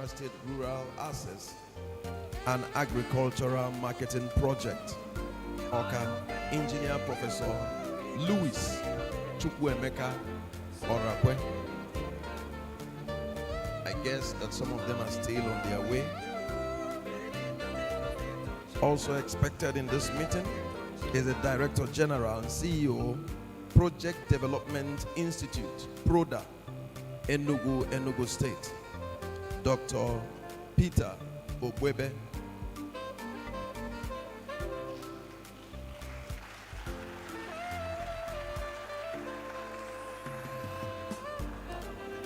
State Rural Access and Agricultural Marketing Project. Awka, Engineer Professor Louis Chukwuemeka Orakwe. I guess that some of them are still on their way. Also expected in this meeting is the Director General and CEO, Project Development Institute, PRODA, Enugu State, Dr. Peter Obwebe.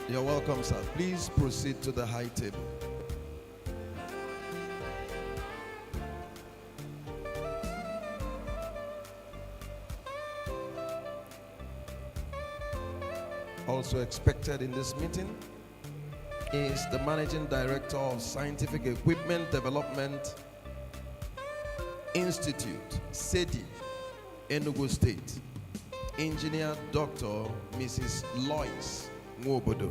You're welcome, sir. Please proceed to the high table. Also expected in this meeting is the Managing Director of Scientific Equipment Development Institute, SEDI, Enugu State, Engineer Dr. Mrs. Lois Nwobodo.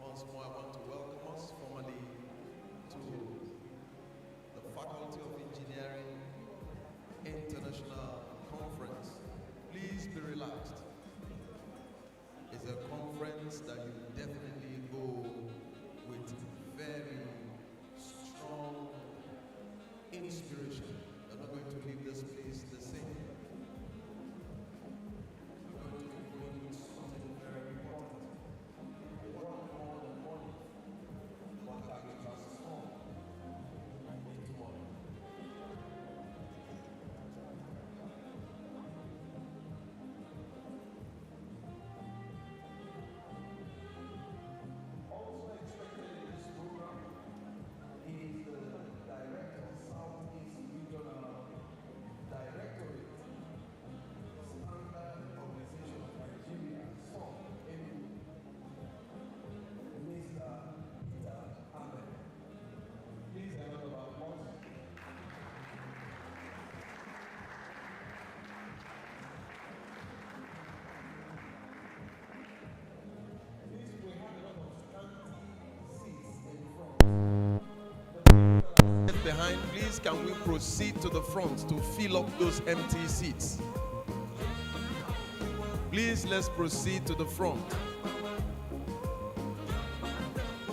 Once more, I want to welcome us formally to the Faculty of Engineering International Conference. Please be relaxed. It's a conference that you definitely go with very strong inspiration. You're not going to leave this place the same. You're going to be doing something very important. What more than money? What can we transform into money? Also expected in this program is the Director of Southeast Regional Directorate, Standard Organization of Nigeria, SOM, Mr. Peter Ahmed. Please have a round of applause. Please, we have a lot of scanty seats in front. Left behind, please, can we proceed to the front to fill up those empty seats? Please, let's proceed to the front.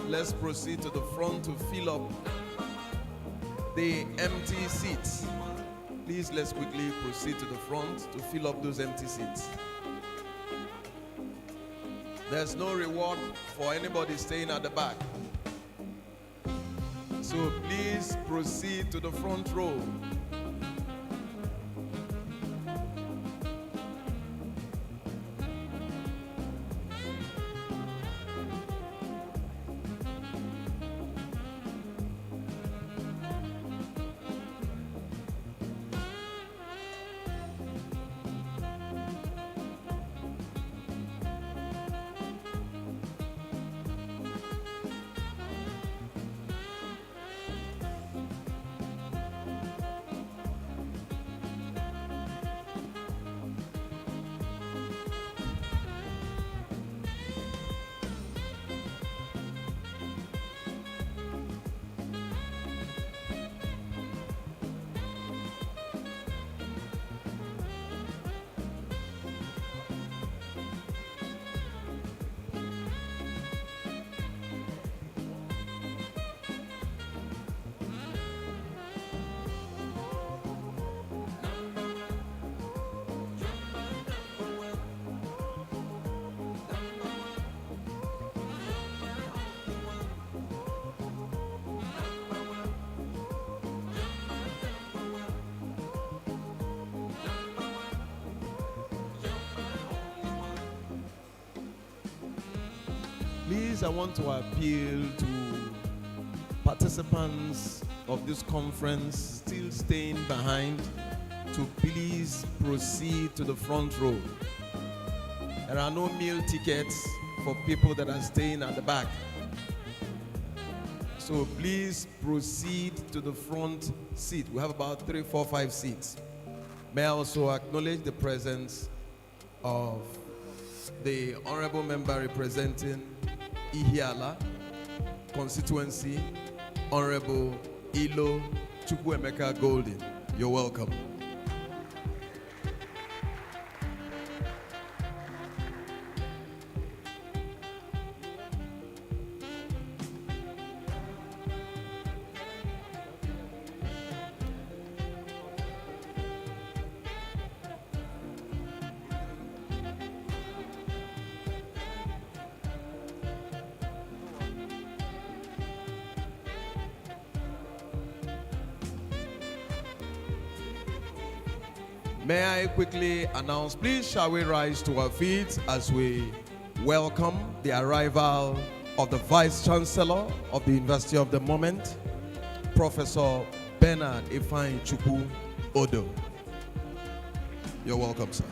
Let's proceed to the front to fill up the empty seats. Please, let's quickly proceed to the front to fill up those empty seats. There's no reward for anybody staying at the back. So please proceed to the front row. Please, I want to appeal to participants of this conference still staying behind to please proceed to the front row. There are no meal tickets for people that are staying at the back. So please proceed to the front seat. We have about 3, 4, 5 seats. May I also acknowledge the presence of the honorable member representing Ihiala constituency, Honorable Ilo Chukwuemeka Golden. You're welcome. May I quickly announce, please shall we rise to our feet as we welcome the arrival of the Vice Chancellor of the University of the Moment, Professor Bernard Ifeanyi Chukwu Odo. You're welcome, sir.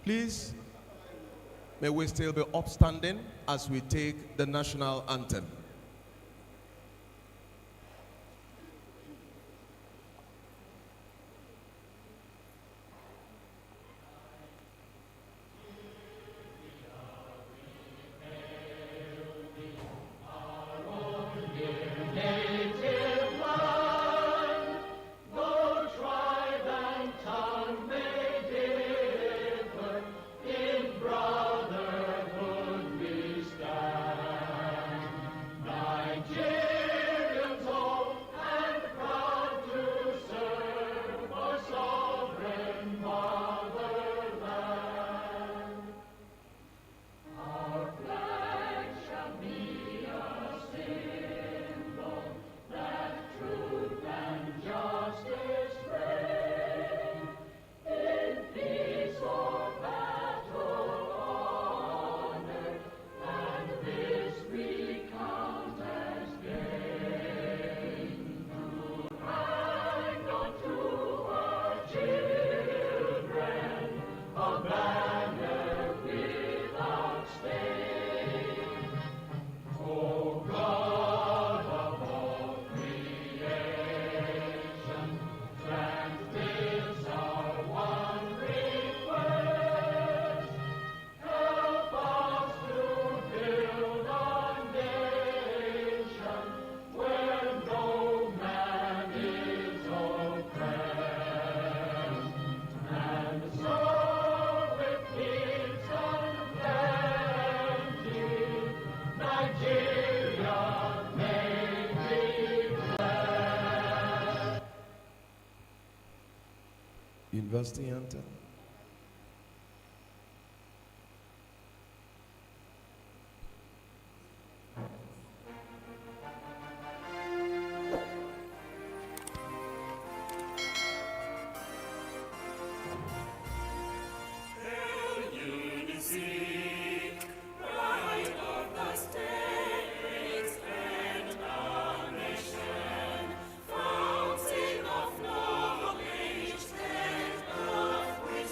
Please, may we still be upstanding as we take the national anthem. University anthem. Unizik, pride of the states and our nation, fountain of knowledge and of wisdom.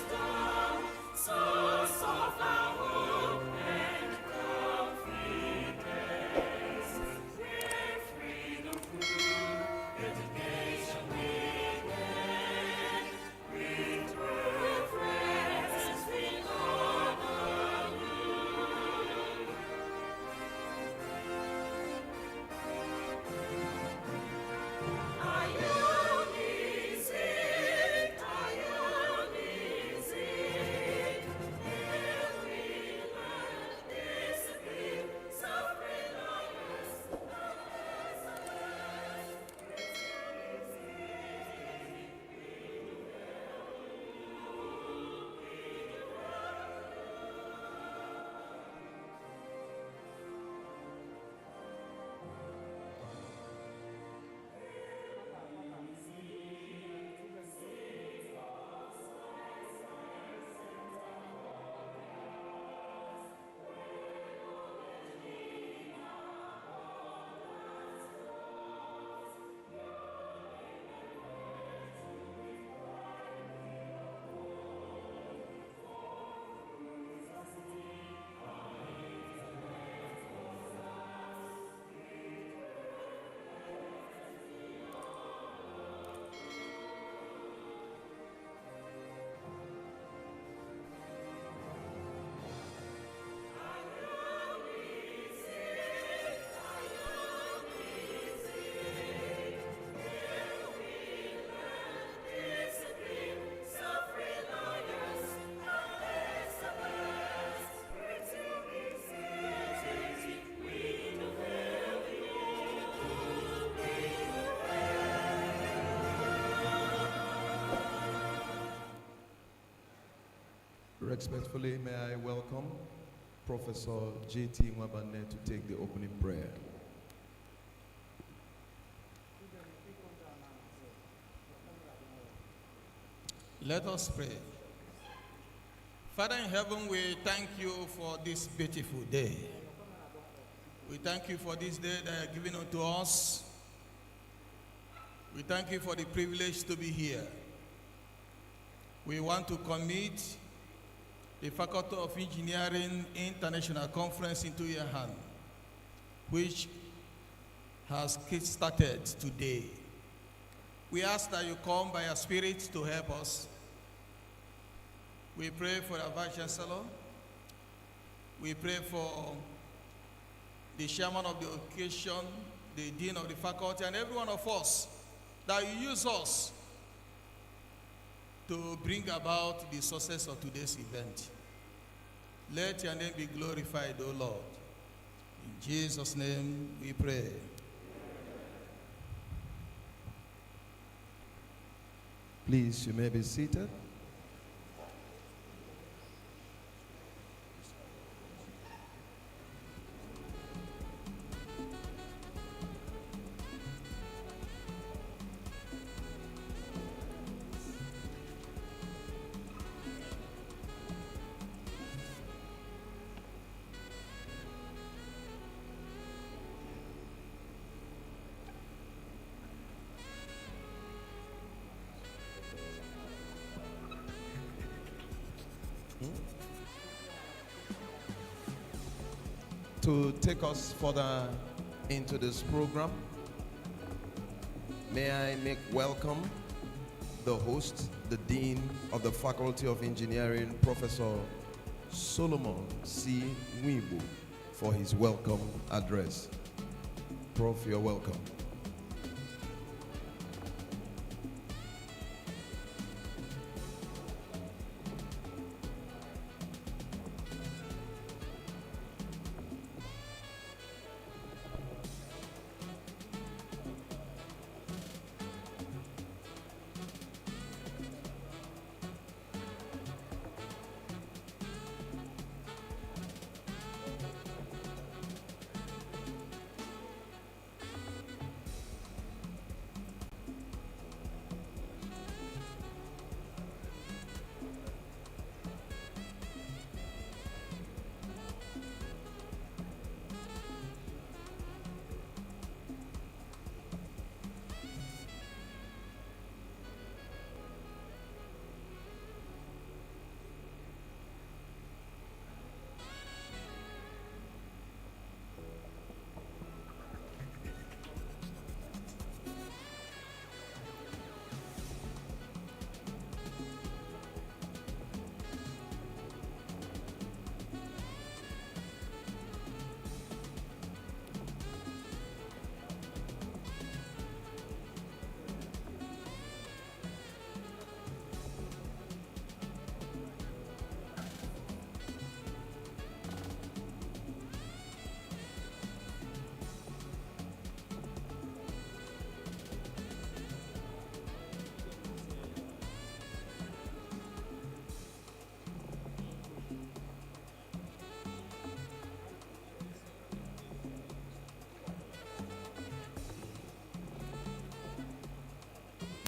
Respectfully, may I welcome Professor J.T. Nwabane to take the opening prayer. Let us pray. Father in heaven, we thank you for this beautiful day. We thank you for this day that you have given unto us. We thank you for the privilege to be here. We want to commit the Faculty of Engineering International Conference into your hand, which has started today. We ask that you come by your Spirit to help us. We pray for our Vice Chancellor. We pray for the Chairman of the occasion, the Dean of the Faculty, and every one of us, that you use us to bring about the success of today's event. Let your name be glorified, O Lord. In Jesus' name we pray. Please, you may be seated. To take us further into this program, may I make welcome the host, the Dean of the Faculty of Engineering, Professor Solomon C. Nwibu, for his welcome address. Prof, you're welcome.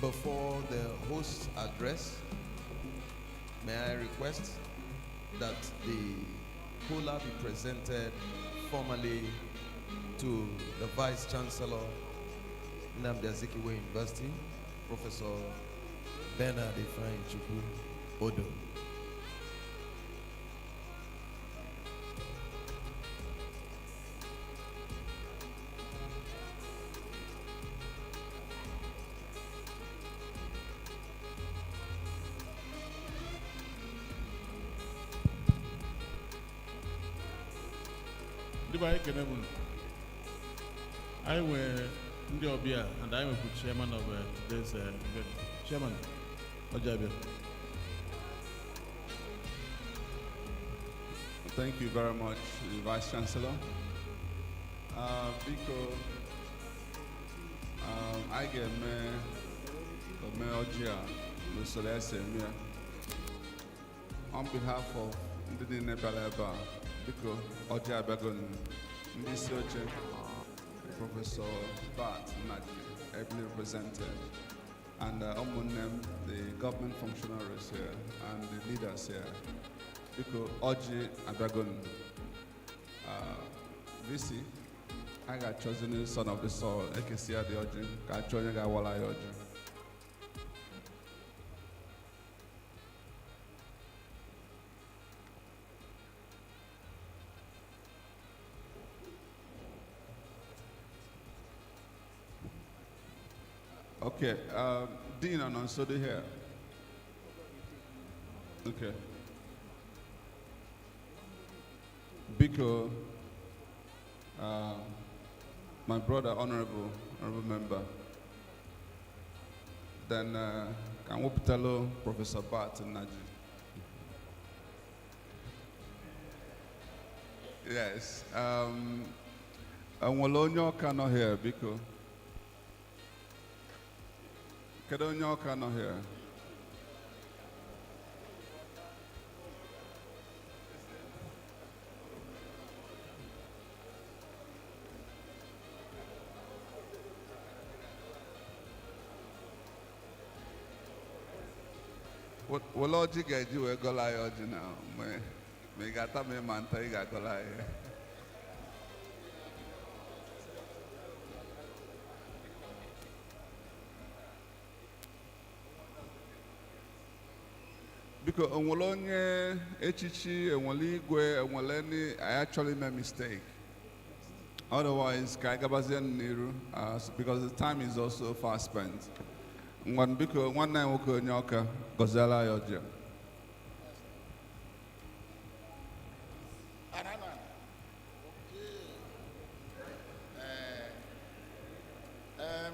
Before the host's address, may I request that the cola be presented formally to the Vice Chancellor, Nnamdi Azikiwe University, Professor Bernard Ifeanyi Odo. I were Ndiobia and I am the chairman of today's event. Chairman, Ojabi. Thank you very much, Vice Chancellor. Biko, I get me Ojia, Lusolese, on behalf of ndị niile bịara ebe a, biko ọjị abịago ndị isi oche, Professor Bart Naji, ably represented, and ụmụnne the government functionaries here and the leaders here. Biko ọjị abịago VC, I got chosen the son of the soil. I can see the ọjị, ka achọ onye ga-awala ya ọjị. Okay, Dean and Onsodi here. Okay. Biko, my brother, honorable member. Then, can we tell Professor Bart Naji? Yes. Awka cannot here, Biko. Awka not here. What logic I do? I go lie now. Me gata me manta I go lie. Because onwolonye echichi enwoligwe enwoleni I actually made a mistake. Otherwise, Kaigabazian Niru, because the time is also fast spent. Because one night we could nyoka Gozela Yoja.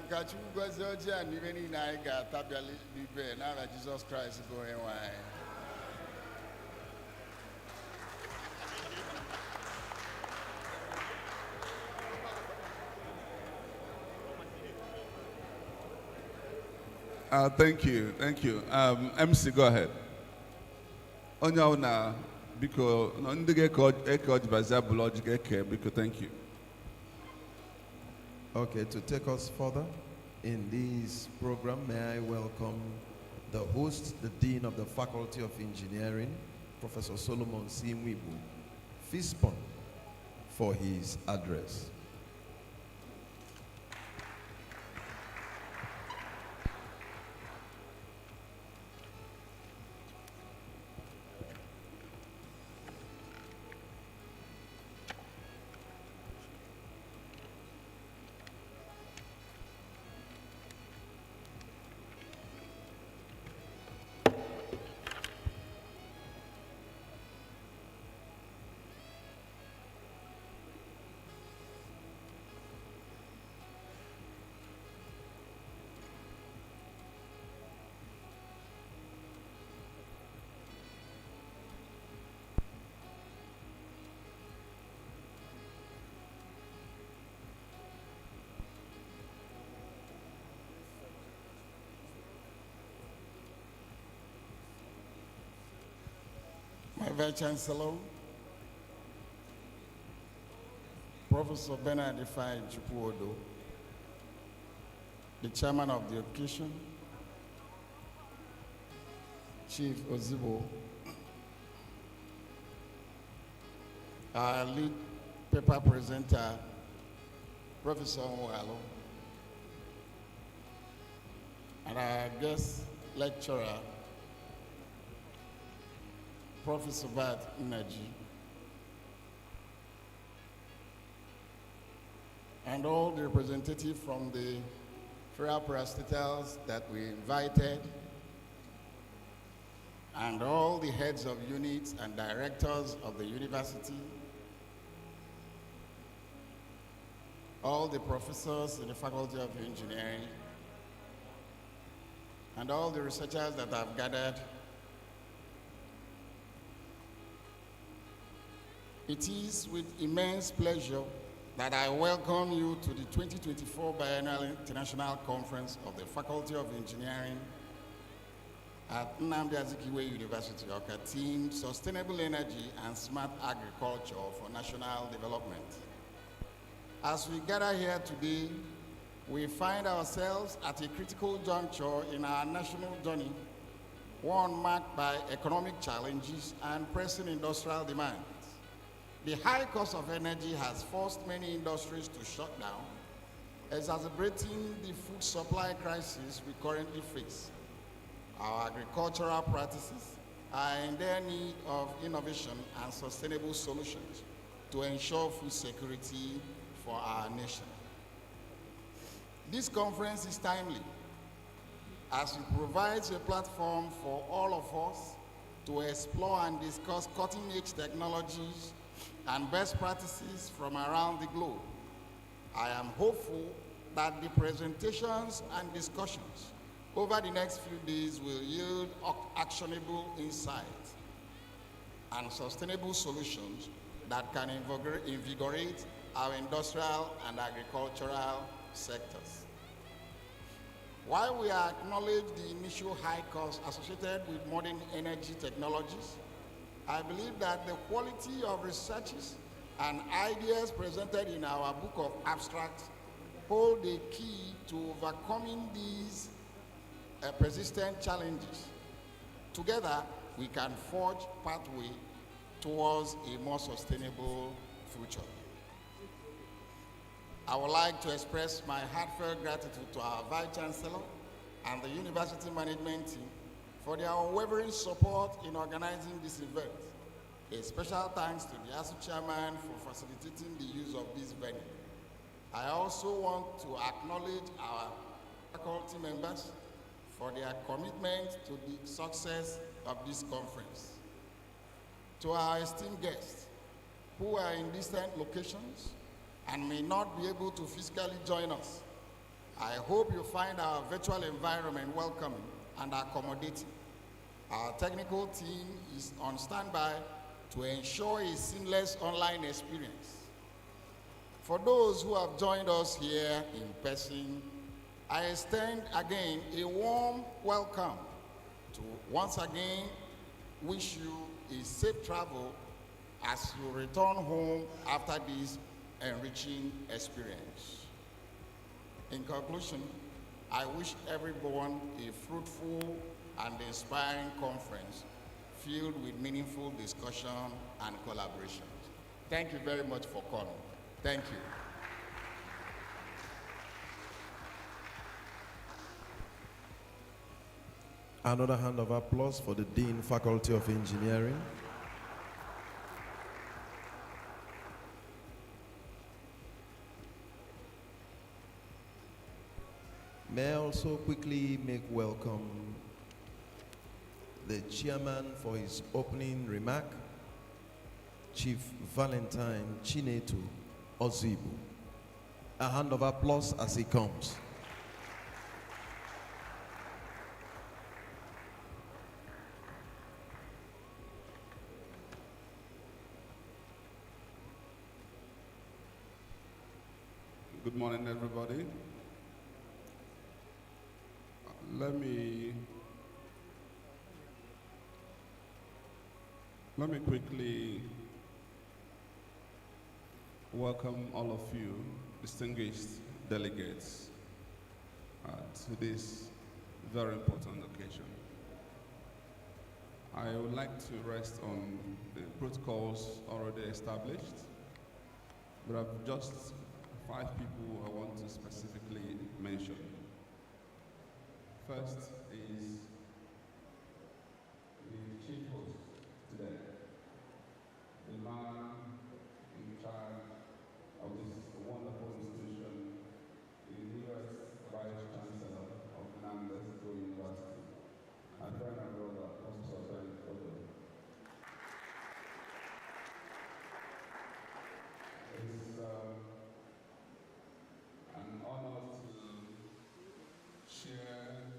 Kachu Gozoja and even in I got Tabia Libre, now that Jesus Christ is going why. Thank you. MC, go ahead. Onyauna, because ndige ekoj bazabulojik eke, because thank you. Okay, to take us further in this program, may I welcome the host, the Dean of the Faculty of Engineering, Professor Solomon Simwibu Fispon, for his address. My Vice Chancellor, Professor Bernard Ifai Chukwuodo, the Chairman of the occasion, Chief Ozibo, our lead paper presenter, Professor Mwalo, and our guest lecturer, Professor Bart Naji, and all the representatives from the federal parastatals that we invited, and all the heads of units and directors of the university, all the professors in the Faculty of Engineering, and all the researchers that have gathered. It is with immense pleasure that I welcome you to the 2024 Biennial International Conference of the Faculty of Engineering at Nnamdi Azikiwe University, Awka, team Sustainable Energy and Smart Agriculture for National Development. As we gather here today, we find ourselves at a critical juncture in our national journey, one marked by economic challenges and pressing industrial demands. The high cost of energy has forced many industries to shut down, exacerbating the food supply crisis we currently face. Our agricultural practices are in their need of innovation and sustainable solutions to ensure food security for our nation. This conference is timely as it provides a platform for all of us to explore and discuss cutting-edge technologies and best practices from around the globe. I am hopeful that the presentations and discussions over the next few days will yield actionable insights and sustainable solutions that can invigorate our industrial and agricultural sectors. While we acknowledge the initial high costs associated with modern energy technologies, I believe that the quality of researches and ideas presented in our book of abstracts hold the key to overcoming these persistent challenges. Together, we can forge pathway towards a more sustainable future. I would like to express my heartfelt gratitude to our Vice Chancellor and the University Management team for their unwavering support in organizing this event. A special thanks to the ASU Chairman for facilitating the use of this venue. I also want to acknowledge our faculty members for their commitment to the success of this conference. To our esteemed guests who are in distant locations and may not be able to physically join us, I hope you find our virtual environment welcoming and accommodating. Our technical team is on standby to ensure a seamless online experience. For those who have joined us here in person, I extend again a warm welcome to once again wish you a safe travel as you return home after this enriching experience. In conclusion, I wish everyone a fruitful and inspiring conference filled with meaningful discussion and collaboration. Thank you very much for coming. Thank you. Another hand of applause for the Dean, Faculty of Engineering. May I also quickly make welcome the chairman for his opening remark, Chief Valentine Chinedu Ozibu. A hand of applause as he comes. Good morning, everybody. Let me quickly welcome all of you, distinguished delegates, to this very important occasion. I would like to rest on the protocols already established, but I've just 5 people I want to specifically mention. First is the chief host today, the man in charge of this wonderful institution, the newest Vice Chancellor of Nnamdi Azikiwe University, my friend and brother, Professor Ben Odo. It's an honor to share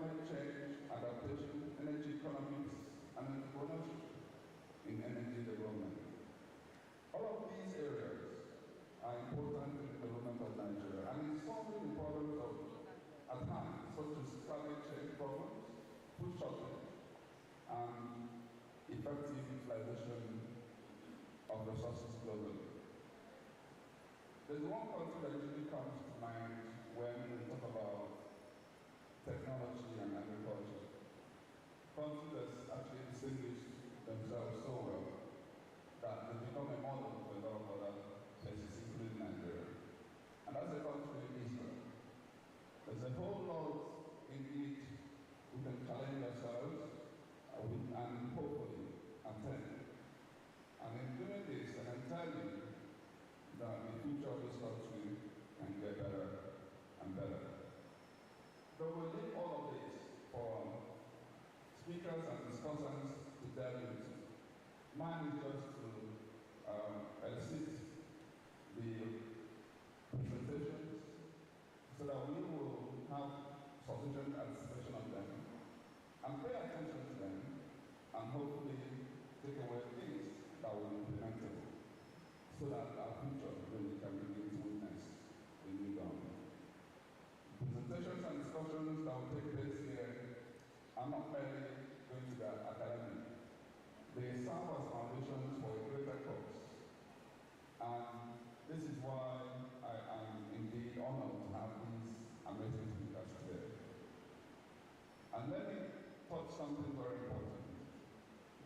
climate change, adaptation, energy economics, and entrepreneurship in energy development. All of these areas are important in the development of Nigeria, and in solving the problems of at hand, such as climate change problems, food shortage, and effective utilization of resources globally. There's one concept that usually comes to mind when we talk about technology and agriculture. Countries that actually distinguish themselves so well that they become a model for a lot of other places, including Nigeria. And that's a country, Israel. There's a whole lot in which we can challenge ourselves and hopefully attain. And in doing this, I can tell you that the future of this country can get better and better. But we'll leave all of this for speakers and discussants to delve into. Mine is just to elicit the presentations so that we will have sufficient anticipation of them and pay attention to them and hopefully take away things that will be implemented so that our future really can begin to witness the new dawn. Presentations and discussions that will take place here are not merely going to be academic. They serve as foundations for a greater cause. And this is why I am indeed honored to have these amazing speakers today. And let me touch something very important.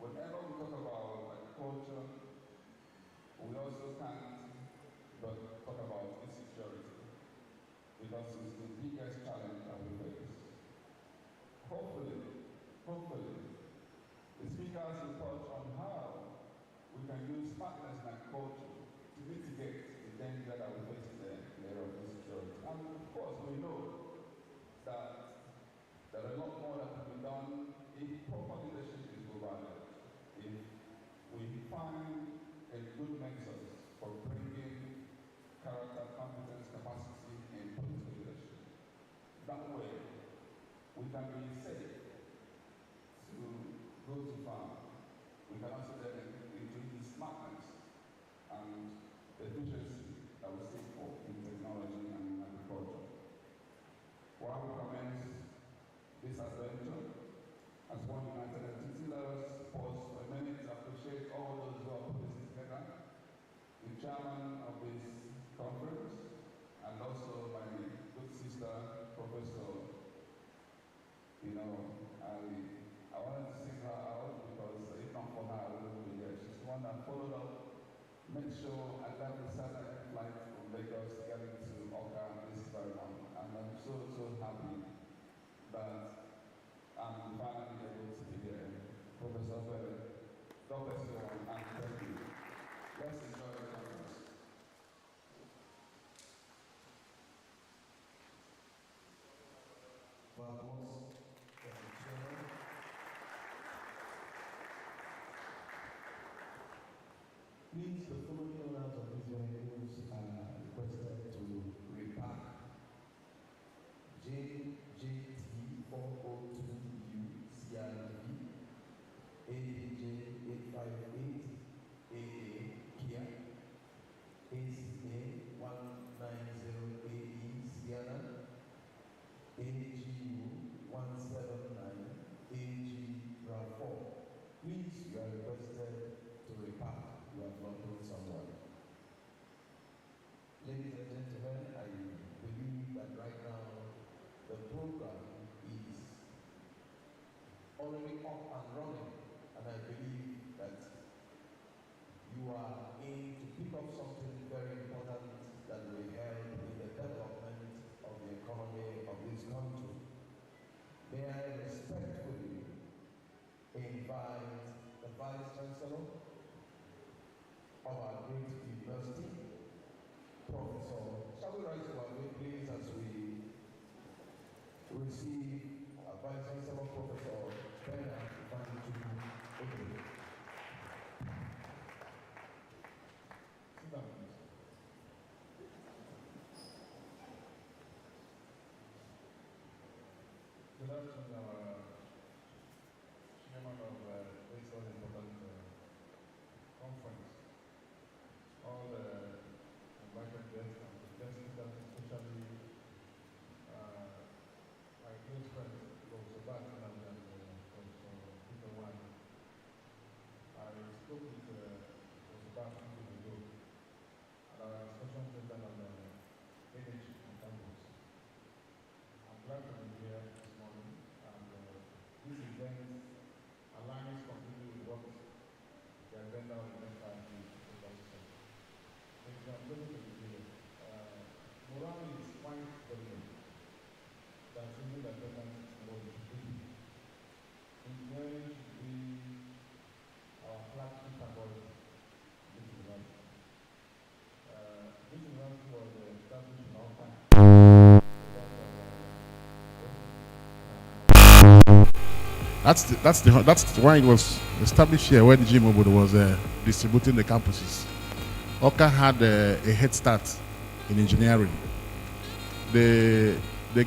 Whenever we talk about agriculture, we also can't but talk about insecurity, because it's the biggest challenge that we face. Hopefully, the speakers will touch on how we can use smartness in agriculture to mitigate the danger that we face in the area of insecurity. And of course, we know that there are a lot more that can be done if proper leadership is provided. If we find a good nexus for bringing character, competence, capacity in political leadership. That way, we can be safe to go to farm. We can also then increase the smartness and the efficiency that we seek for in technology and in agriculture. While we commence this adventure, as one united entity, let us pause for a minute to appreciate all those who have put this together, the chairman of this conference, and also my good sister, Professor, I wanted to sing her out because if not for her, I wouldn't be here. She's the one that followed up, made sure I got the Saturday flight from Lagos getting to Awka this very morning. And I'm so happy that I'm finally able to be here. Professor Bell, God bless you all, and thank you. Let's enjoy the conference. Vamos, please, the following owners of these vehicles are requested to repack JJT 402U CRV AJ 858 AA Kia ACA 190 AE Sierra AGU 179 AG RAV4. Please, you are requested to repack. You have not told someone. Ladies and gentlemen, I believe that right now the program is already up and running, and I believe that you are in to pick up something very important that will help in the development of the economy of this country. May I respectfully invite the Vice Chancellor of our great university, Professor. Shall we rise to our feet, please, as we receive our Vice Chancellor, Professor Bernard Obi. Sit down, please. congratulations our chairman of this all important conference. All the invited guests and the guest speakers, especially my close friends, Professor Bat and Professor Peter Wan. I spoke with Professor Bat a few days ago at our discussion center on energy on campus. I'm glad to be here this morning, and this event aligns completely with what the agenda of the next 5 years is focused on. I'm going to be here. Morale is quite evident. That's something that government is what it should be. Engineering should be our flagship faculty. This university. This university was established in Awka. That's why it was established here when Jim Obodo was distributing the campuses. Awka had a head start in engineering. The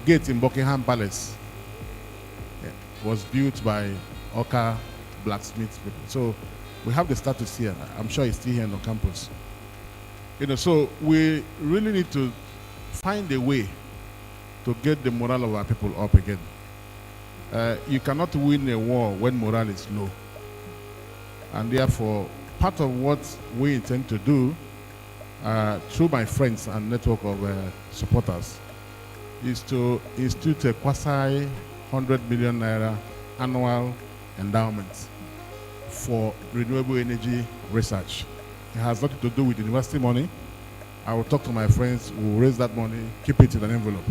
gate in Buckingham Palace was built by Awka blacksmith people. So we have the status here. I'm sure it's still here on campus. So we really need to find a way to get the morale of our people up again. You cannot win a war when morale is low. And therefore, part of what we intend to do through my friends and network of supporters is to institute a quasi 100 million naira annual endowment for renewable energy research. It has nothing to do with university money. I will talk to my friends who will raise that money, keep it in an envelope.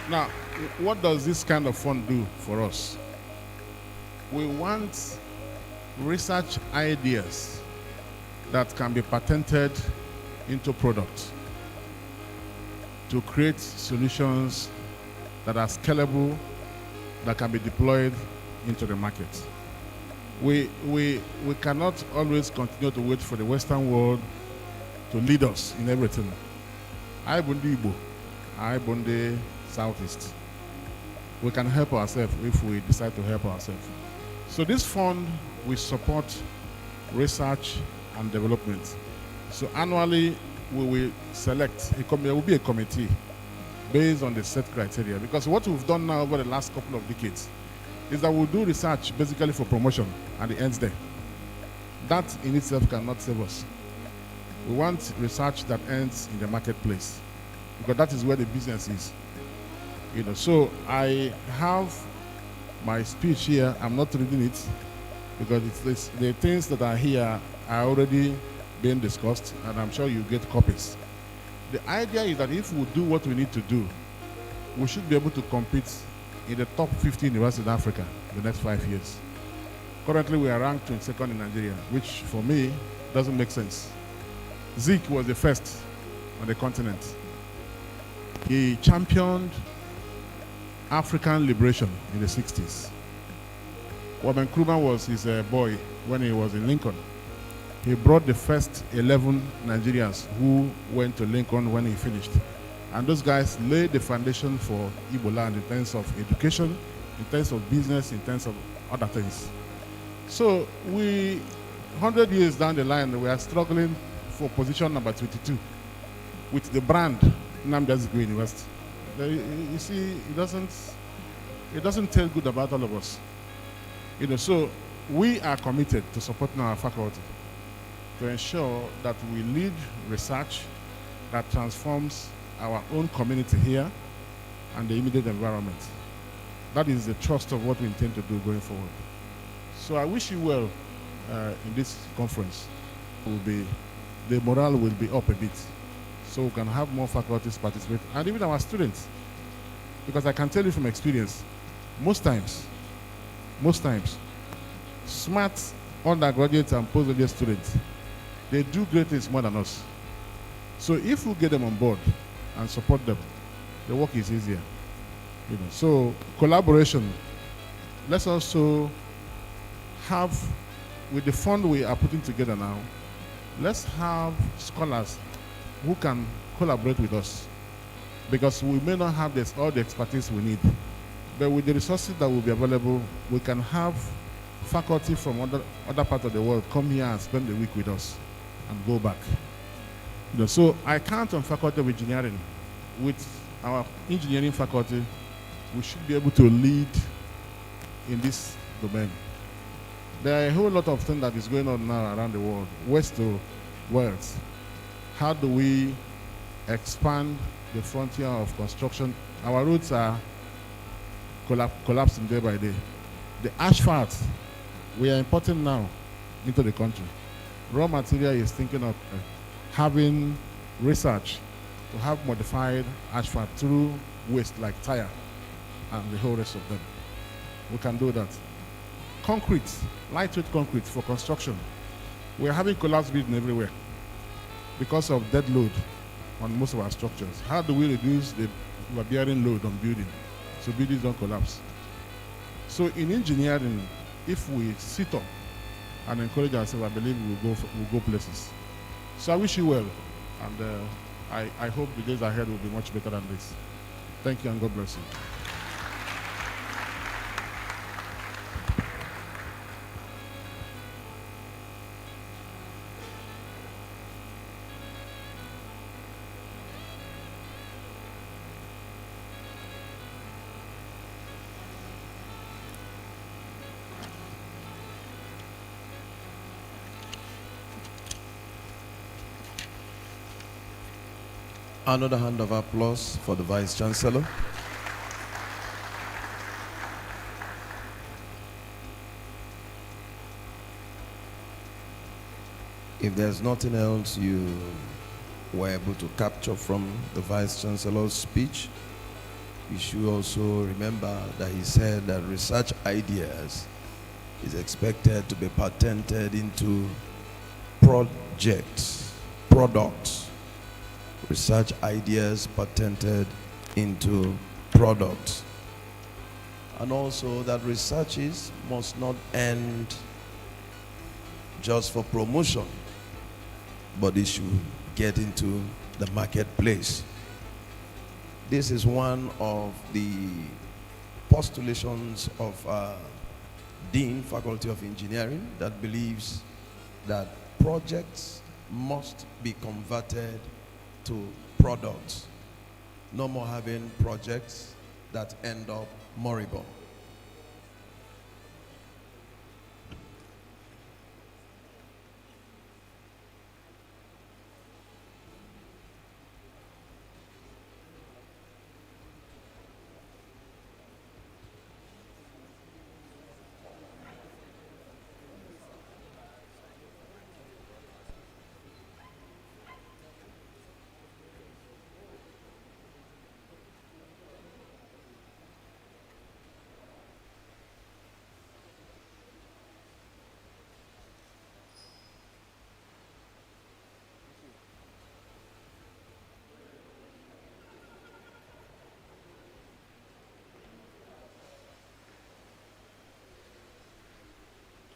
Now, what does this kind of fund do for us? We want research ideas that can be patented into products to create solutions that are scalable, that can be deployed into the market. We cannot always continue to wait for the Western world to lead us in everything. I Bundi Igbo, I Bundi Southeast. We can help ourselves if we decide to help ourselves. So this fund will support research and development. So annually, we will select, there will be a committee based on the set criteria. Because what we've done now over the last couple of decades is that we'll do research basically for promotion and it ends there. That in itself cannot save us. We want research that ends in the marketplace because that is where the business is. So I have my speech here. I'm not reading it because the things that are here are already being discussed, and I'm sure you get copies. The idea is that if we do what we need to do, we should be able to compete in the top 50 universities in Africa in the next 5 years. Currently, we are ranked 22nd in Nigeria, which for me doesn't make sense. Zik was the first on the continent. He championed African liberation in the 60s. Kwame Nkrumah was his boy when he was in Lincoln. He brought the first 11 Nigerians who went to Lincoln when he finished. And those guys laid the foundation for Igbo land in terms of education, in terms of business, in terms of other things. So 100 years down the line, we are struggling for position number 22 with the brand Nnamdi Azikiwe University. You see, it doesn't tell good about all of us. So we are committed to supporting our faculty to ensure that we lead research that transforms our own community here and the immediate environment. That is the trust of what we intend to do going forward. So I wish you well in this conference. The morale will be up a bit so we can have more faculties participate and even our students. Because I can tell you from experience, most times, smart undergraduates and postgraduate students, they do great things more than us. So if we get them on board and support them, the work is easier. So collaboration. Let's also have, with the fund we are putting together now, let's have scholars who can collaborate with us, because we may not have all the expertise we need, but with the resources that will be available, we can have faculty from other parts of the world come here and spend the week with us and go back. So I count on Faculty of Engineering. With our engineering faculty, we should be able to lead in this domain. There are a whole lot of things that is going on now around the world, west to west. How do we expand the frontier of construction? Our roads are collapsing day by day. The asphalt we are importing now into the country. Raw material is thinking of having research to have modified asphalt through waste like tire and the whole rest of them. We can do that. Concrete, lightweight concrete for construction. We are having collapse building everywhere because of dead load on most of our structures. How do we reduce the bearing load on building so buildings don't collapse? So in engineering, if we sit up and encourage ourselves, I believe we'll go places. So I wish you well, and I hope the days ahead will be much better than this. Thank you, and God bless you. Another hand of applause for the Vice Chancellor. If there's nothing else you were able to capture from the Vice Chancellor's speech, you should also remember that he said that research ideas is expected to be patented into projects, products. Research ideas patented into products. And also that researches must not end just for promotion, but it should get into the marketplace. This is one of the postulations of Dean, Faculty of Engineering, that believes that projects must be converted to products. No more having projects that end up moribund.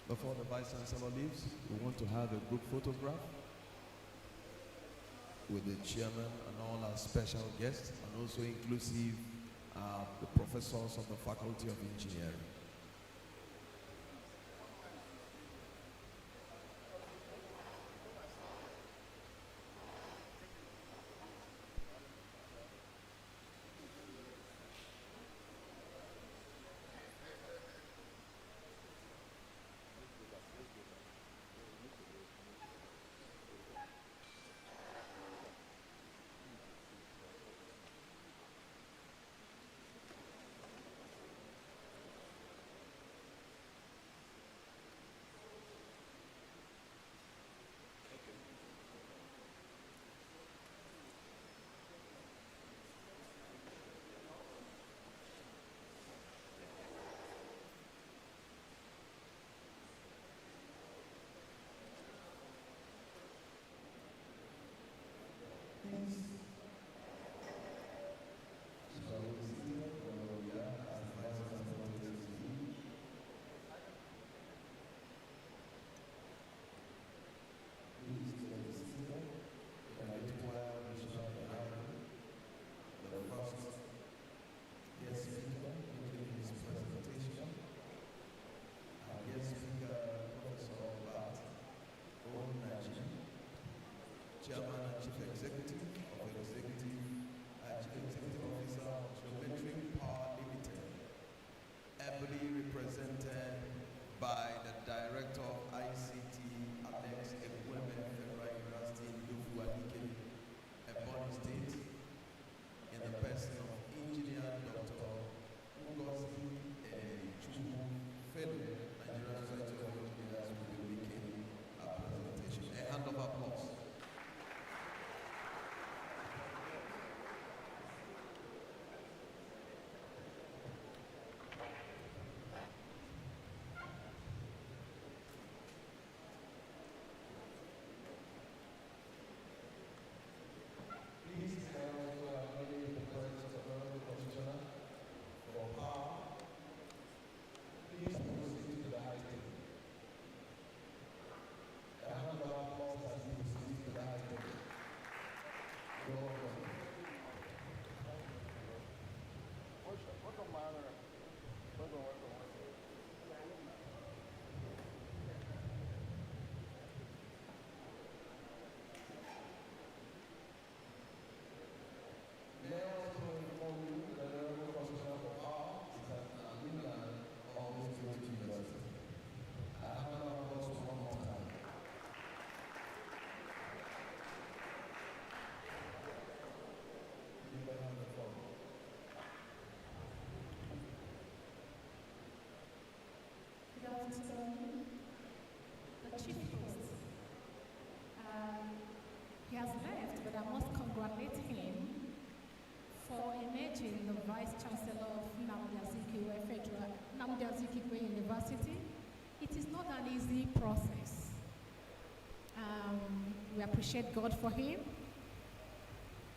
Before the Vice Chancellor leaves, we want to have a group photograph with the chairman and all our special guests, and also inclusive the professors of the Faculty of Engineering. The chief host. He has left, but I must congratulate him for engaging the Vice Chancellor of Nnamdi Azikiwe University. It is not an easy process. We appreciate God for him.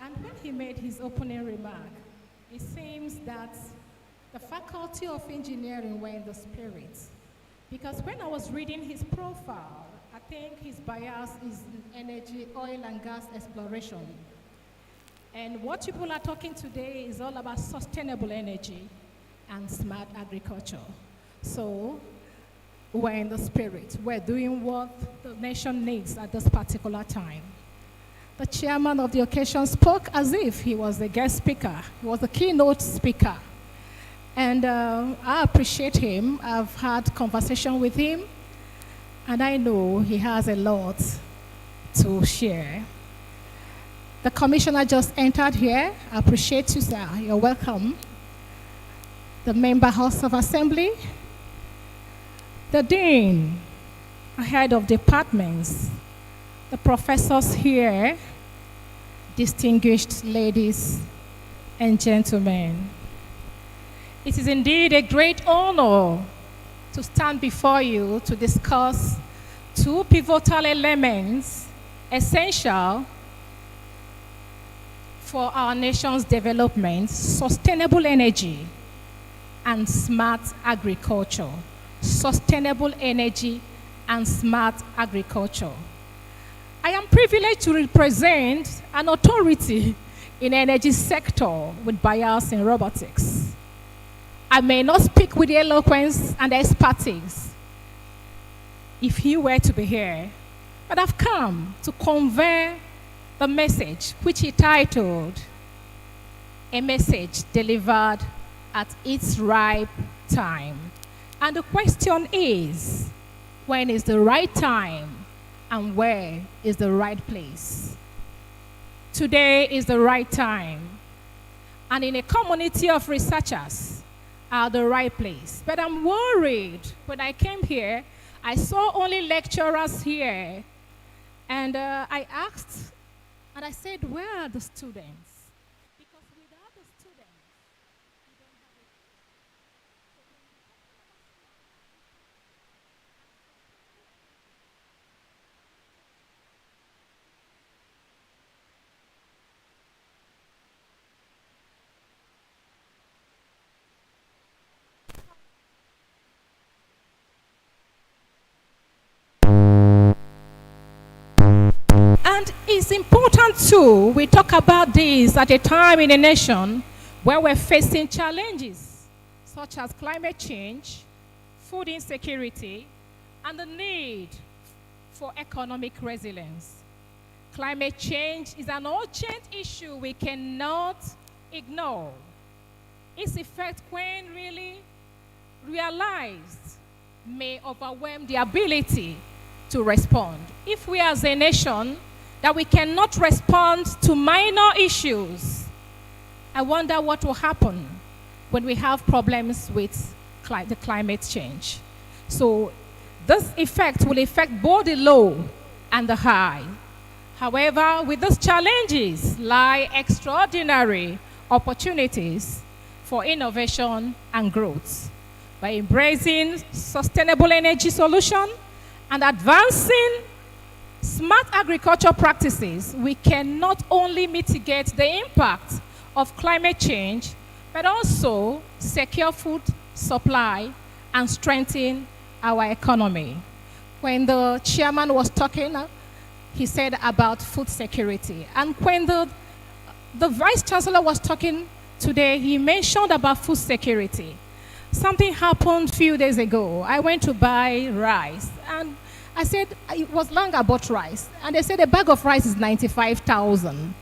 And when he made his opening remark, it seems that the Faculty of Engineering were in the spirit. Because when I was reading his profile, I think his bias is in energy, oil and gas exploration. And what people are talking today is all about sustainable energy and smart agriculture. So we're in the spirit. We're doing what the nation needs at this particular time. The chairman of the occasion spoke as if he was the guest speaker. He was the keynote speaker. And I appreciate him. I've had conversation with him, and I know he has a lot to share. The commissioner just entered here. I appreciate you, sir. You're welcome. The member House of Assembly, the dean, the head of departments, the professors here, distinguished ladies and gentlemen. It is indeed a great honor to stand before you to discuss two pivotal elements essential for our nation's development: sustainable energy and smart agriculture. Sustainable energy and smart agriculture. I am privileged to represent an authority in energy sector with bias in robotics. I may not speak with eloquence and expertise if he were to be here, but I've come to convey the message which he titled, "A Message Delivered at Its Ripe Time." And the question is, when is the right time and where is the right place? Today is the right time, and in a community of researchers, are the right place. But I'm worried. When I came here, I saw only lecturers here. And I asked, and I said, where are the students? Because without the students, we don't have a... And it's important too, we talk about this at a time in a nation where we're facing challenges such as climate change, food insecurity, and the need for economic resilience. Climate change is an urgent issue we cannot ignore. Its effect, when really realized, may overwhelm the ability to respond. If we as a nation that we cannot respond to minor issues, I wonder what will happen when we have problems with the climate change. So this effect will affect both the low and the high. However, with these challenges lie extraordinary opportunities for innovation and growth. By embracing sustainable energy solutions and advancing smart agriculture practices, we can not only mitigate the impact of climate change, but also secure food supply and strengthen our economy. When the chairman was talking, he said about food security. And when the vice chancellor was talking today, he mentioned about food security. Something happened a few days ago. I went to buy rice, and I said, it was long I bought rice, and they said a bag of rice is 95,000.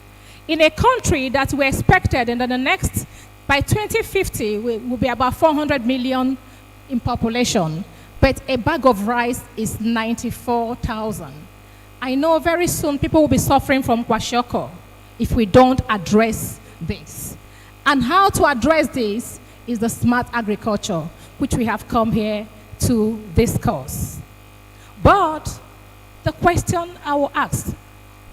In a country that we expected, and then the next, by 2050, will be about 400 million in population, but a bag of rice is 94,000. I know very soon people will be suffering from kwashiorkor if we don't address this. And how to address this is the smart agriculture, which we have come here to discuss. But the question I will ask,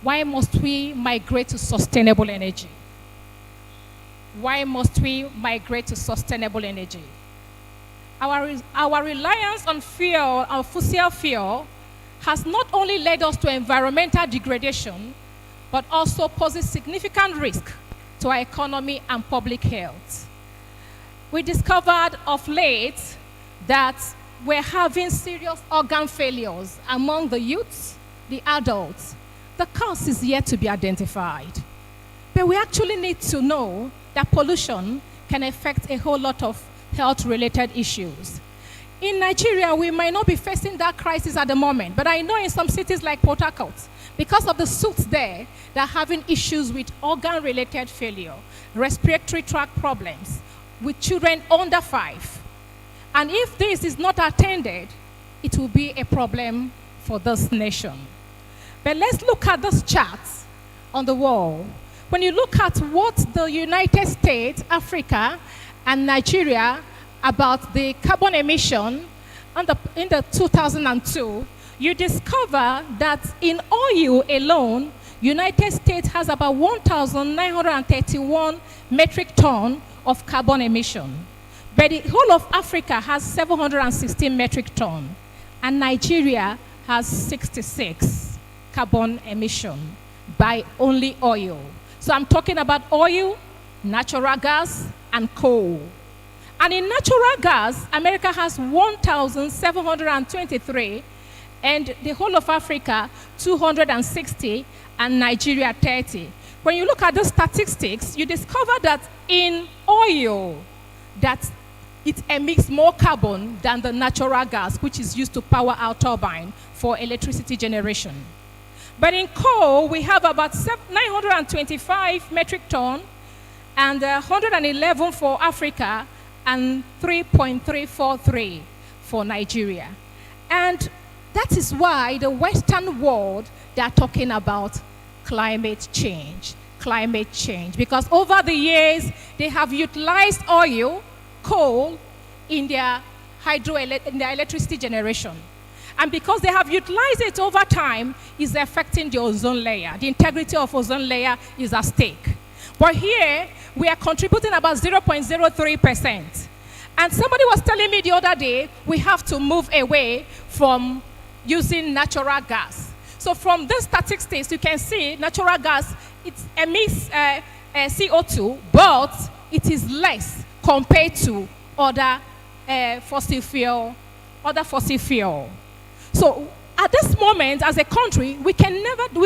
why must we migrate to sustainable energy? Why must we migrate to sustainable energy? Our reliance on fuel, on fossil fuel, has not only led us to environmental degradation, but also poses significant risk to our economy and public health. We discovered of late that we're having serious organ failures among the youths, the adults. The cause is yet to be identified. But we actually need to know that pollution can affect a whole lot of health-related issues. In Nigeria, we might not be facing that crisis at the moment, but I know in some cities like Port Harcourt, because of the suits there, they're having issues with organ-related failure, respiratory tract problems, with children under 5. And if this is not attended, it will be a problem for this nation. But let's look at this chart on the wall. When you look at what the United States, Africa, and Nigeria about the carbon emission in the 2002, you discover that in oil alone, United States has about 1,931 metric ton of carbon emission. But the whole of Africa has 716 metric ton, and Nigeria has 66 carbon emission by only oil. So I'm talking about oil, natural gas, and coal. And in natural gas, America has 1,723, and the whole of Africa, 260, and Nigeria, 30. When you look at the statistics, you discover that in oil, that it emits more carbon than the natural gas, which is used to power our turbine for electricity generation. But in coal, we have about 925 metric ton, and 111 for Africa, and 3.343 for Nigeria. And that is why the Western world, they are talking about climate change, because over the years, they have utilized oil, coal in their electricity generation. And because they have utilized it over time, it's affecting the ozone layer. The integrity of ozone layer is at stake. But here, we are contributing about 0.03%. And somebody was telling me the other day, we have to move away from using natural gas. So from these statistics, you can see natural gas, it emits CO2, but it is less compared to other fossil fuel. So at this moment, as a country, we cannot do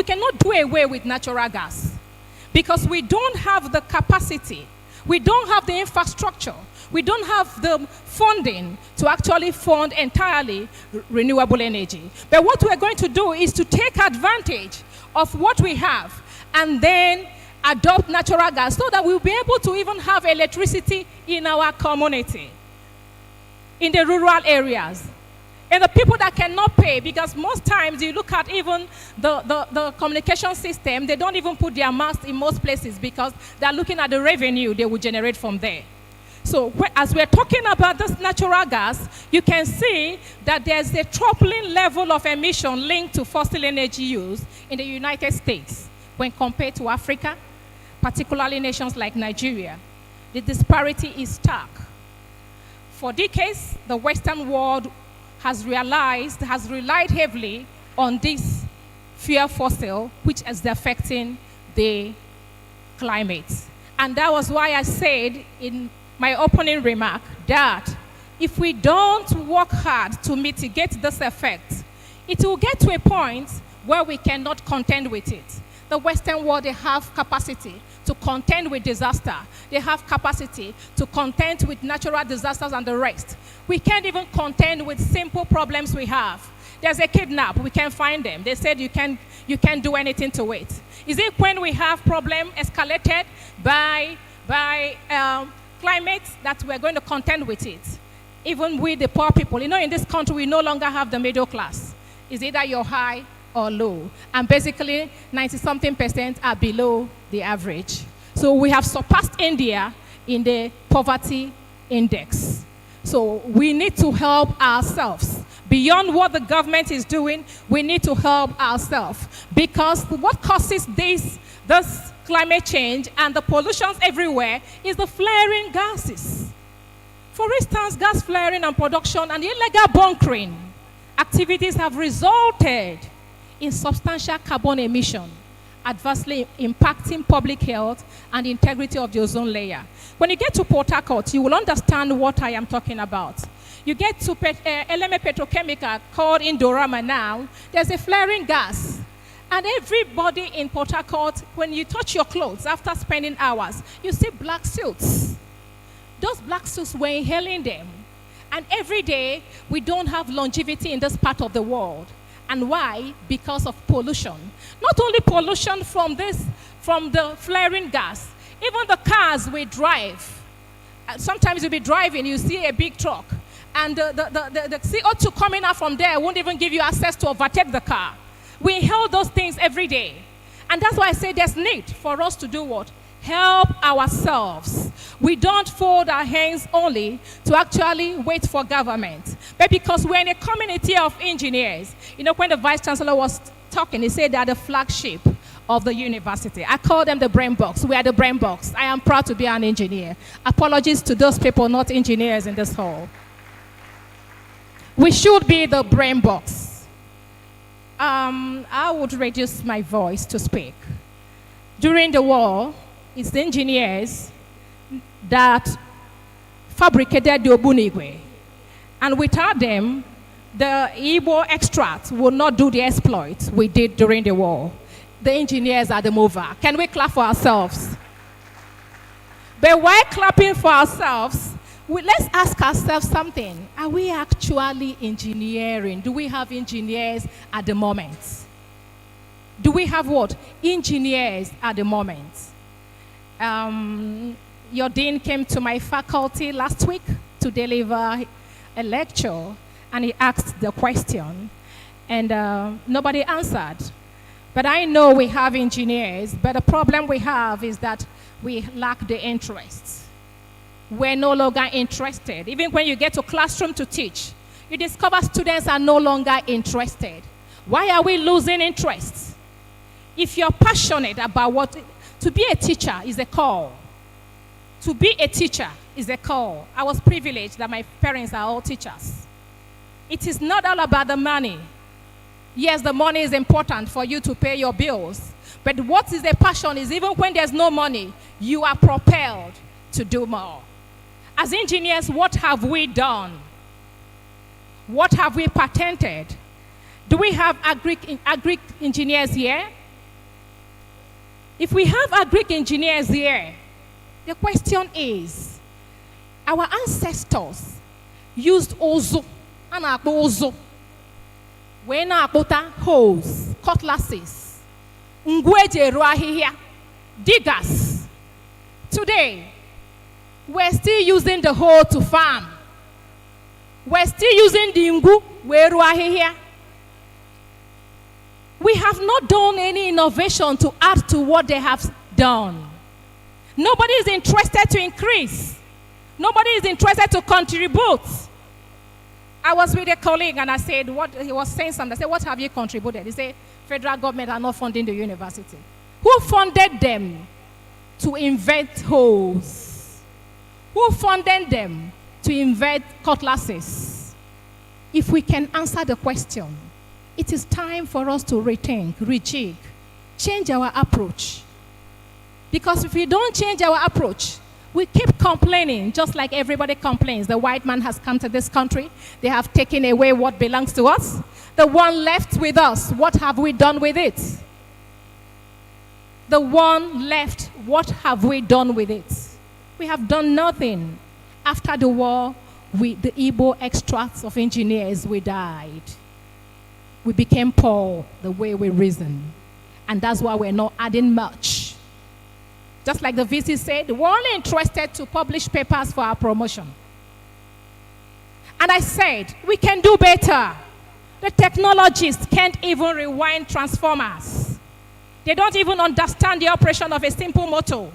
away with natural gas because we don't have the capacity, we don't have the infrastructure, we don't have the funding to actually fund entirely renewable energy. But what we're going to do is to take advantage of what we have and then adopt natural gas so that we'll be able to even have electricity in our community, in the rural areas. And the people that cannot pay, because most times you look at even the communication system, they don't even put their masts in most places because they're looking at the revenue they will generate from there. So as we're talking about this natural gas, you can see that there's a troubling level of emission linked to fossil energy use in the United States when compared to Africa, particularly nations like Nigeria. The disparity is stark. For decades, the Western world has relied heavily on this fuel fossil, which is affecting the climate. And that was why I said in my opening remark that if we don't work hard to mitigate this effect, it will get to a point where we cannot contend with it. The Western world, they have capacity to contend with disaster. They have capacity to contend with natural disasters and the rest. We can't even contend with simple problems we have. There's a kidnap, we can't find them. They said you can't do anything to it. Is it when we have problem escalated by climate that we're going to contend with it? Even with the poor people. In this country, we no longer have the middle class. It's either you're high or low. And basically, 90-something% are below the average. So we have surpassed India in the poverty index. So we need to help ourselves. Beyond what the government is doing, we need to help ourselves. Because what causes this climate change and the pollutions everywhere is the flaring gases. For instance, gas flaring and production and illegal bunkering activities have resulted in substantial carbon emission, adversely impacting public health and the integrity of the ozone layer. When you get to Port Harcourt, you will understand what I am talking about. You get to LMA Petrochemical called Indorama now, there's a flaring gas. And everybody in Port Harcourt, when you touch your clothes after spending hours, you see black suits. Those black suits, we're inhaling them. And every day, we don't have longevity in this part of the world. And why? Because of pollution. Not only pollution from the flaring gas, even the cars we drive. Sometimes you'll be driving, you see a big truck, and the CO2 coming out from there won't even give you access to overtake the car. We inhale those things every day. And that's why I say there's need for us to do what? Help ourselves. We don't fold our hands only to actually wait for government. But because we're in a community of engineers, when the Vice Chancellor was talking, he said they're the flagship of the university. I call them the brain box. We are the brain box. I am proud to be an engineer. Apologies to those people not engineers in this hall. We should be the brain box. I would reduce my voice to speak. During the war, it's the engineers that fabricated the Obunigwe. And without them, the Igbo extract would not do the exploits we did during the war. The engineers are the mover. Can we clap for ourselves? But while clapping for ourselves, let's ask ourselves something. Are we actually engineering? Do we have engineers at the moment? Do we have what? Engineers at the moment. Your dean came to my faculty last week to deliver a lecture, and he asked the question, and nobody answered. But I know we have engineers, but the problem we have is that we lack the interest. We're no longer interested. Even when you get to classroom to teach, you discover students are no longer interested. Why are we losing interest? If you're passionate about to be a teacher is a call. To be a teacher is a call. I was privileged that my parents are all teachers. It is not all about the money. Yes, the money is important for you to pay your bills. But what is the passion is even when there's no money, you are propelled to do more. As engineers, what have we done? What have we patented? Do we have agri engineers here? If we have agri engineers here, the question is, our ancestors used ozo, ozo, hoes, cutlasses, diggers. Today, we're still using the hoe to farm. We're still using the ngu. We have not done any innovation to add to what they have done. Nobody is interested to increase. Nobody is interested to contribute. I was with a colleague and I said, he was saying something. I said, what have you contributed? He said, federal government are not funding the university. Who funded them to invent hoes? Who funded them to invent cutlasses? If we can answer the question, it is time for us to rethink, rejig, change our approach. Because if we don't change our approach, we keep complaining, just like everybody complains. The white man has come to this country. They have taken away what belongs to us. The one left with us, what have we done with it? The one left what have we done with it? We have done nothing. After the war, the Igbo extracts of engineers, we died. We became poor the way we reason. And that's why we're not adding much. Just like the VC said, we're only interested to publish papers for our promotion. And I said, we can do better. The technologists can't even rewind transformers. They don't even understand the operation of a simple motor.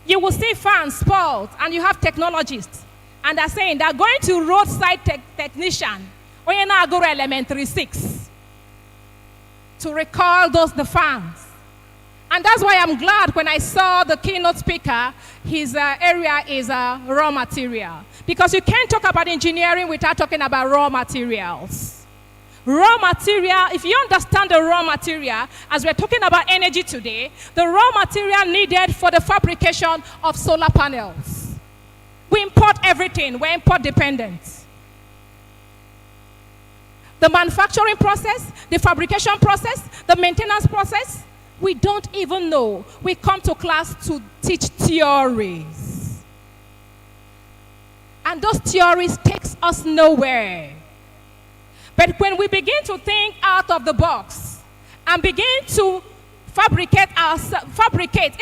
You will see fans spoiled, and you have technologists. And they're saying they're going to roadside technician, Oyena Elementary 6, to recall the fans. And that's why I'm glad when I saw the keynote speaker, his area is raw material. Because you can't talk about engineering without talking about raw materials. Raw material, if you understand the raw material, as we're talking about energy today, the raw material needed for the fabrication of solar panels. We import everything, we're import dependent. The manufacturing process, the fabrication process, the maintenance process, we don't even know. We come to class to teach theories. And those theories takes us nowhere. But when we begin to think out of the box and begin to fabricate,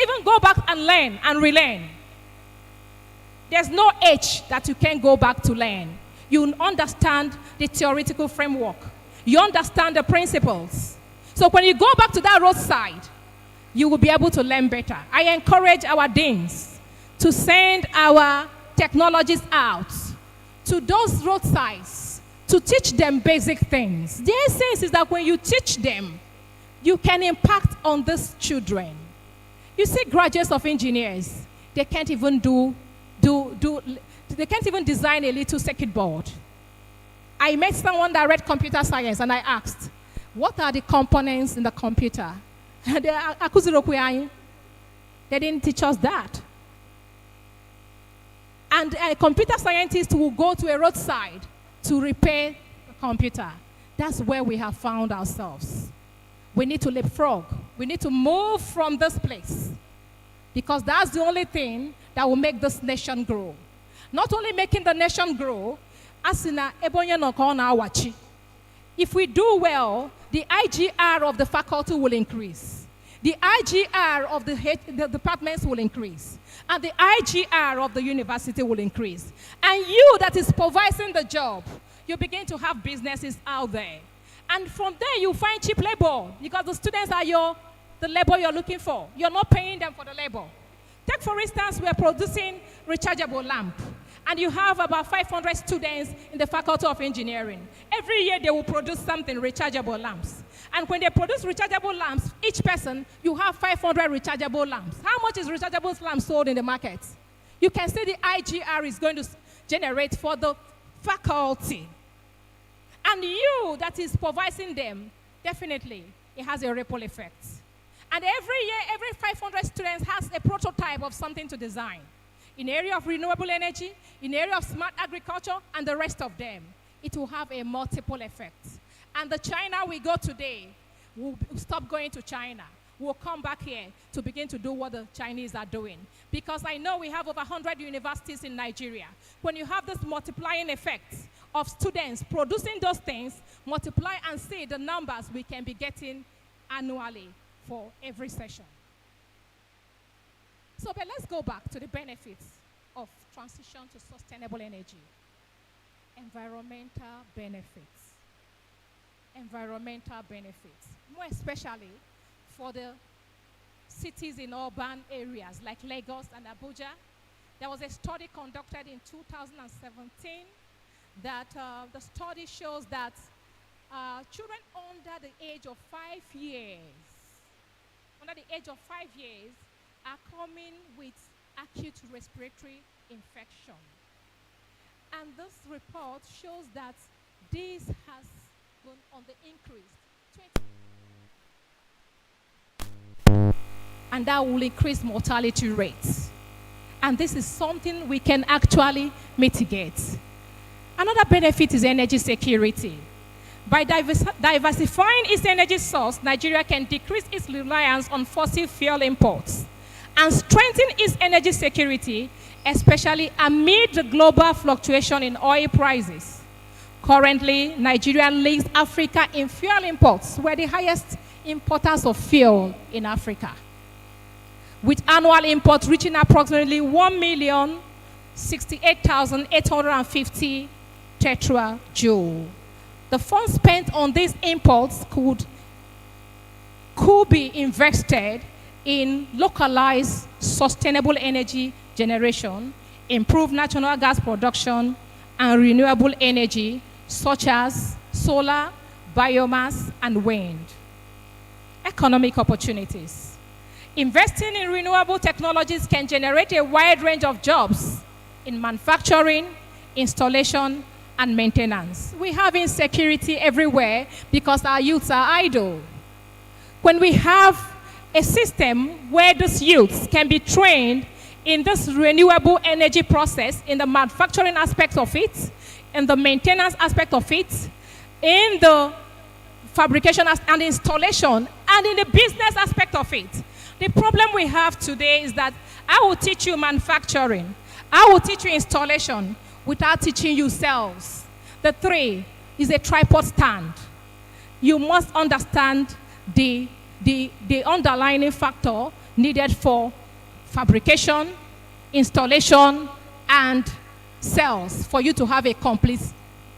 even go back and learn and relearn, there's no age that you can go back to learn. You understand the theoretical framework. You understand the principles. So when you go back to that roadside, you will be able to learn better. I encourage our deans to send our technologists out to those roadsides to teach them basic things. The essence is that when you teach them, you can impact on these children. You see graduates of engineers, they can't even they can't even design a little circuit board. I met someone that read computer science and I asked, what are the components in the computer? They didn't teach us that. And a computer scientist will go to a roadside to repair the computer. That's where we have found ourselves. We need to leapfrog. We need to move from this place. Because that's the only thing that will make this nation grow. Not only making the nation grow, if we do well, the IGR of the faculty will increase. The IGR of the departments will increase. And the IGR of the university will increase. And you that is supervising the job, you begin to have businesses out there. And from there you find cheap labor because the students are the labor you're looking for. You're not paying them for the labor. Take for instance, we are producing rechargeable lamp. And you have about 500 students in the Faculty of Engineering. Every year they will produce something, rechargeable lamps. And when they produce rechargeable lamps, each person, you have 500 rechargeable lamps. How much is rechargeable lamps sold in the market? You can see the IGR is going to generate for the faculty. And you that is supervising them, definitely, it has a ripple effect. And every year, every 500 students has a prototype of something to design. In the area of renewable energy, in the area of smart agriculture, and the rest of them. It will have a multiple effect. And the China we go today, we'll stop going to China. We'll come back here to begin to do what the Chinese are doing. Because I know we have over 100 universities in Nigeria. When you have this multiplying effect of students producing those things, multiply and see the numbers we can be getting annually for every session. So, but let's go back to the benefits of transition to sustainable energy. Environmental benefits. Environmental benefits. More especially for the cities in urban areas like Lagos and Abuja. There was a study conducted in 2017 that the study shows that children under the age of 5 years, are coming with acute respiratory infection. And this report shows that this has gone on the increase. And that will increase mortality rates. And this is something we can actually mitigate. Another benefit is energy security. By diversifying its energy source, Nigeria can decrease its reliance on fossil fuel imports and strengthen its energy security, especially amid the global fluctuation in oil prices. Currently, Nigeria leads Africa in fuel imports. We're the highest importers of fuel in Africa, with annual imports reaching approximately 1,068,850 tetrajoule. The funds spent on these imports could be invested in localized sustainable energy generation, improved natural gas production, and renewable energy such as solar, biomass, and wind. Economic opportunities. Investing in renewable technologies can generate a wide range of jobs in manufacturing, installation, and maintenance. We have insecurity everywhere because our youths are idle. When we have a system where these youths can be trained in this renewable energy process, in the manufacturing aspect of it, in the maintenance aspect of it, in the fabrication and installation, and in the business aspect of it. The problem we have today is that I will teach you manufacturing, I will teach you installation without teaching you sales. The three is a tripod stand. You must understand the underlying factor needed for fabrication, installation, and sales for you to have a complete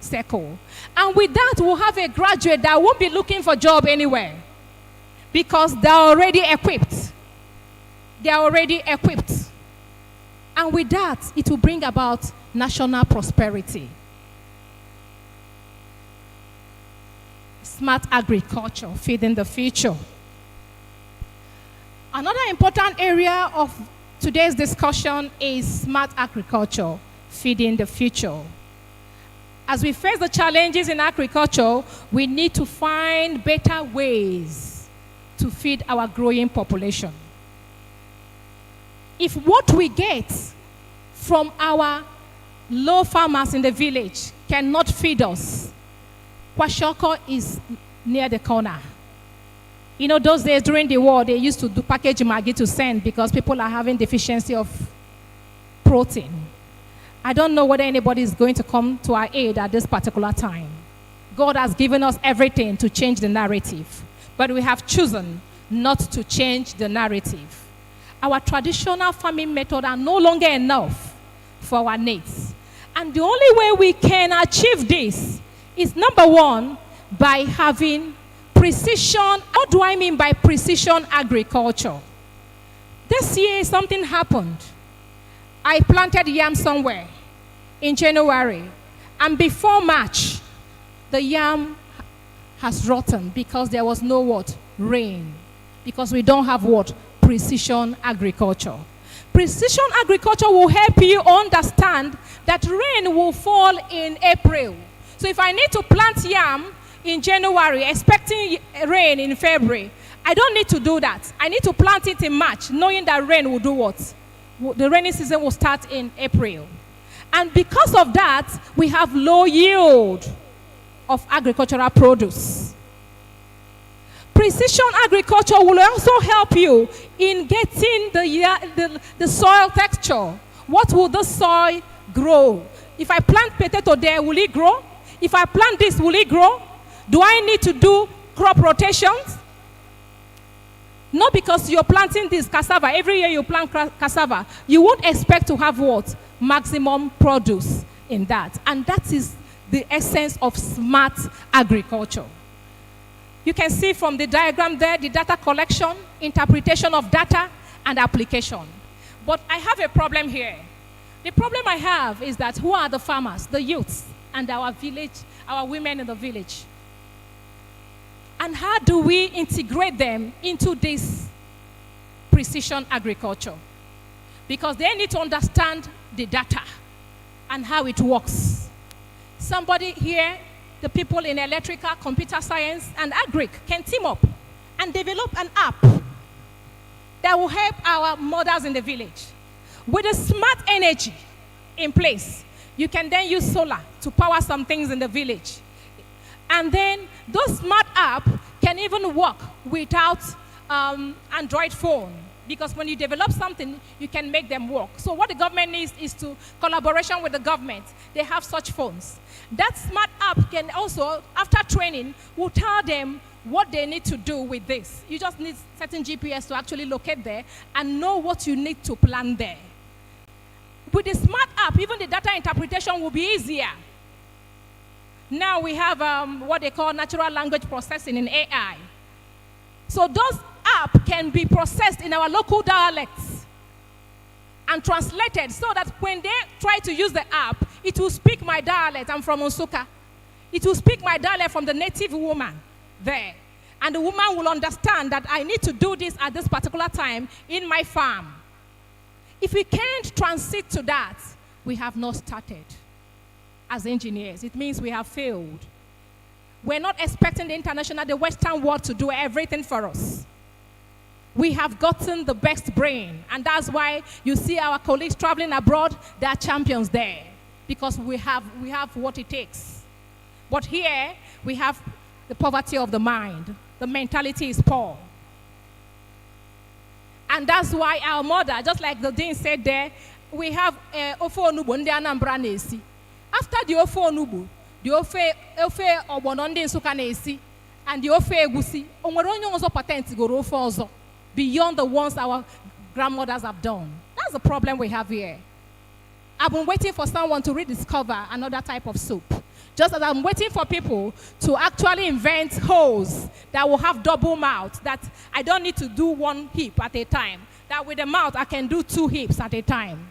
circle. And with that, we'll have a graduate that won't be looking for a job anywhere because they're already equipped. They're already equipped. And with that, it will bring about national prosperity. Smart agriculture, feeding the future. Another important area of today's discussion is smart agriculture, feeding the future. As we face the challenges in agriculture, we need to find better ways to feed our growing population. If what we get from our low farmers in the village cannot feed us, Kwashoko is near the corner. You know, those days during the war, they used to do package Maggi to send because people are having deficiency of protein. I don't know whether anybody is going to come to our aid at this particular time. God has given us everything to change the narrative, but we have chosen not to change the narrative. Our traditional farming methods are no longer enough for our needs. And the only way we can achieve this is, number one, by having precision. What do I mean by precision agriculture? This year, something happened. I planted yam somewhere in January, and before March, the yam has rotten because there was no what? Rain. Because we don't have what? Precision agriculture. Precision agriculture will help you understand that rain will fall in April. So if I need to plant yam in January, expecting rain in February, I don't need to do that. I need to plant it in March, knowing that rain will do what? The rainy season will start in April. And because of that, we have low yield of agricultural produce. Precision agriculture will also help you in getting the soil texture. What will the soil grow? If I plant potato there, will it grow? If I plant this, will it grow? Do I need to do crop rotations? No, because you're planting this cassava. Every year you plant cassava. You won't expect to have what? Maximum produce in that. And that is the essence of smart agriculture. You can see from the diagram there, the data collection, interpretation of data, and application. But I have a problem here. The problem I have is that who are the farmers, the youths, and our village, our women in the village? And how do we integrate them into this precision agriculture? Because they need to understand the data and how it works. Somebody here, the people in electrical, computer science, and agric can team up and develop an app that will help our mothers in the village. With a smart energy in place, you can then use solar to power some things in the village. And then those smart apps can even work without Android phone. Because when you develop something, you can make them work. So what the government needs is to collaboration with the government. They have such phones. That smart app can also, after training, will tell them what they need to do with this. You just need certain GPS to actually locate there and know what you need to plan there. With the smart app, even the data interpretation will be easier. Now we have what they call natural language processing in AI. So those apps can be processed in our local dialects and translated so that when they try to use the app, it will speak my dialect. I'm from Nsukka. It will speak my dialect from the native woman there. And the woman will understand that I need to do this at this particular time in my farm. If we can't transit to that, we have not started as engineers. It means we have failed. We're not expecting the Western world to do everything for us. We have gotten the best brain, and that's why you see our colleagues traveling abroad, they are champions there, because we have what it takes. But here, we have the poverty of the mind. The mentality is poor. And that's why our mother, just like the dean said there, we have Ofo Onubu ndị Anambra na-esi. After the Ofo Onubu, the Ofe Ogbono ndị Nsukka na-esi, and the Ofe Egusi, onwere onye ọzọ patent goro ofe ọzọ beyond the ones our grandmothers have done. That's the problem we have here. I've been waiting for someone to rediscover another type of soup. Just as I'm waiting for people to actually invent holes that will have double mouth, that I don't need to do one hip at a time. That with the mouth, I can do 2 hips at a time.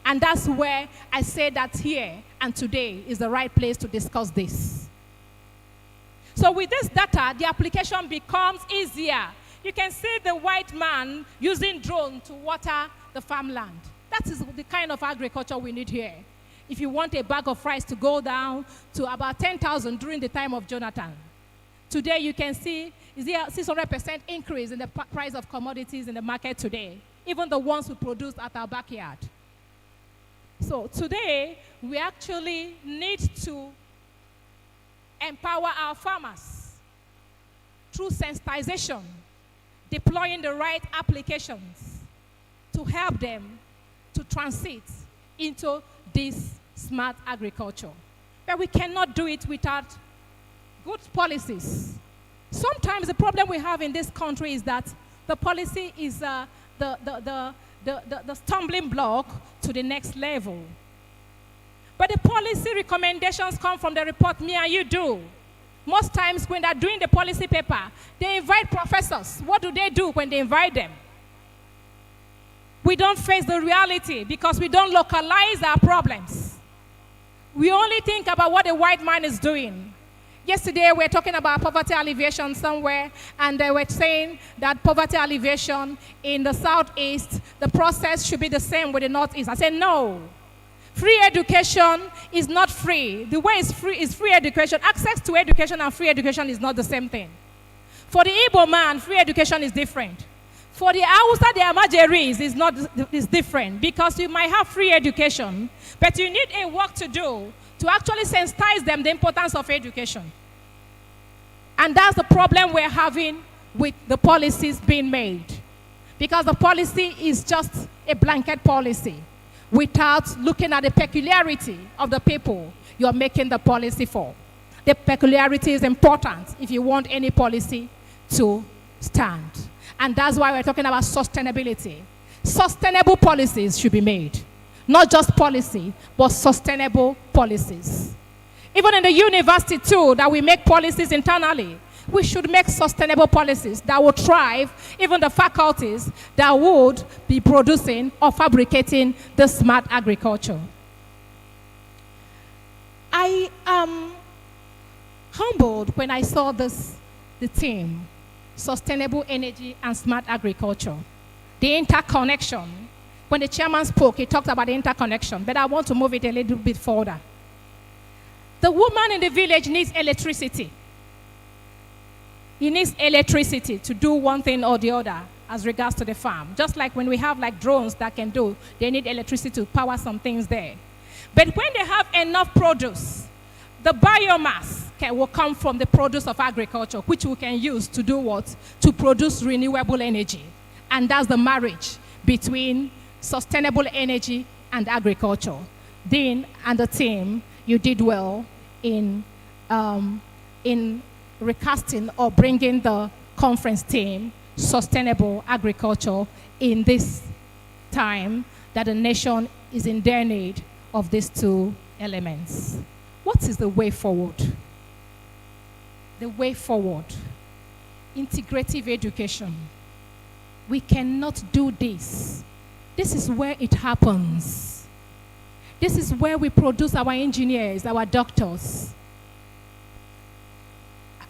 And that's where I say that here and today is the right place to discuss this. So with this data, the application becomes easier. You can see the white man using drone to water the farmland. That is the kind of agriculture we need here. If you want a bag of rice to go down to about 10,000 during the time of Jonathan, today you can see is there a 600% increase in the price of commodities in the market today, even the ones we produce at our backyard. So today, we actually need to empower our farmers through sensitization, deploying the right applications to help them to transit into this smart agriculture. But we cannot do it without good policies. Sometimes the problem we have in this country is that the policy is the stumbling block to the next level. But the policy recommendations come from the report me and you do. Most times when they're doing the policy paper, they invite professors. What do they do when they invite them? We don't face the reality because we don't localize our problems. We only think about what the white man is doing. Yesterday, we were talking about poverty alleviation somewhere, and they were saying that poverty alleviation in the Southeast, the process should be the same with the Northeast. I said, no. Free education is not free. The way it's free is free education. Access to education and free education is not the same thing. For the Igbo man, free education is different. For the Hausa, the Amajeris is different, because you might have free education, but you need a work to do to actually sensitize them the importance of education. And that's the problem we're having with the policies being made. Because the policy is just a blanket policy without looking at the peculiarity of the people you're making the policy for. The peculiarity is important if you want any policy to stand. And that's why we're talking about sustainability. Sustainable policies should be made. Not just policy, but sustainable policies. Even in the university too, that we make policies internally, we should make sustainable policies that will thrive, even the faculties that would be producing or fabricating the smart agriculture. I am humbled when I saw the theme, sustainable energy and smart agriculture. The interconnection. When the chairman spoke, he talked about the interconnection, but I want to move it a little bit further. The woman in the village needs electricity. He needs electricity to do one thing or the other as regards to the farm. Just like when we have like drones that can do, they need electricity to power some things there. But when they have enough produce, the biomass will come from the produce of agriculture, which we can use to do what? To produce renewable energy And that's the marriage between sustainable energy and agriculture. Dean and the team, you did well in recasting or bringing the conference theme, sustainable agriculture, in this time that the nation is in dire need of these two elements. What is the way forward? The way forward. Integrative education. We cannot do this. This is where it happens. This is where we produce our engineers, our doctors.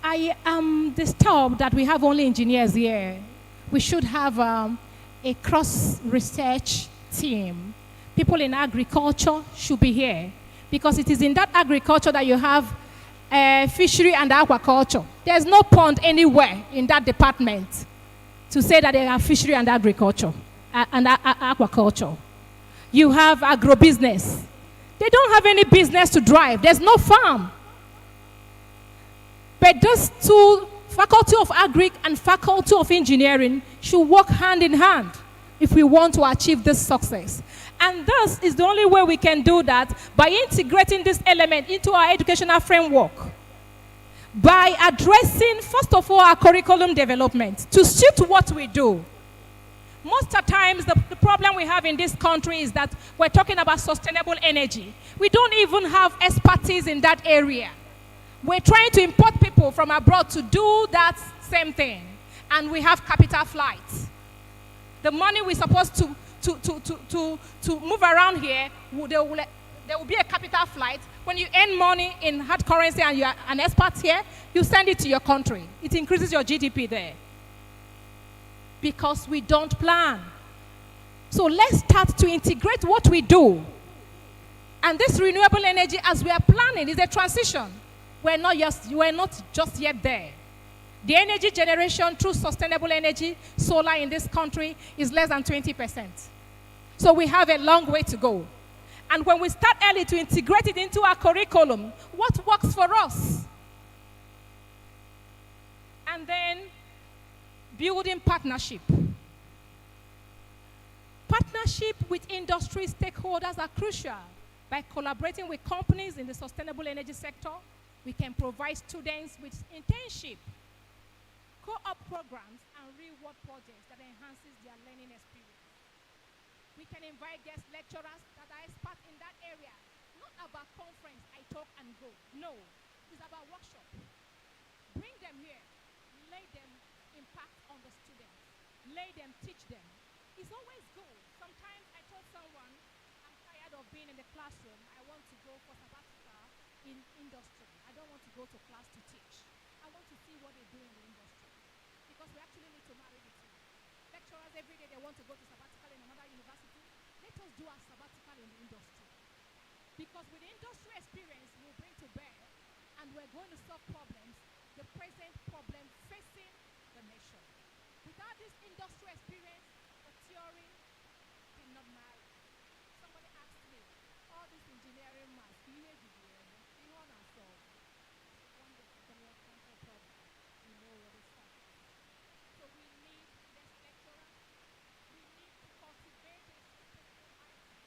I am disturbed that we have only engineers here. We should have a cross-research team. People in agriculture should be here, because it is in that agriculture that you have fishery and aquaculture. There's no pond anywhere in that department to say that they have fishery and agriculture and aquaculture. You have agrobusiness. They don't have any business to drive. There's no farm. But those two, Faculty of Agric and Faculty of Engineering, should work hand in hand if we want to achieve this success. And this is the only way we can do that, by integrating this element into our educational framework. By addressing, first of all, our curriculum development to suit what we do. Most of the times, the problem we have in this country is that we're talking about sustainable energy. We don't even have expertise in that area. We're trying to import people from abroad to do that same thing. And we have capital flights. The money we're supposed to move around here, there will be a capital flight. When you earn money in hard currency and you're an expert here, you send it to your country. It increases your GDP there. Because we don't plan. So let's start to integrate what we do. And this renewable energy, as we are planning, is a transition. We're not just yet there. The energy generation through sustainable energy, solar in this country, is less than 20%. So we have a long way to go. And when we start early to integrate it into our curriculum, what works for us? And then building partnership. Partnership with industry stakeholders are crucial. By collaborating with companies in the sustainable energy sector, we can provide students with internship, co-op programs, and reward projects that enhances their learning experience. We can invite guest lecturers that are experts in that area. Not about conference, I talk and go. No, it's about workshop. Bring them here. Let them impact on the students. Let them teach them. It's always good. Sometimes I told someone, I'm tired of being in the classroom. I want to go for sabbatical in industry. I don't want to go to class to teach. I want to see what they do in the industry. Because we actually need to marry the two. Lecturers every day, they want to go to sabbatical in another university. Let us do our sabbatical in the industry. Because with the industry experience, we'll bring to bear, and we're going to solve problems, the present problem facing the nation. Without this industry experience, the theory cannot marry. Somebody asked me, all this engineering math, you know what it's like. So we need this lecturer. We need to cultivate a sustainable mindset.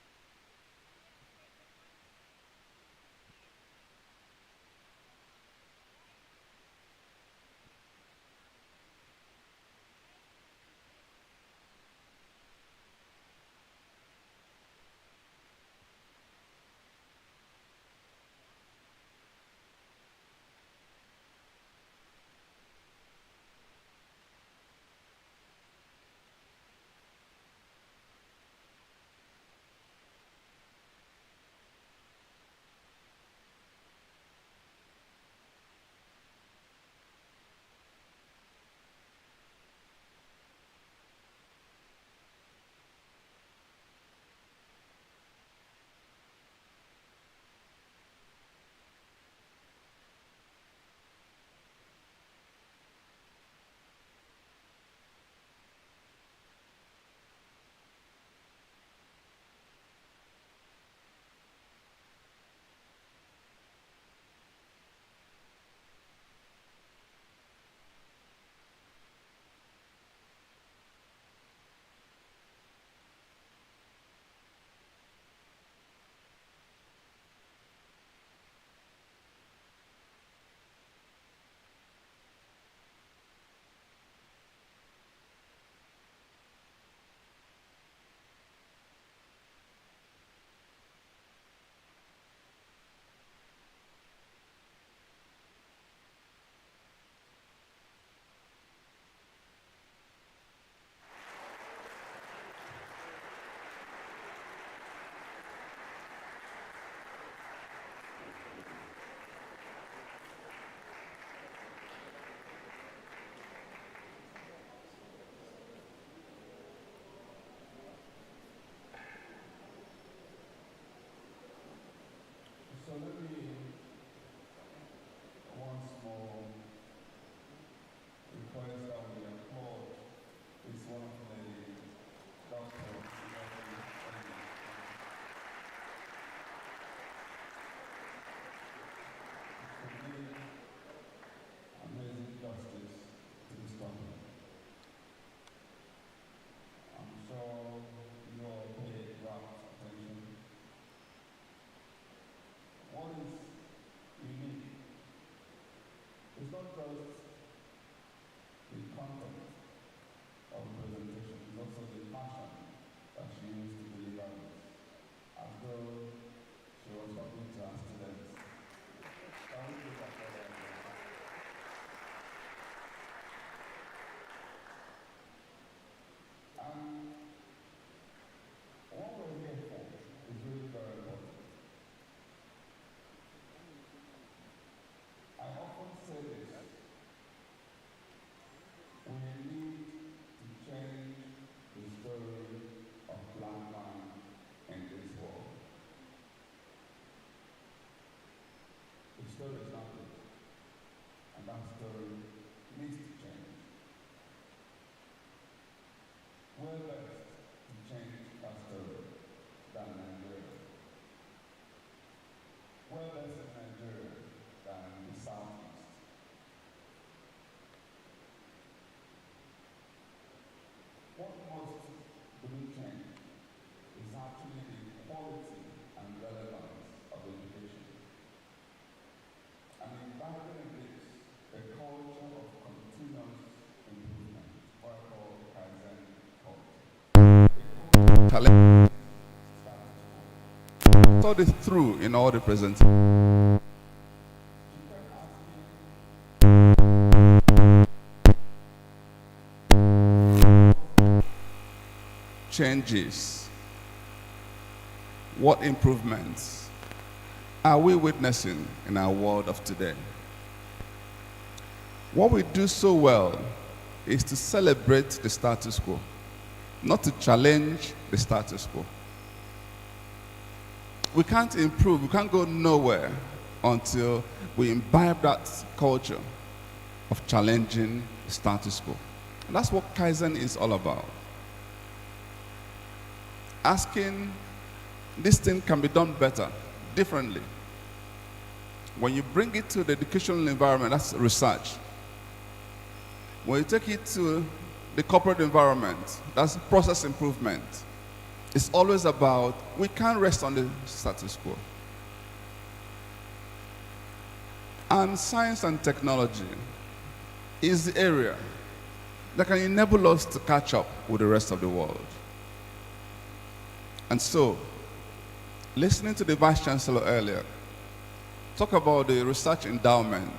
just the content of the presentation, it's also the passion that she used to deliver it, as though she was talking to her students. Can we do that for them? What we're here for is really very important. I often say this. We need to change the story of black man in this world. The story is not good, and that story needs to change. We're best to change that story than Nigeria. We're less in Nigeria than the Southeast. What most do we change is actually the quality and relevance of education. And embedded in this, a culture of continuous improvement, what I call Kaizen culture. Thought it through in all the presentations. Changes. What improvements are we witnessing in our world of today? What we do so well is to celebrate the status quo, not to challenge the status quo. We can't improve, we can't go nowhere until we imbibe that culture of challenging the status quo. And that's what Kaizen is all about. Asking, this thing can be done better, differently. When you bring it to the educational environment, that's research. When you take it to the corporate environment, that's process improvement. It's always about, we can't rest on the status quo. And science and technology is the area that can enable us to catch up with the rest of the world. And so, listening to the Vice Chancellor earlier, talk about the research endowment,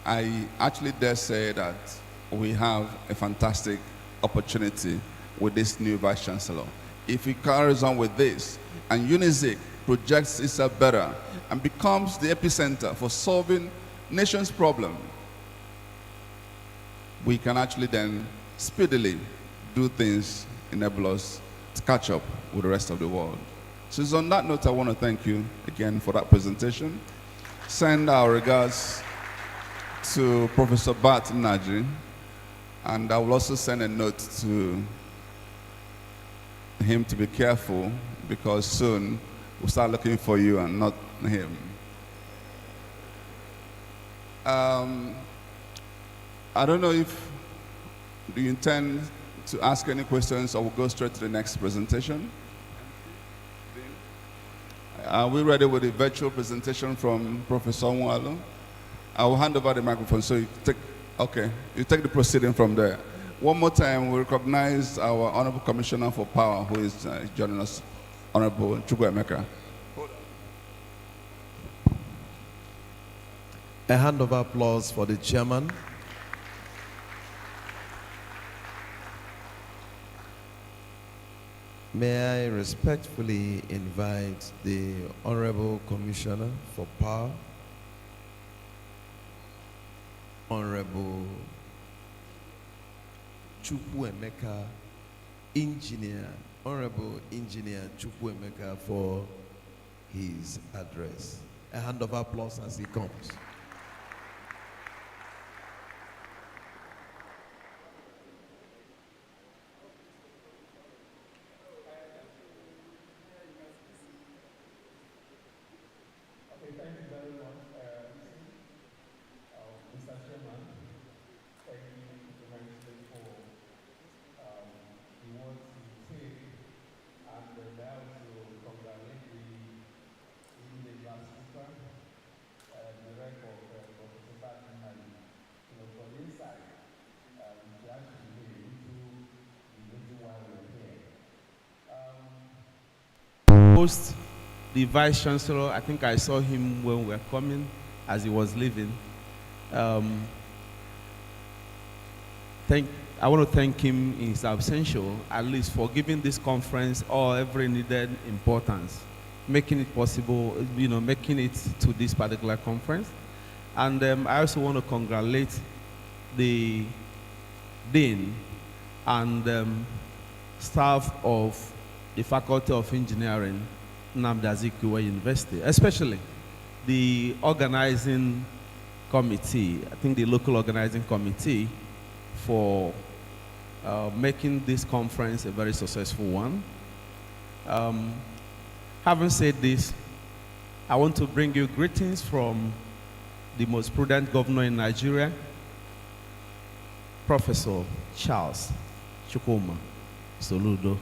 I actually dare say that we have a fantastic opportunity with this new Vice Chancellor. If he carries on with this, and unizik projects itself better and becomes the epicenter for solving nation's problem, we can actually then speedily do things, enable us to catch up with the rest of the world. So it's on that note, I want to thank you again for that presentation. Send our regards to Professor Bart Naji, and I will also send a note to him to be careful, because soon we'll start looking for you and not him. I don't know if you intend to ask any questions, or we'll go straight to the next presentation. Are we ready with the virtual presentation from Professor Nwalo? I will hand over the microphone, so you take the proceeding from there. One more time, we recognize our Honorable Commissioner for Power, who is joining us, Honorable Chukwuemeka. A hand of applause for the chairman. May I respectfully invite the Honorable Commissioner for Power, Honorable Chukwuemeka, Honorable Engineer Chukwuemeka, for his address. A hand of applause as he comes. Thank you very much, Mr. Chairman. Thank you tremendously for the words you take, and now to congratulate the last speaker, the record Provost, the Vice Chancellor, I think I saw him when we were coming, as he was leaving. I want to thank him in his absential, at least for giving this conference all every needed importance, making it possible, making it to this particular conference. And I also want to congratulate the Dean and staff of the Faculty of Engineering, Nnamdi Azikiwe University, especially the organizing committee, I think the local organizing committee, for making this conference a very successful one. Having said this, I want to bring you greetings from the most prudent governor in Nigeria, Professor Charles Chukwuma Soludo,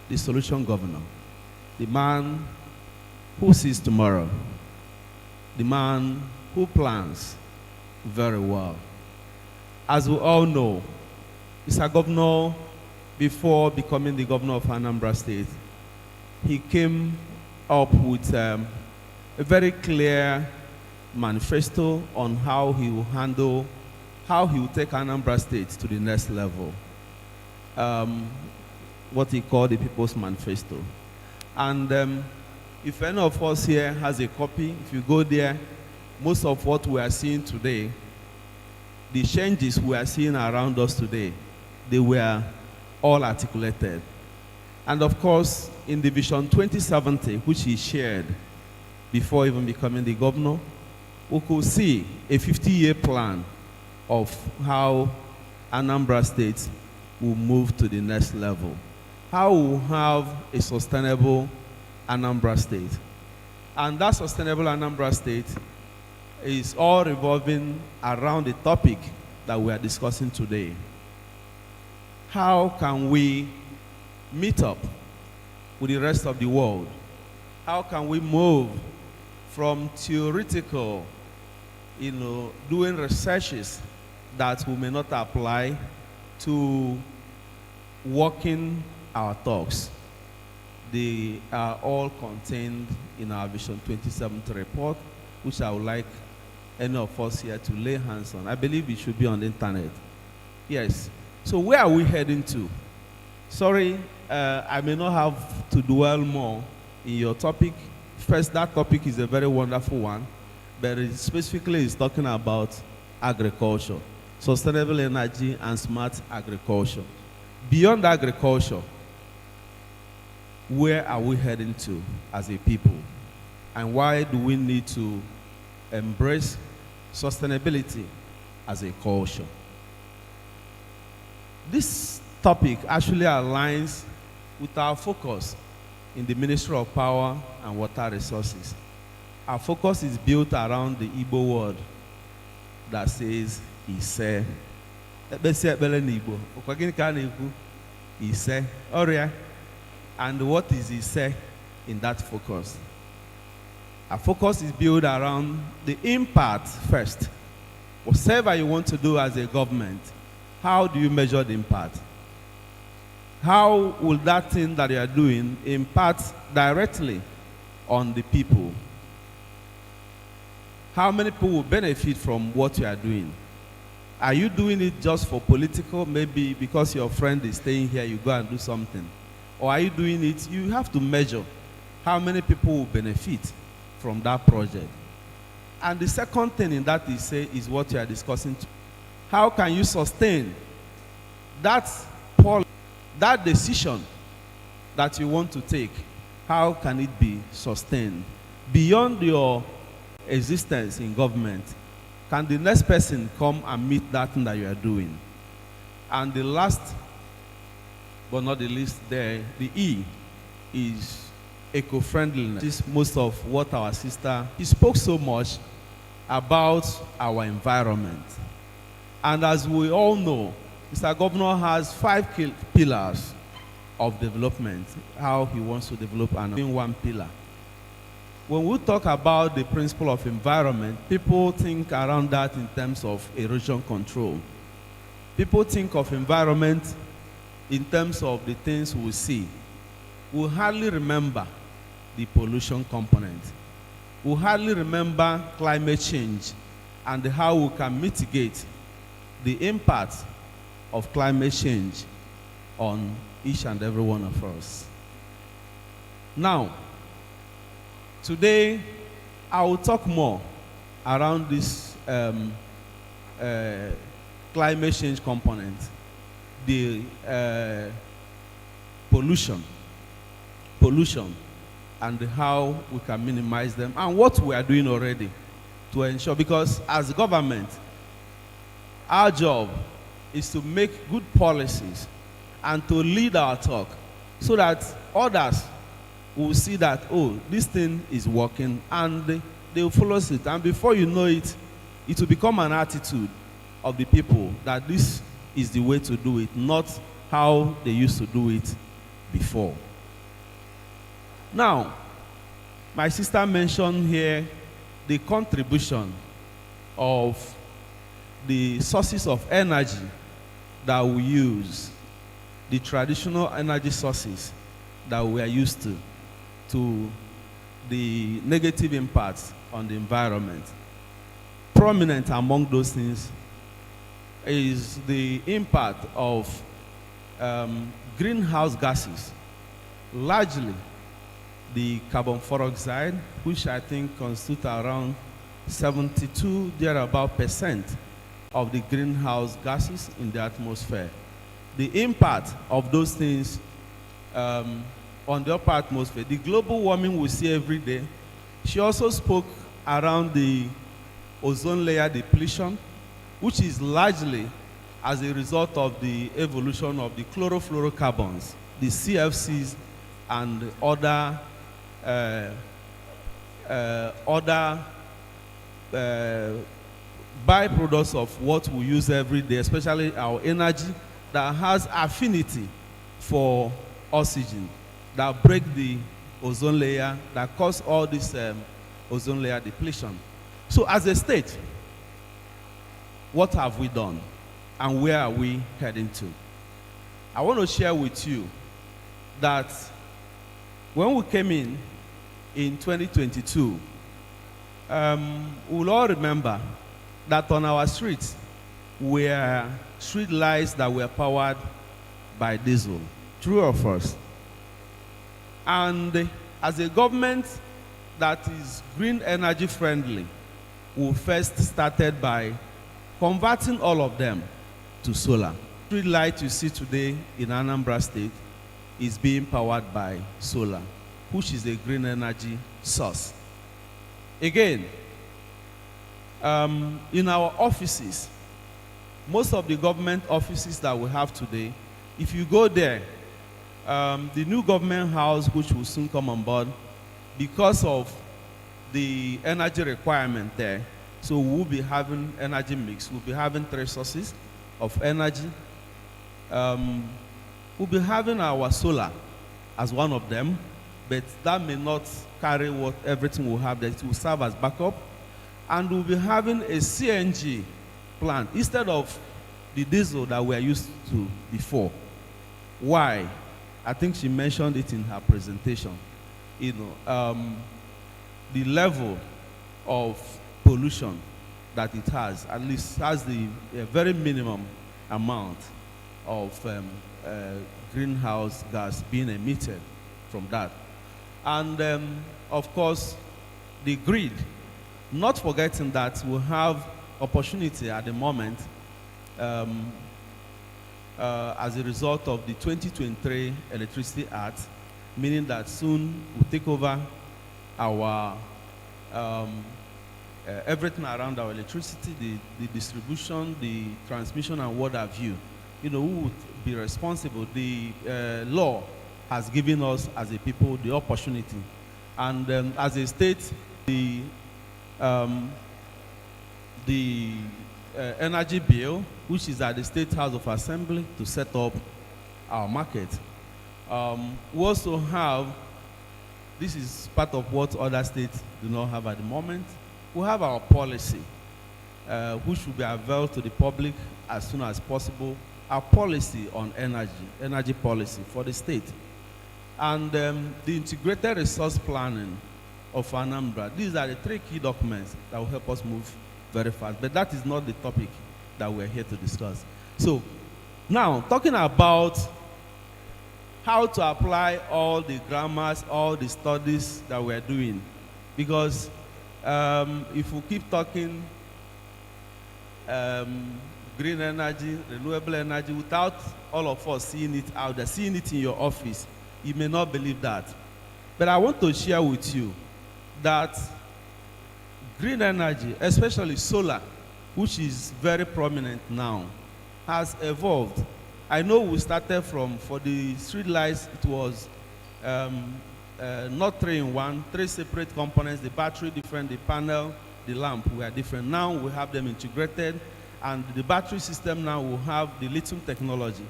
the solution governor, the man who sees tomorrow, the man who plans very well. As we all know, he's a governor before becoming the governor of Anambra State. He came up with a very clear manifesto on how he will handle, how he will take Anambra State to the next level. What he called the People's Manifesto. And if any of us here has a copy, if you go there, most of what we are seeing today, the changes we are seeing around us today, they were all articulated. And of course, in the Vision 2070, which he shared before even becoming the governor, we could see a 50-year plan of how Anambra State will move to the next level. How we will have a sustainable Anambra State. And that sustainable Anambra State is all revolving around the topic that we are discussing today. How can we meet up with the rest of the world? How can we move from theoretical, doing researches that we may not apply to walking our talks? They are all contained in our Vision 2070 report, which I would like any of us here to lay hands on. I believe it should be on the internet. Yes. So where are we heading to? Sorry, I may not have to dwell more in your topic. First, that topic is a very wonderful one, but it specifically is talking about agriculture, sustainable energy and smart agriculture. Beyond agriculture, where are we heading to as a people? And why do we need to embrace sustainability as a culture? This topic actually aligns with our focus in the Ministry of Power and Water Resources. Our focus is built around the Igbo word that says, Ise. Ise. Oria. And what is Ise in that focus? Our focus is built around the impact first. Whatever you want to do as a government, how do you measure the impact? How will that thing that you are doing impact directly on the people? How many people will benefit from what you are doing? Are you doing it just for political? Maybe because your friend is staying here, you go and do something. Or are you doing it? You have to measure how many people will benefit from that project. And the second thing in that is what you are discussing. How can you sustain that decision that you want to take? How can it be sustained? Beyond your existence in government, can the next person come and meet that thing that you are doing? And the last, but not the least there, the E is eco-friendliness. This is most of what our sister, he spoke so much about our environment. And as we all know, Mr. Governor has 5 pillars of development, how he wants to develop and in one pillar. When we talk about the principle of environment, people think around that in terms of erosion control. People think of environment in terms of the things we see. We hardly remember the pollution component. We hardly remember climate change and how we can mitigate the impact of climate change on each and every one of us. Now, today, I will talk more around this climate change component, the pollution, and how we can minimize them, and what we are doing already to ensure, because as government, our job is to make good policies and to lead our talk so that others will see that, oh, this thing is working, and they will follow it. And before you know it, it will become an attitude of the people that this is the way to do it, not how they used to do it before. Now, my sister mentioned here the contribution of the sources of energy that we use, the traditional energy sources that we are used to the negative impacts on the environment. Prominent among those things is the impact of greenhouse gases, largely the carbon dioxide, which I think constitutes around 72 thereabout % of the greenhouse gases in the atmosphere. The impact of those things on the upper atmosphere, the global warming we see every day. She also spoke around the ozone layer depletion, which is largely as a result of the evolution of the chlorofluorocarbons, the CFCs, and other byproducts of what we use every day, especially our energy that has affinity for oxygen, that break the ozone layer, that cause all this ozone layer depletion. So as a state, what have we done and where are we heading to? I want to share with you that when we came in 2022, we'll all remember that on our streets were street lights that were powered by diesel. True or false? And as a government that is green energy friendly, we first started by converting all of them to solar. Street light you see today in Anambra State is being powered by solar, which is a green energy source. Again, in our offices, most of the government offices that we have today, if you go there, the new government house, which will soon come on board, because of the energy requirement there, so we'll be having energy mix. We'll be having 3 sources of energy. We'll be having our solar as one of them, but that may not carry what everything we'll have there. It will serve as backup. And we'll be having a CNG plant instead of the diesel that we are used to before. Why? I think she mentioned it in her presentation. You know, the level of pollution that it has, at least has the very minimum amount of greenhouse gas being emitted from that. And of course, the grid, not forgetting that we have opportunity at the moment as a result of the 2023 Electricity Act, meaning that soon we'll take over our everything around our electricity, the distribution, the transmission, and what have you. You know, who would be responsible? The law has given us as a people the opportunity. And as a state, the energy bill, which is at the State House of Assembly to set up our market. We also have, this is part of what other states do not have at the moment, we have our policy, which will be available to the public as soon as possible, our policy on energy policy for the state. and the integrated resource planning of Anambra. These are the 3 key documents that will help us move very fast. But that is not the topic that we're here to discuss. So now, talking about how to apply all the grammars, all the studies that we're doing. Because if we keep talking green energy, renewable energy, without all of us seeing it out there, seeing it in your office, you may not believe that. But I want to share with you that green energy, especially solar, which is very prominent now, has evolved. I know we started from, for the street lights, it was not 3 in 1, 3 separate components, the battery different, the panel, the lamp were different. Now we have them integrated, and the battery system now will have the lithium technology,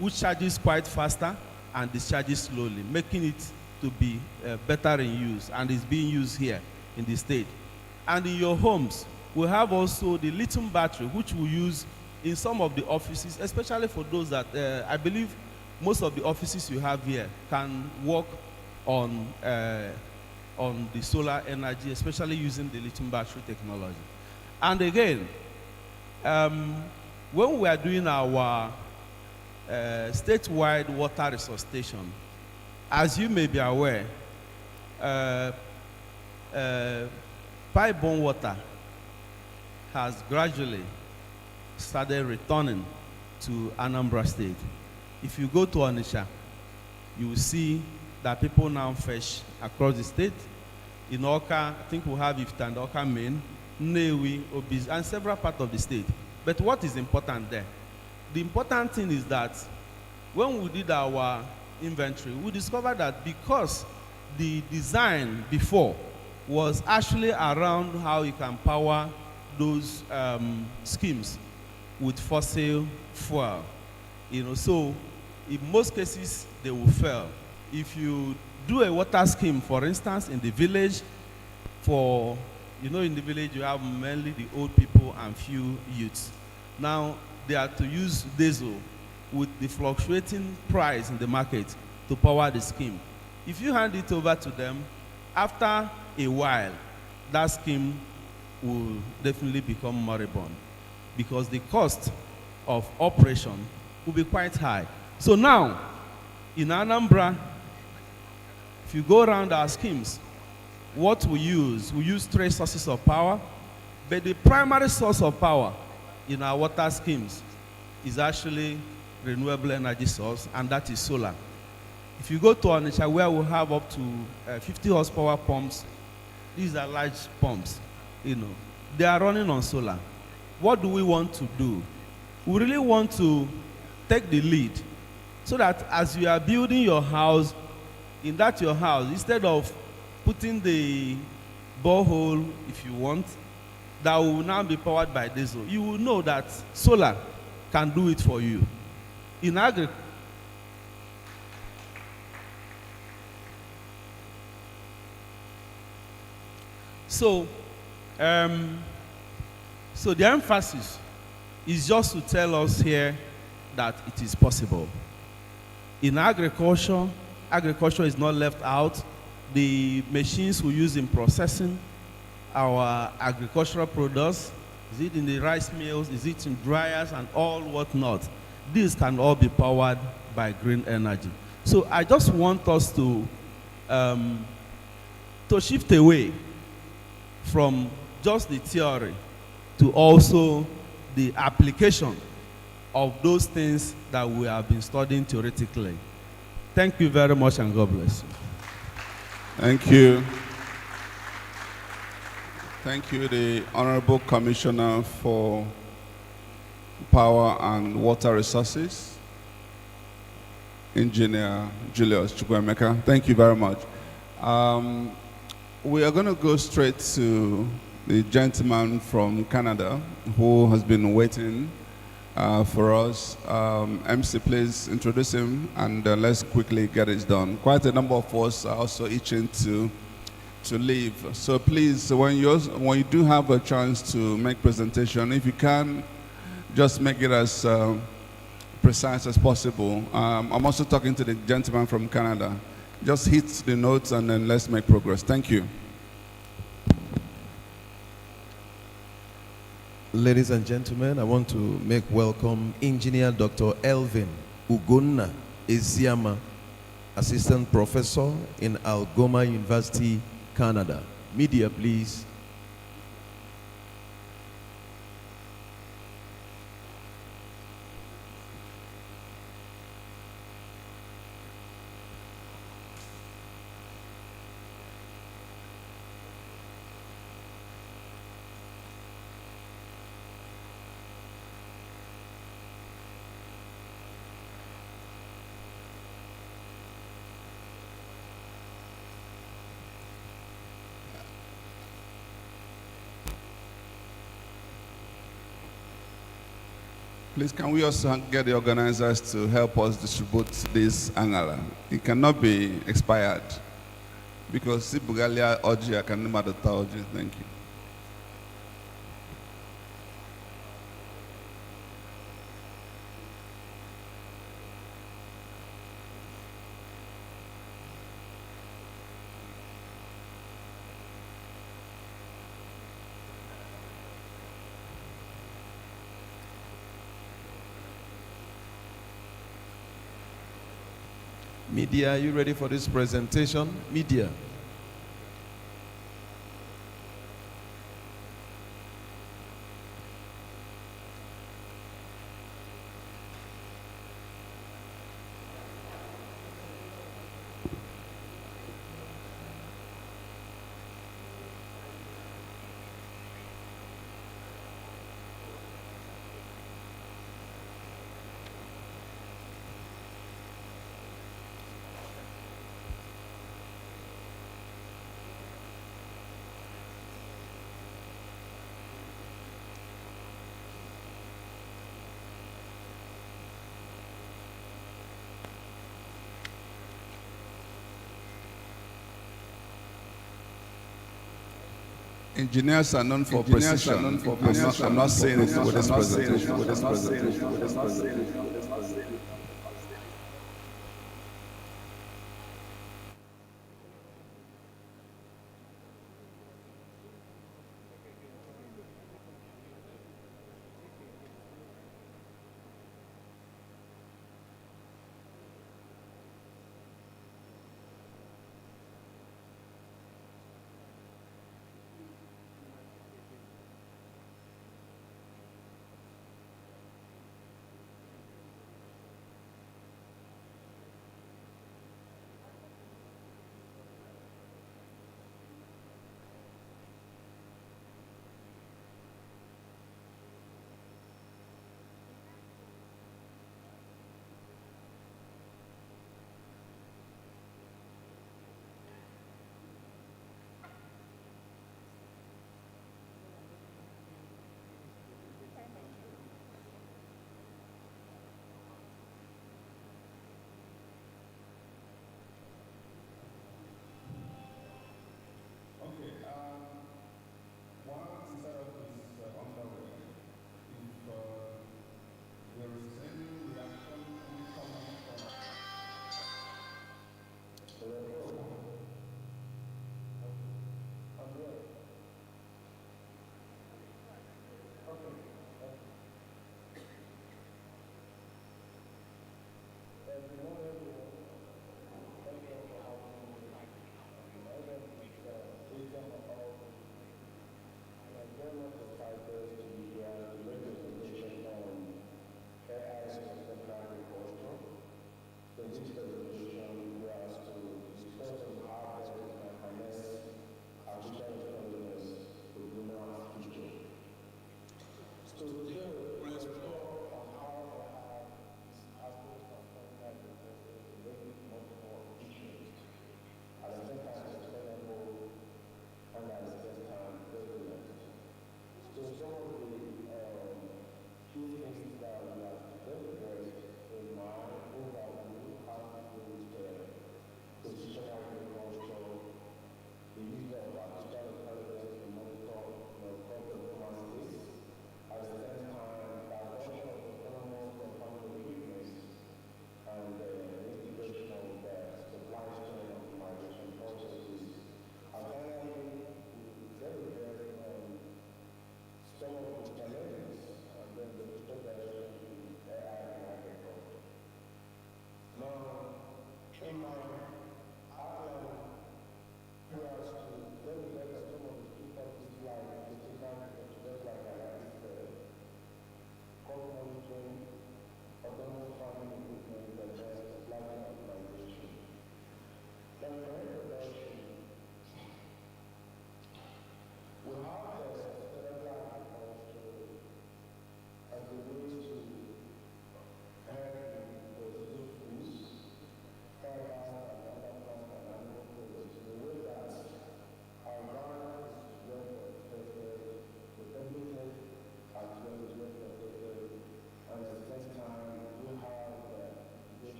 which charges quite faster and discharges slowly, making it to be better in use, and is being used here in the state. And in your homes, we have also the lithium battery, which we use in some of the offices, especially for those that, I believe most of the offices you have here can work on the solar energy, especially using the lithium battery technology. And again, when we are doing our statewide water resuscitation, as you may be aware, pipe-borne water has gradually started returning to Anambra State. If you go to Onitsha, you will see that people now fish across the state. In Awka, I think we have Ifta and Awka Main, Nnewi, Obis, and several parts of the state. But what is important there? The important thing is that when we did our inventory, we discovered that because the design before was actually around how you can power those schemes with fossil fuel, so in most cases they will fail. If you do a water scheme, for instance, in the village, in the village you have mainly the old people and few youths. Now they are to use diesel with the fluctuating price in the market to power the scheme. If you hand it over to them, after a while, that scheme will definitely become moribund, because the cost of operation will be quite high. So now, in Anambra, if you go around our schemes, what we use 3 sources of power, but the primary source of power in our water schemes is actually renewable energy source, and that is solar. If you go to Onitsha, where we have up to 50 horsepower pumps, these are large pumps, they are running on solar. What do we want to do? We really want to take the lead, so that as you are building your house, in that your house, instead of putting the borehole, if you want, that will now be powered by diesel, you will know that solar can do it for you. In agriculture, so the emphasis is just to tell us here that it is possible. In agriculture, agriculture is not left out. The machines we use in processing our agricultural products, is it in the rice mills, is it in dryers and all whatnot, these can all be powered by green energy. So I just want us to shift away from just the theory to also the application of those things that we have been studying theoretically. Thank you very much, and God bless you. Thank you. Thank you, the Honorable Commissioner for Power and Water Resources, Engineer Julius Chukwuemeka. Thank you very much. We are going to go straight to the gentleman from Canada who has been waiting for us. MC, please introduce him, and let's quickly get it done. Quite a number of us are also itching to leave. So please, when you do have a chance to make presentation, if you can, just make it as precise as possible. I'm also talking to the gentleman from Canada. Just hit the notes and then let's make progress. Thank you. Ladies and gentlemen, I want to make welcome Engineer Dr. Elvin Ugonna Eziama, Assistant Professor in Algoma University, Canada. Media, please. Please, can we also get the organizers to help us distribute this angala? It cannot be expired because Sibugalia Oji, I can remember the Taoji. Thank you. Media, are you ready for this presentation? Media. Engineers are known for precision. I'm not saying it with this presentation.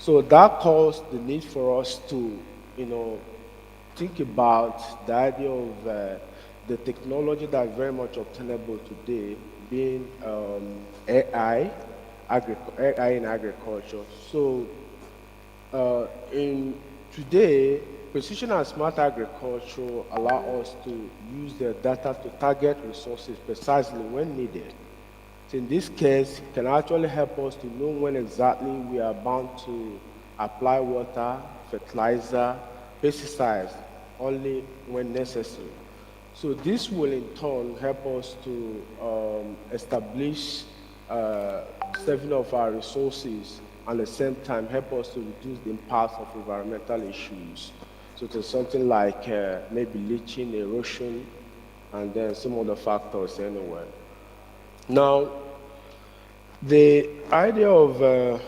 So that caused the need for us to, you know, think about the idea of the technology that is very much obtainable today, being AI in agriculture. So in today, precision and smart agriculture allow us to use the data to target resources precisely when needed. So in this case, it can actually help us to know when exactly we are bound to apply water, fertilizer, pesticides, only when necessary. So this will in turn help us to establish saving of our resources and at the same time help us to reduce the impact of environmental issues. So there's something like maybe leaching, erosion, and then some other factors anyway. Now, the idea of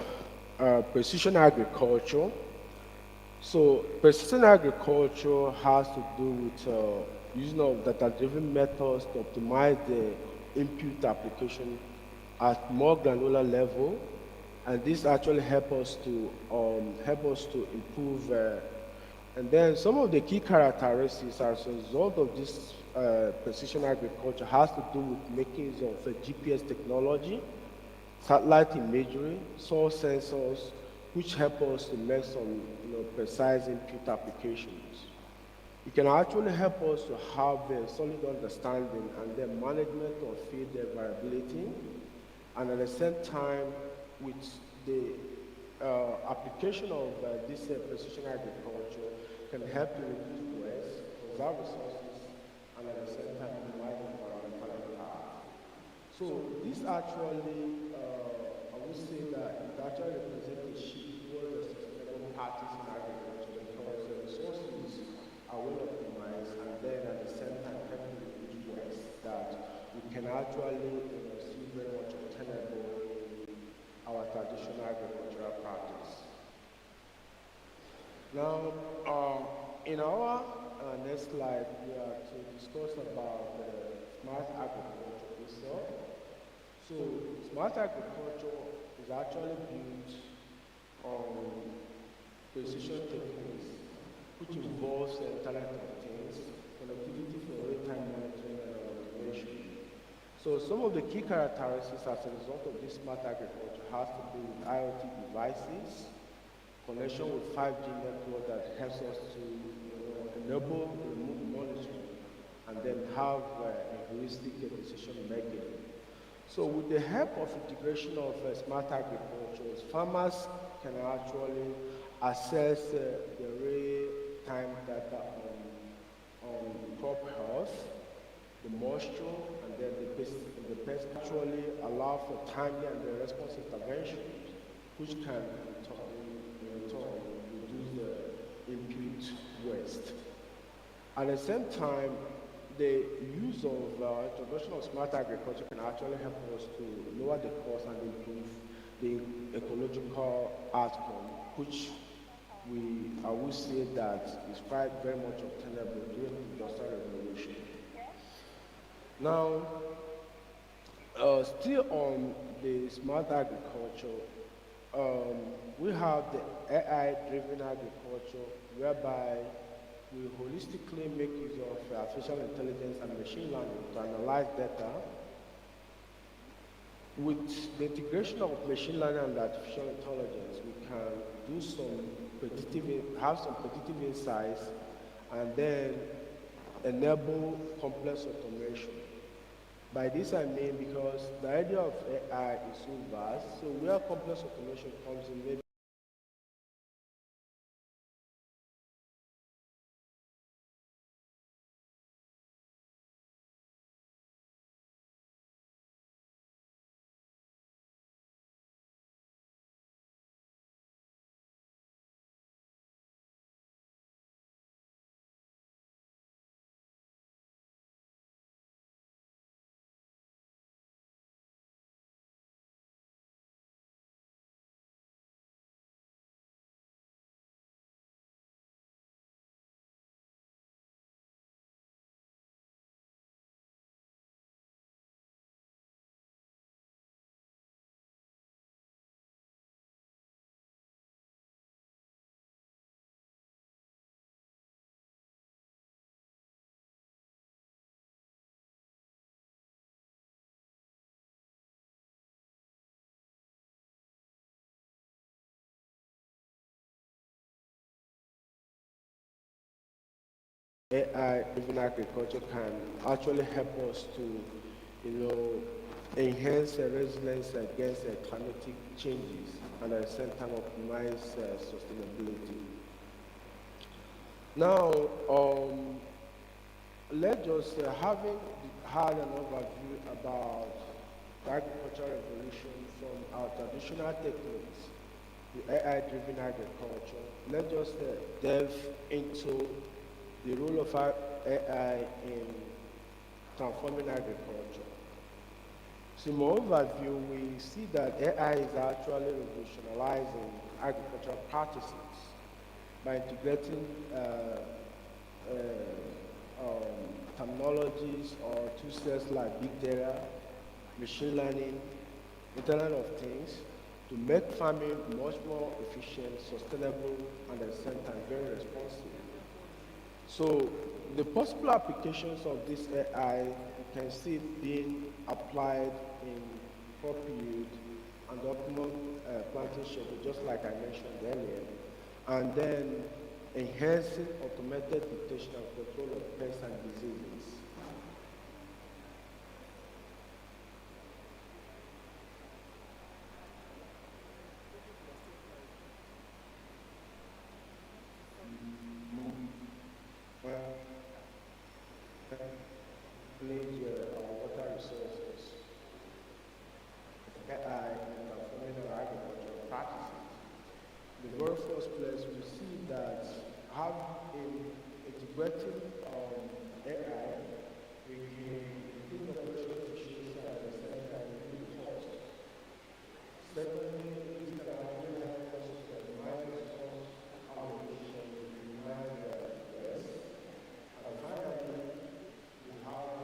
precision agriculture, so precision agriculture has to do with using of data-driven methods to optimize the input application at more granular level, and this actually help us to improve. And then some of the key characteristics as a result of this precision agriculture has to do with making use of GPS technology, satellite imagery, soil sensors, which help us to make some precise input applications. It can actually help us to have a solid understanding and the management of field variability, and at the same time, with the application of this precision agriculture can help to reduce waste, conserve resources, and at the same time minimize environmental impact. So this actually, I would say that it actually represents a shift towards the sustainable practice in agriculture because the resources are well optimized and then at the same time help to reduce waste that we can actually see very much obtainable in our traditional agricultural practice. Now, in our next slide, we are to discuss about smart agriculture itself. So, smart agriculture is actually built on precision techniques, which involves the Internet of Things, connectivity for real-time monitoring and automation. So some of the key characteristics as a result of this smart agriculture has to do with IoT devices, connection with 5G network that helps us to enable remote monitoring and then have a heuristic decision making. So with the help of integration of smart agriculture, farmers can actually access the real-time data on crop health, the moisture, and then the pest actually allow for timely and response intervention, which can reduce the input waste. At the same time, the use of introduction of smart agriculture can actually help us to lower the cost and improve the ecological outcome, which I would say that is quite very much obtainable during the Industrial Revolution. Now, still on the smart agriculture, we have the AI-driven agriculture, whereby we holistically make use of artificial intelligence and machine learning to analyze data. With the integration of machine learning and artificial intelligence, we can do have some predictive insights, and then enable complex automation. By this I mean because the idea of AI is so vast, so where complex automation comes in, maybe AI-driven agriculture can actually help us to, enhance the resilience against climatic changes and at the same time optimize sustainability. Now, let's just having had an overview about the agricultural revolution from our traditional techniques to AI-driven agriculture. Let's just delve into the role of AI in transforming agriculture. So in my overview, we see that AI is actually revolutionizing agricultural practices by integrating technologies or toolsets like big data, machine learning, Internet of Things, to make farming much more efficient, sustainable, and at the same time very responsive. So the possible applications of this AI, you can see it being applied in crop yield and optimum planting schedule, just like I mentioned earlier, and then enhancing automated detection and control of pests and diseases. Manage water resources, AI, and transforming our agricultural practices. The very first place we see that having integrating AI, we can improve operational efficiency and at the same time reduce cost. Secondly, this can actually help us to optimize resource allocation, minimize waste. And finally, we have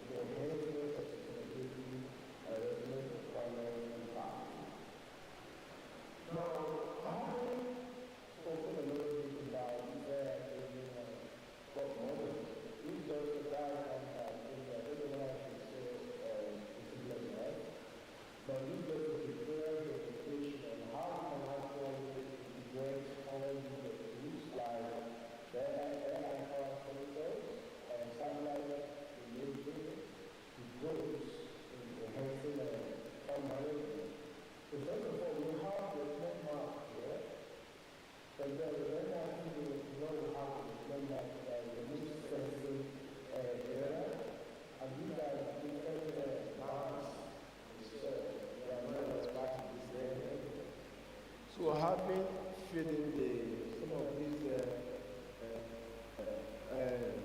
the enhancement of sustainability and reducing environmental impact. Now, having spoken a little bit about crop model, we just the diagram that I don't know how to say specifically right, but we just prepare the presentation on how we can actually integrate all the tools like the AI power sensors and satellite imagery to those in enhancing farm management. So first of all, we have the flood map here, and then the very last thing is we have the flood map that the new sensing data, and these are different bands. So they are not as part of this area. So having feeding some of these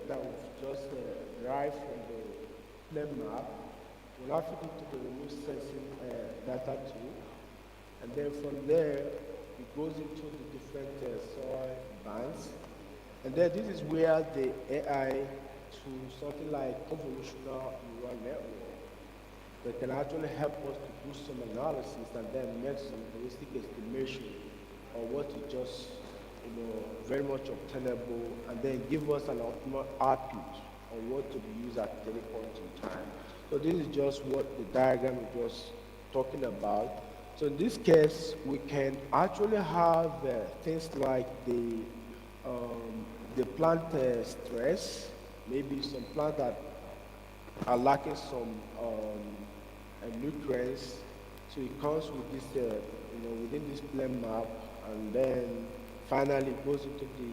that we've just derived from the flood map, we'll have to into the remote sensing data tool. And then from there, it goes into the different soil bands. And then this is where the AI to something like convolutional neural network that can actually help us to do some analysis and then make some heuristic estimation of what is just, very much obtainable, and then give us an optimal output on what to be used at any point in time. So this is just what the diagram is just talking about. So in this case, we can actually have things like the plant stress, maybe some plant that are lacking some nutrients. So it comes with this, within this plain map, and then finally it goes into the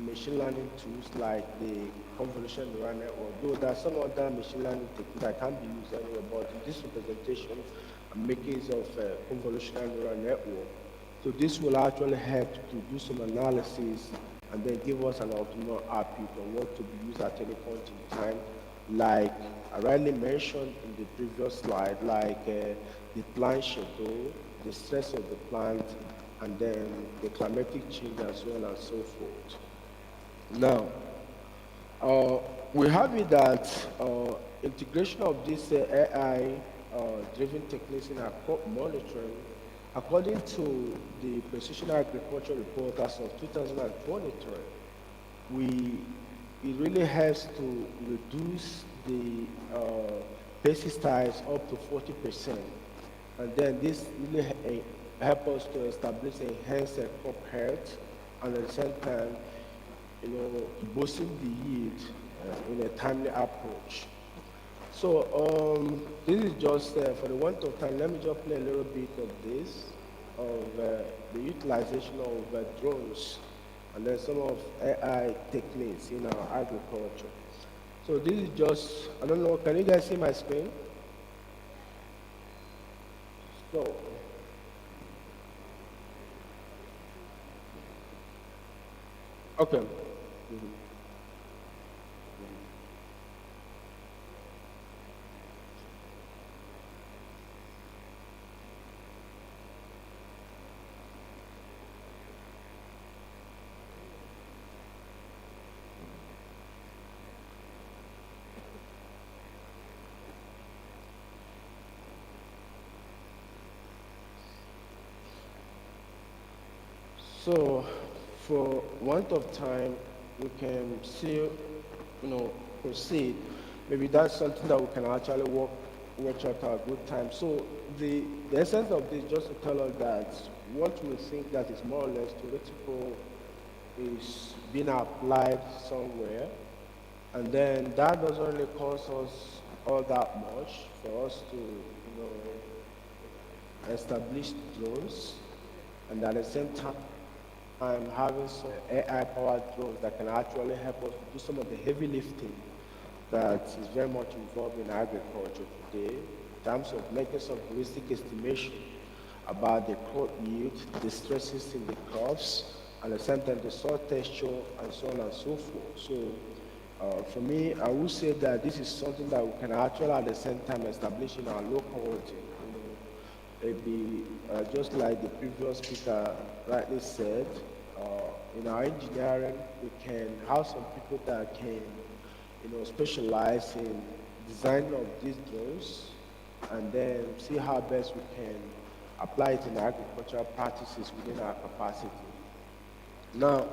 machine learning tools like the convolutional neural network. Though there are some other machine learning techniques that can be used anyway, but in this representation, I'm making use of convolutional neural network. So this will actually help to do some analysis and then give us an optimal output on what to be used at any point in time. Like I rightly mentioned in the previous slide, like the plant schedule, the stress of the plant, and then the climatic change and so on and so forth. Now, we have it that integration of this AI-driven techniques in our crop monitoring, according to the Precision Agriculture Report as of 2023, it really helps to reduce the pesticides up to 40%. And then this really helps us to establish enhanced crop health, and at the same time, boosting the yield in a timely approach. So this is just for the want of time. Let me just play a little bit of this, of the utilization of drones, and then some of AI techniques in our agriculture. So this is just, I don't know, can you guys see my screen? So, okay. So, for want of time, we can still, proceed. Maybe that's something that we can actually watch out at a good time. So, the essence of this, just to tell us that what we think that is more or less theoretical is being applied somewhere, and then that doesn't really cost us all that much for us to, establish drones, and at the same time, I'm having some AI-powered drones that can actually help us do some of the heavy lifting that is very much involved in agriculture today, in terms of making some heuristic estimation about the crop yield, the stresses in the crops, and at the same time the soil texture, and so on and so forth. So for me, I would say that this is something that we can actually at the same time establish in our local origin. Maybe just like the previous speaker rightly said, in our engineering, we can have some people that can, specialize in design of these drones, and then see how best we can apply it in agricultural practices within our capacity. Now,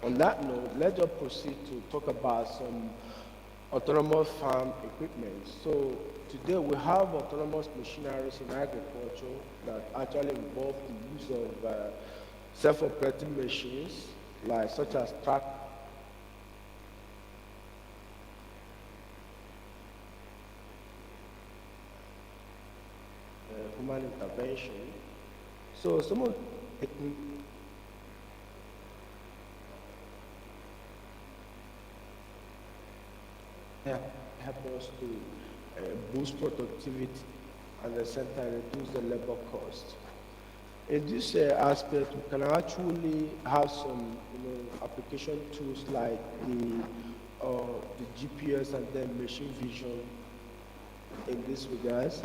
on that note, let's just proceed to talk about some autonomous farm equipment. So today we have autonomous machineries in agriculture that actually involve the use of self-operating machines, like such as human intervention. So some of help us to boost productivity and at the same time reduce the labor cost. In this aspect, we can actually have some application tools like the GPS and then machine vision in this regards.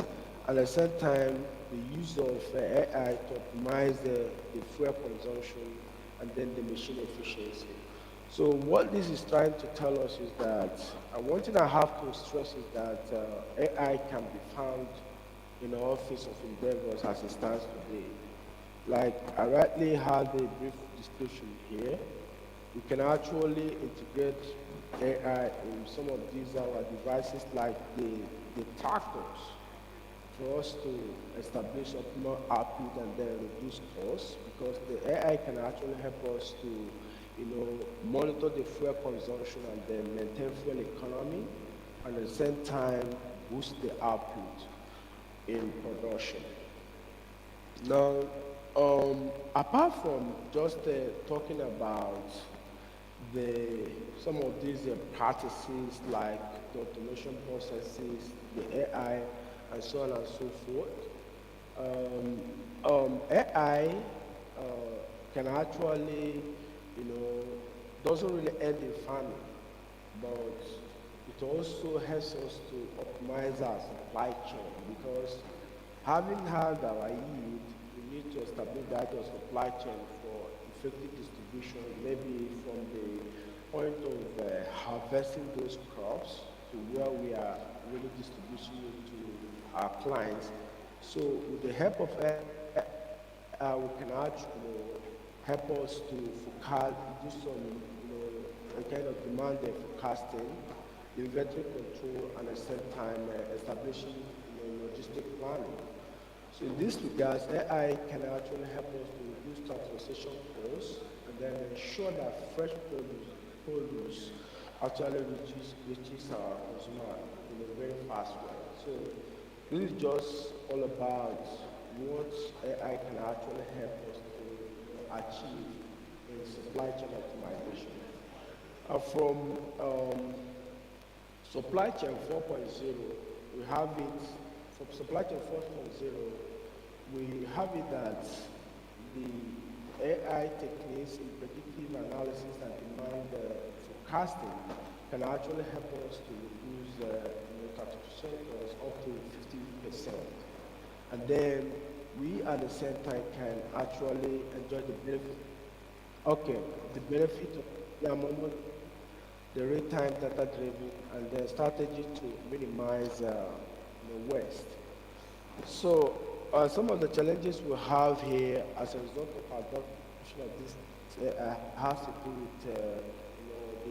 At the same time, the use of AI to optimize the fuel consumption and then the machine efficiency. So what this is trying to tell us is that, one thing I have to stress is that AI can be found in the office of endeavors as it stands today. Like I rightly had a brief description here, we can actually integrate AI in some of these our devices like the tractors for us to establish optimal output and then reduce costs, because the AI can actually help us to monitor the fuel consumption and then maintain fuel economy, and at the same time boost the output in production. Now, apart from just talking about some of these practices like the automation processes, the AI, and so on and so forth, AI can actually, doesn't really end in farming, but it also helps us to optimize our supply chain because having had our yield, we need to establish that our supply chain for effective distribution, maybe from the point of harvesting those crops to where we are really distributing it to our clients. So with the help of AI, we can actually help us to forecast, do some a kind of demand forecasting, inventory control, and at the same time establishing logistic planning. So in this regard, AI can actually help us to reduce transportation costs and then ensure that fresh produce actually reaches our consumer in a very fast way. So this is just all about what AI can actually help us to achieve in supply chain optimization. From supply chain 4.0, we have it, from supply chain 4.0, we have it that the AI techniques in predictive analysis and demand forecasting can actually help us to reduce transportation costs up to 50%. And then we at the same time can actually enjoy the benefit. Okay, the benefit of the real-time data-driven and the strategy to minimize waste. So some of the challenges we have here as a result of our adoption of this has to do with the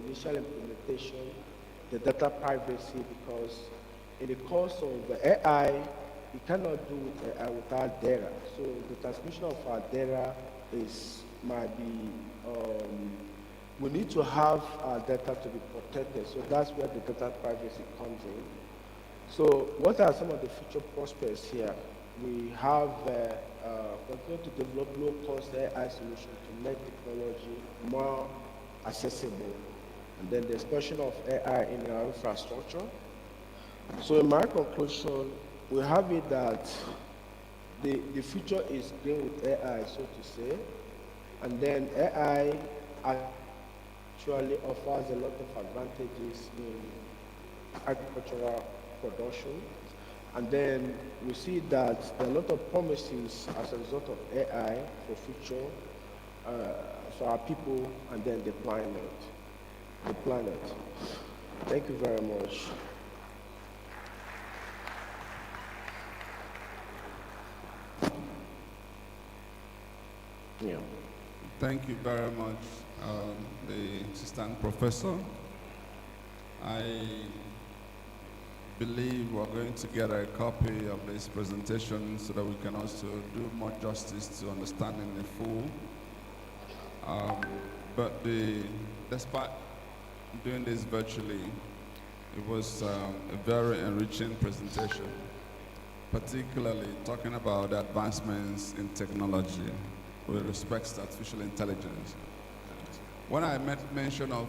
initial implementation, the data privacy, because in the course of the AI, we cannot do AI without data. So the transmission of our data might be we need to have our data to be protected, so that's where the data privacy comes in. So what are some of the future prospects here? We have continued to develop low-cost AI solutions to make technology more accessible, and then the expansion of AI in our infrastructure. So in my conclusion, we have it that the future is green with AI, so to say, and then AI actually offers a lot of advantages in agricultural production. And then we see that there are a lot of promises as a result of AI for future, for our people and then the planet. Thank you very much. Yeah. Thank you very much, the assistant professor. I believe we're going to get a copy of this presentation so that we can also do more justice to understanding the full. But despite doing this virtually, it was a very enriching presentation, particularly talking about the advancements in technology with respect to artificial intelligence. When I made mention of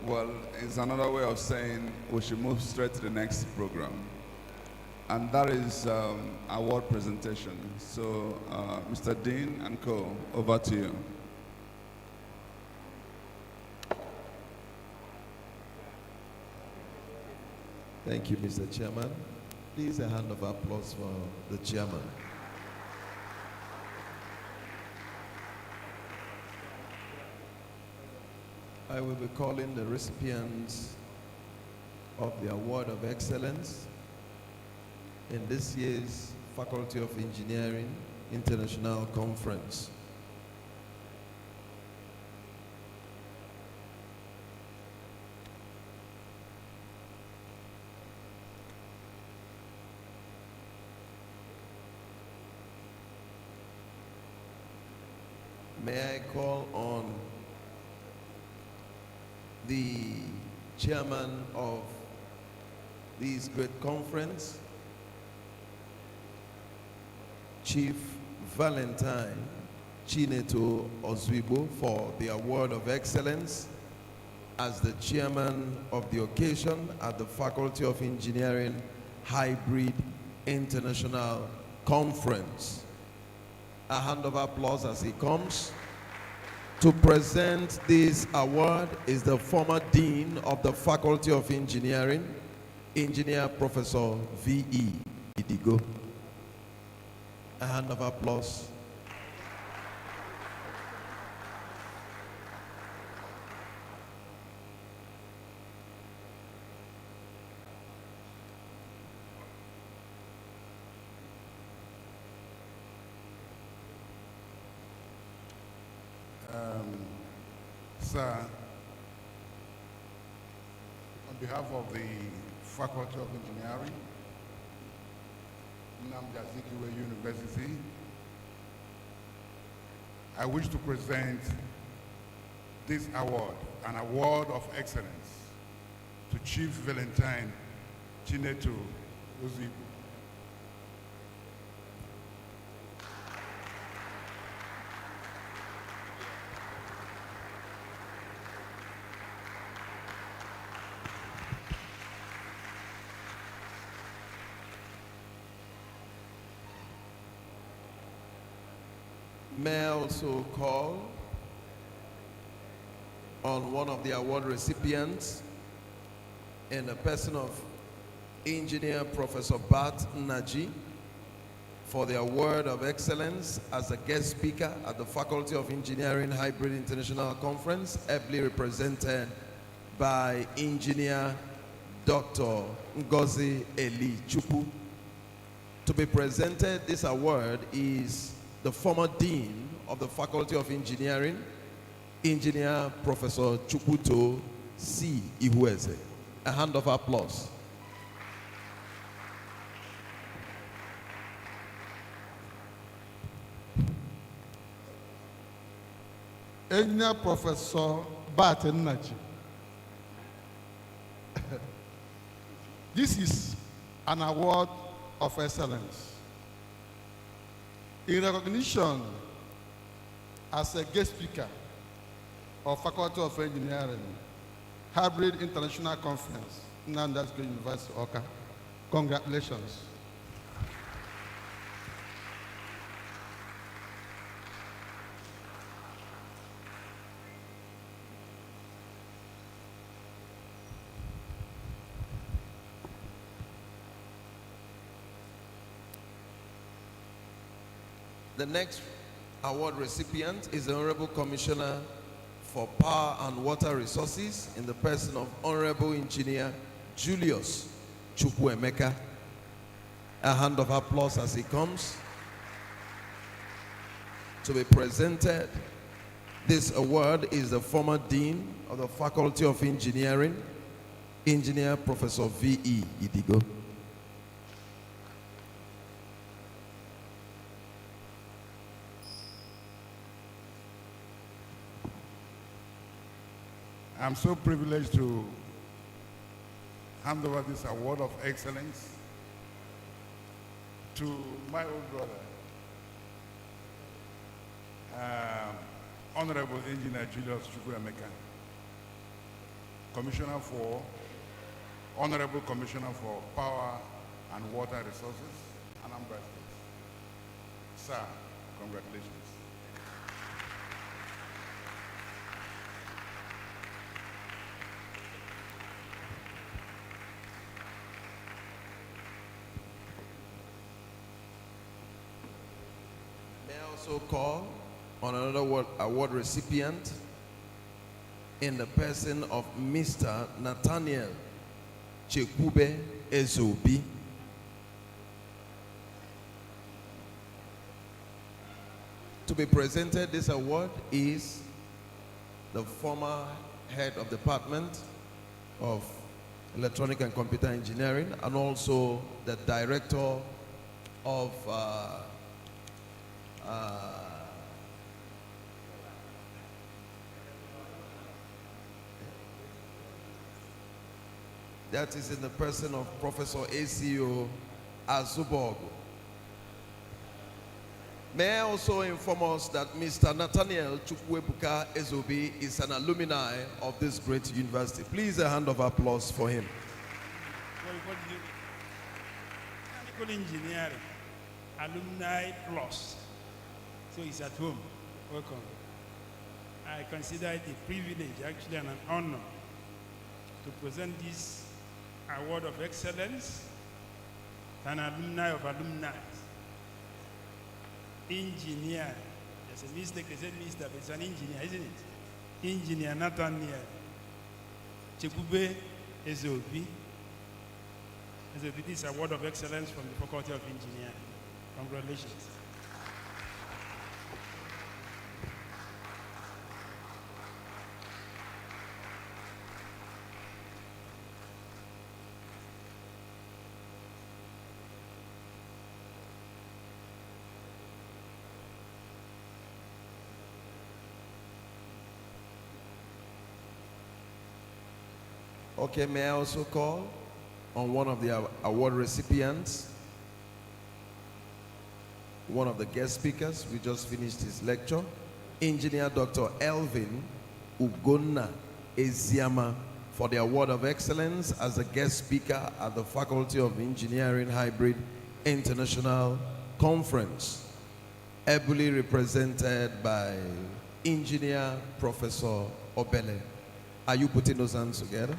well, it's another way of saying we should move straight to the next program. And that is award presentation. So, Mr. Dean and Co., over to you. Thank you, Mr. Chairman. Please a hand of applause for the chairman. I will be calling the recipients of the Award of Excellence in this year's Faculty of Engineering International Conference. May I call on the chairman of this great conference, Chief Valentine Chineto Ozwibo, for the Award of Excellence as the chairman of the occasion at the Faculty of Engineering Hybrid International Conference. A hand of applause as he comes. To present this award is the former Dean of the Faculty of Engineering, Engineer Professor V.E. Idigo. A hand of applause. Sir, on behalf of the Faculty of Engineering, Nnamdi Azikiwe University, I wish to present this award, an award of excellence, to Chief Valentine Chineto Ozwibo. May I also call on one of the award recipients in the person of Engineer Professor Bart Naji for the Award of Excellence as a guest speaker at the Faculty of Engineering Hybrid International Conference, ably represented by Engineer Dr. Ngozi Eli Chupu. To be presented this award is the former Dean of the Faculty of Engineering, Engineer Professor Chukwuto C. Ihueze. A hand of applause. Engineer Professor Bart Naji. This is an award of excellence in recognition as a guest speaker of Faculty of Engineering, Hybrid International Conference, Nnamdi Azikiwe University, Awka. Congratulations. The next award recipient is the Honorable Commissioner for Power and Water Resources in the person of Honorable Engineer Julius Chukwuemeka. A hand of applause as he comes. To be presented, this award is the former Dean of the Faculty of Engineering, Engineer Professor V.E. Idigo. I'm so privileged to hand over this award of excellence to my old brother, Honorable Engineer Julius Chukwuemeka, Honorable Commissioner for Power and Water Resources, Anambra State. Sir, congratulations. Also call on another award recipient in the person of Mr. Nathaniel Chekwube Ezobi. To be presented this award is the former head of Department of Electronic and Computer Engineering and also the director of That is in the person of Professor ACO Azubogo. May I also inform us that Mr. Nathaniel Chukwuebuka Ezobi is an alumni of this great university. Please a hand of applause for him. Mechanical engineering, alumni plus. So he's at home. Welcome. I consider it a privilege, actually, and an honor to present this award of excellence to an alumni of alumni. Engineer. There's a mistake, they said Mr., but it's an engineer, isn't it? Engineer Nathaniel Chukwuebuka Ezobi. This award of excellence from the Faculty of Engineering. Congratulations. Okay, may I also call on one of the award recipients, one of the guest speakers. We just finished his lecture, Engineer Dr. Elvin Ugonna Eziama, for the Award of Excellence as a guest speaker at the Faculty of Engineering Hybrid International Conference, ably represented by Engineer Professor Obele. Are you putting those hands together?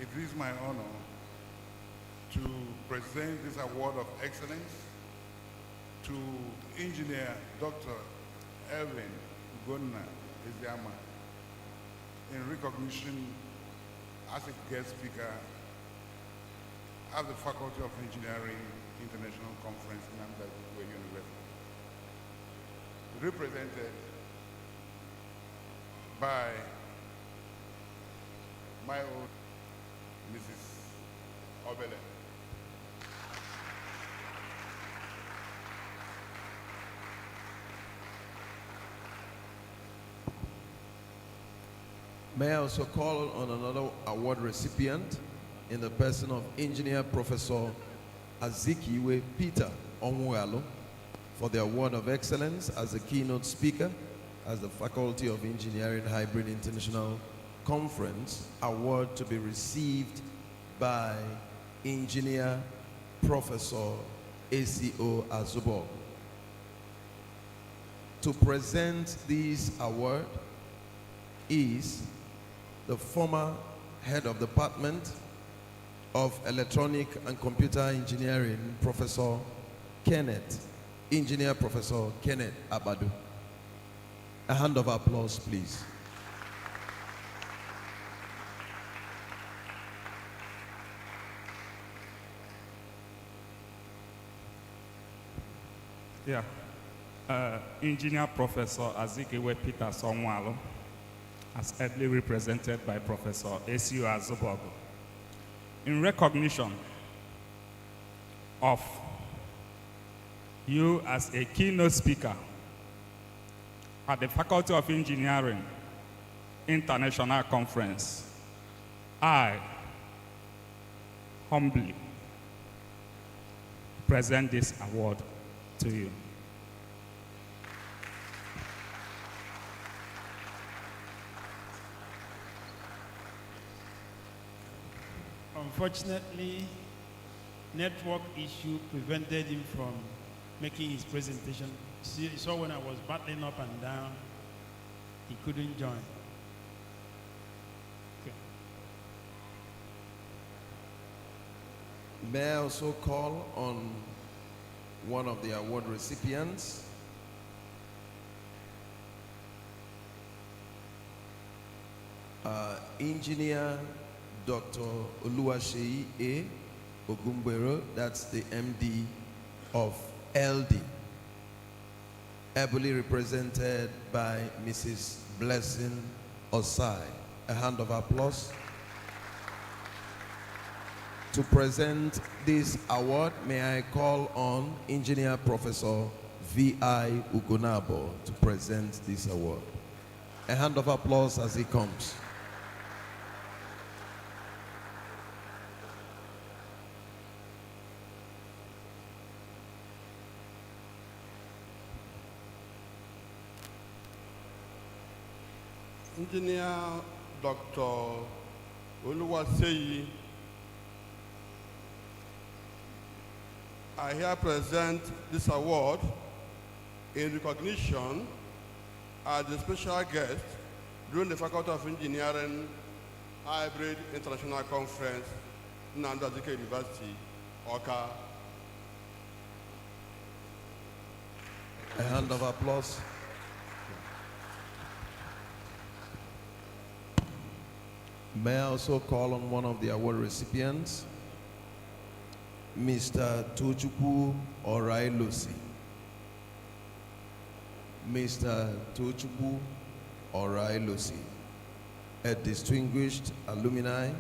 It is my honor to present this award of excellence to Engineer Dr. Elvin Ugonna Eziama in recognition as a guest speaker at the Faculty of Engineering International Conference in Nnamdi Azikiwe University, represented by my own Mrs. Obele. May I also call on another award recipient in the person of Engineer Professor Azikiwe Peter Onwualo for the Award of Excellence as a keynote speaker as the Faculty of Engineering Hybrid International Conference, award to be received by Engineer Professor ACO Azubogo. To present this award is the former head of department of electronic and computer engineering, Engineer Professor Kenneth Abadu. A hand of applause, please. Yeah. Engineer Professor Azikiwe Peter Onwualo, as ably represented by Professor ACO Azubogo. In recognition of you as a keynote speaker at the Faculty of Engineering International Conference, I humbly present this award to you. Unfortunately, network issue prevented him from making his presentation. You saw when I was battling up and down, he couldn't join. Okay. May I also call on one of the award recipients, Engineer Dr. Oluwaseyi A. Ogungbero, that's the MD of LD, ably represented by Mrs. Blessing Osai. A hand of applause. To present this award, may I call on Engineer Professor V.I. Ugunabo to present this award. A hand of applause as he comes. Engineer Dr. Oluwaseyi, I here present this award in recognition as the special guest during the Faculty of Engineering Hybrid International Conference, Nnamdi Azikiwe University, Awka. A hand of applause. May I also call on one of the award recipients, Mr. Tochukwu Orailosi. Mr. Tochukwu Orailosi, a distinguished alumni,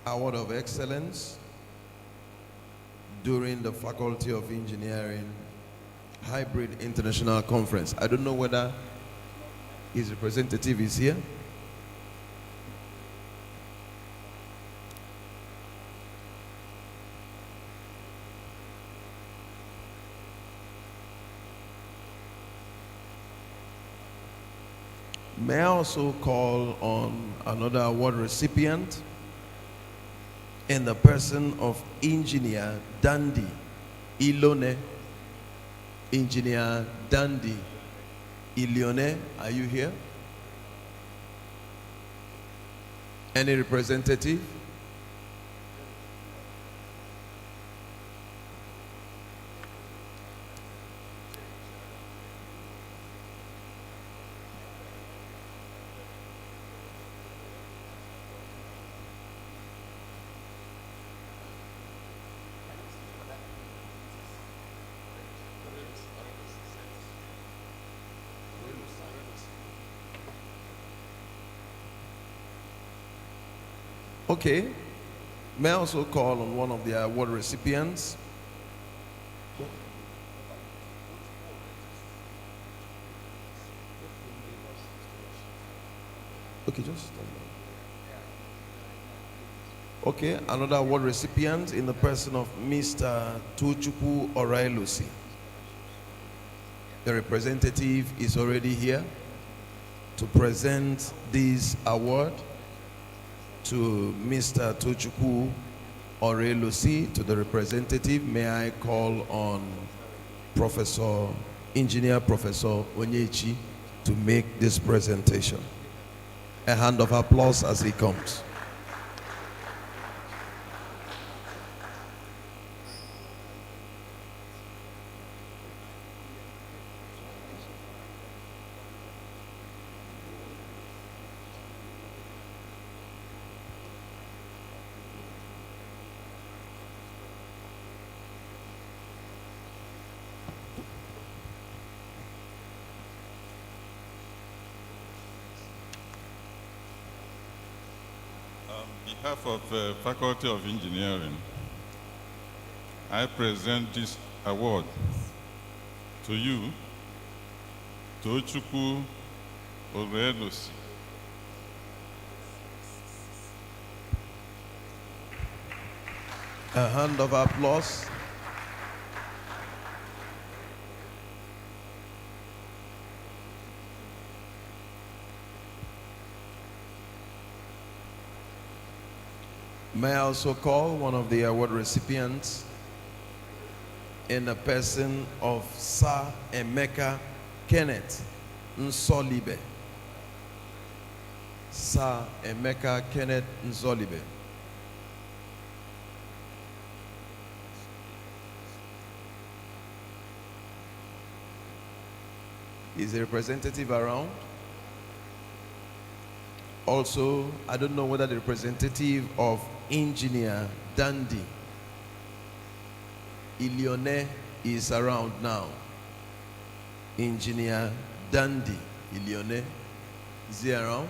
Award of Excellence during the Faculty of Engineering Hybrid International Conference. I don't know whether his representative is here. May I also call on another award recipient in the person of Engineer Dandy Ilone. Engineer Dandy Ilone, are you here? Any representative? Okay. May I also call on one of the award recipients? Okay, just stand by. Okay, another award recipient in the person of Mr. Tochukwu Orailosi. The representative is already here to present this award to Mr. Tochukwu Orailosi. To the representative, may I call on Engineer Professor Onyechi to make this presentation. A hand of applause as he comes. On behalf of the Faculty of Engineering, I present this award to you, Tochukwu Orailosi. A hand of applause. May I also call one of the award recipients in the person of Sir Emeka Kenneth Nsolibe. Sir Emeka Kenneth Nsolibe. Is the representative around? Also, I don't know whether the representative of Engineer Dandy Ilione is around now. Engineer Dandy Ilione, is he around?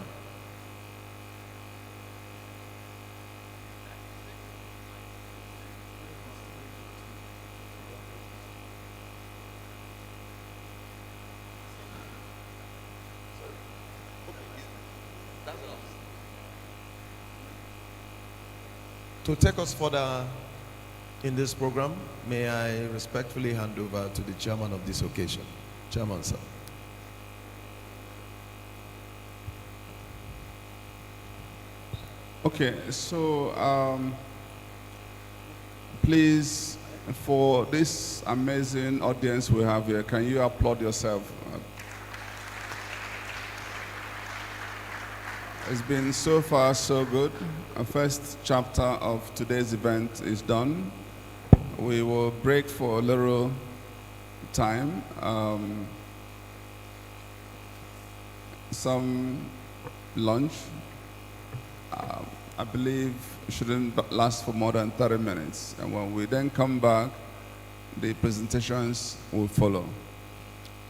To take us further in this program, may I respectfully hand over to the chairman of this occasion. Chairman, sir. Okay, so please, for this amazing audience we have here, can you applaud yourself? It's been so far so good. The first chapter of today's event is done. We will break for a little time. Some lunch. I believe shouldn't last for more than 30 minutes. And when we then come back, the presentations will follow.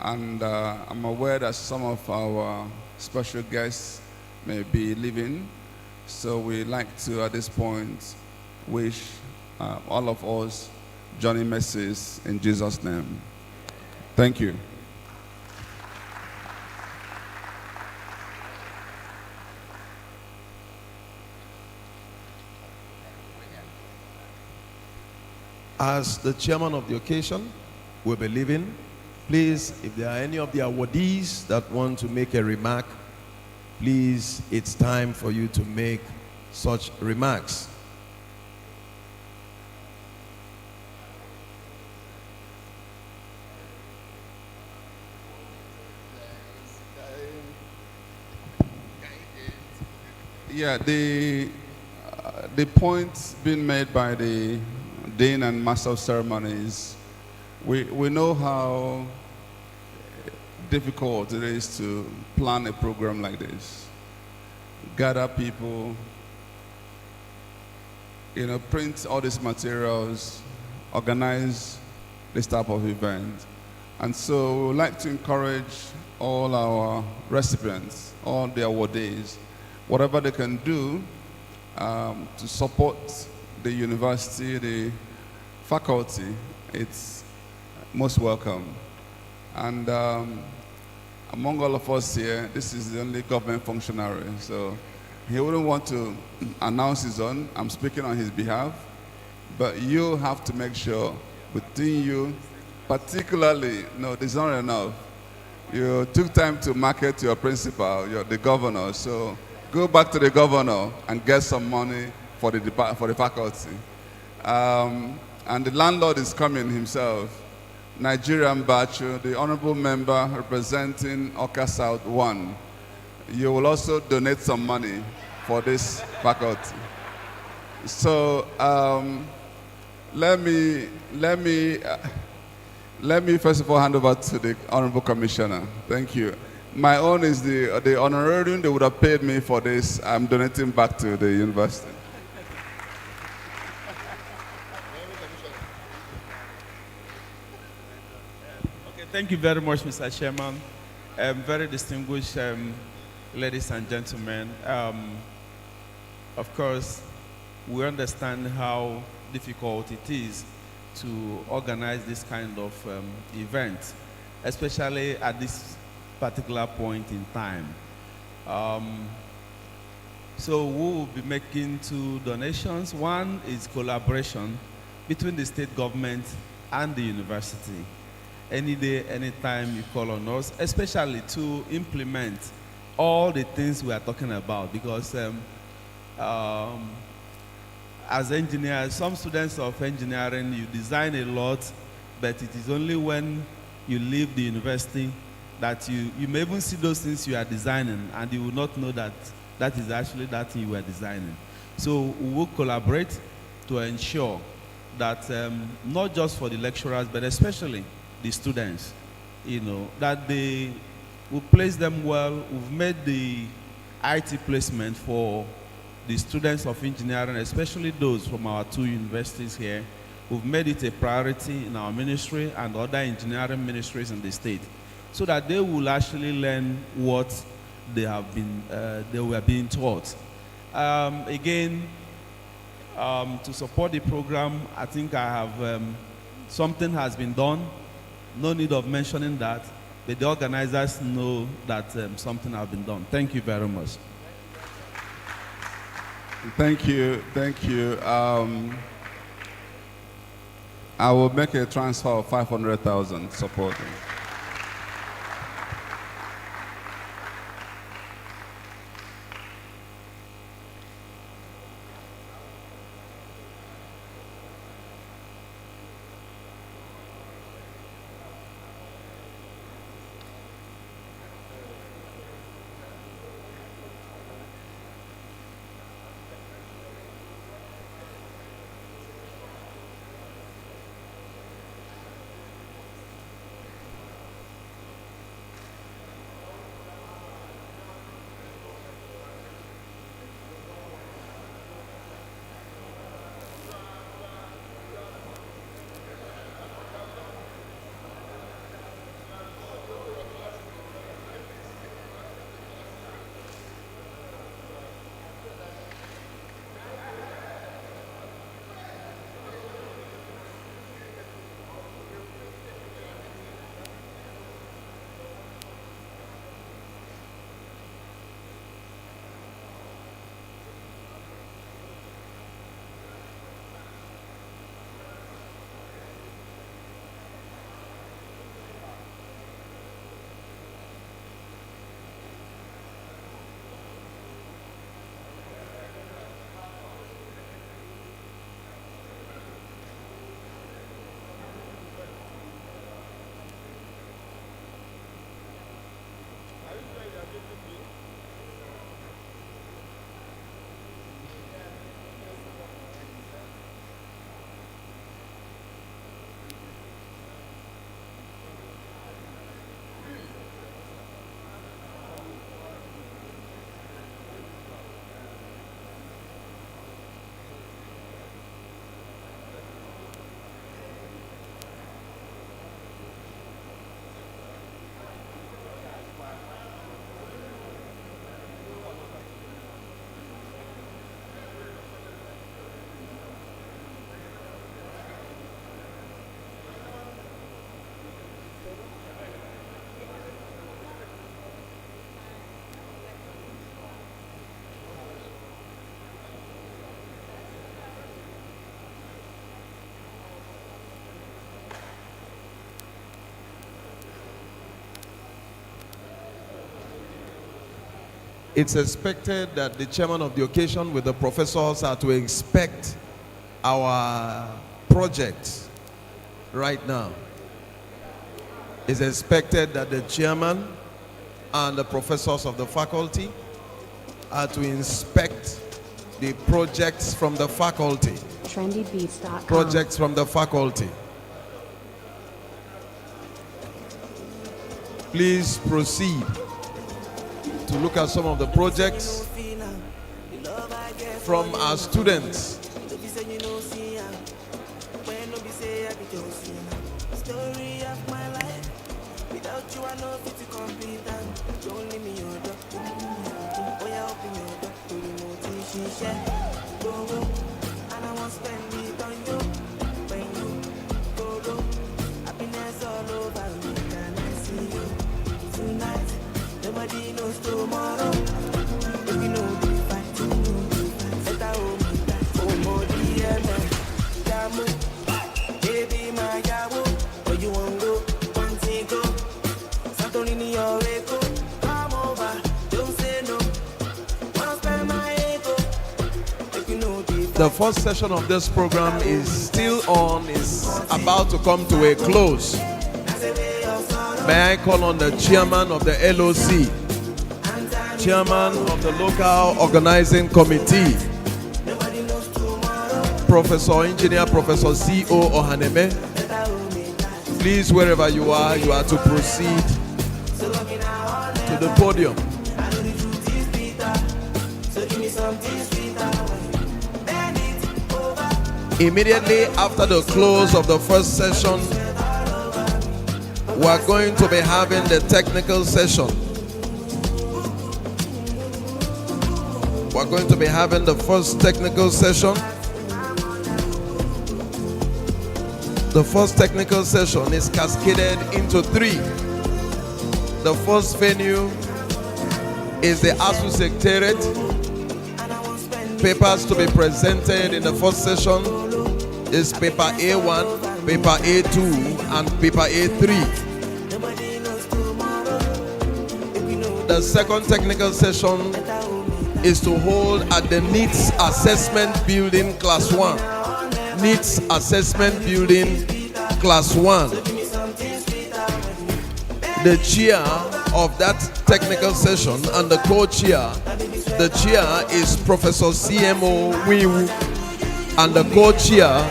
And I'm aware that some of our special guests may be leaving. So we like to, at this point, wish all of us journey mercies in Jesus' name. Thank you. As the chairman of the occasion will be leaving, please, if there are any of the awardees that want to make a remark, please, it's time for you to make such remarks. Yeah, the point being made by the Dean and Master of Ceremonies, we know how difficult it is to plan a program like this. Gather people, print all these materials, organize this type of event. And so we would like to encourage all our recipients, all the awardees, whatever they can do to support the university, the faculty, it's most welcome. And among all of us here, this is the only government functionary, so he wouldn't want to announce his own. I'm speaking on his behalf, but you have to make sure within you, particularly, no, this is not enough. You took time to market your principal, the governor, so go back to the governor and get some money for the faculty. And the landlord is coming himself, Nigerian Bachu, the honorable member representing Awka South 1. You will also donate some money for this faculty. So let me first of all hand over to the honorable commissioner. Thank you. My own is the honorarium they would have paid me for this. I'm donating back to the university. Thank you very much, Mr. Chairman. Very distinguished ladies and gentlemen. Of course, we understand how difficult it is to organize this kind of event, especially at this particular point in time. So we will be making two donations. One is collaboration between the state government and the university. Any day, anytime you call on us, especially to implement all the things we are talking about, because as engineers, some students of engineering, you design a lot, but it is only when you leave the university that you may even see those things you are designing, and you will not know that that is actually that thing you were designing. So we will collaborate to ensure that not just for the lecturers, but especially the students, that they will place them well. We've made the IT placement for the students of engineering, especially those from our two universities here. We've made it a priority in our ministry and other engineering ministries in the state, so that they will actually learn what they were being taught. Again, to support the program, I think I have something has been done. No need of mentioning that, but the organizers know that something has been done. Thank you very much. Thank you. Thank you. I will make a transfer of 500,000 supporting. It's expected that the chairman of the occasion with the professors are to inspect our project right now. It's expected that the chairman and the professors of the faculty are to inspect the projects from the faculty. trendybeats.com. Projects from the faculty. Please proceed to look at some of the projects from our students. Nobody knows tomorrow. If you know the fight, you know the fight. Better hold me tight. Oh, more DM. Yamu. Baby, my yamu. Where you want go? One thing go. Santorini, your echo. Come over. Don't say no. Wanna spend my ego. If you know the fight. The first session of this program is still on, is about to come to a close. May I call on the chairman of the LOC, chairman of the local organizing committee, Professor Engineer Professor C.O. Ohaneme. Please, wherever you are to proceed to the podium. Immediately after the close of the first session, we are going to be having the technical session. We are going to be having the first technical session. The first technical session is cascaded into 3. The first venue is the ASU Secretariat. Papers to be presented in the first session is paper A1, paper A2, and paper A3. The second technical session is to hold at the Needs Assessment Building Class 1. Needs Assessment Building Class 1. The chair of that technical session and the co-chair, the chair is Professor CMO Wiwu and the co-chair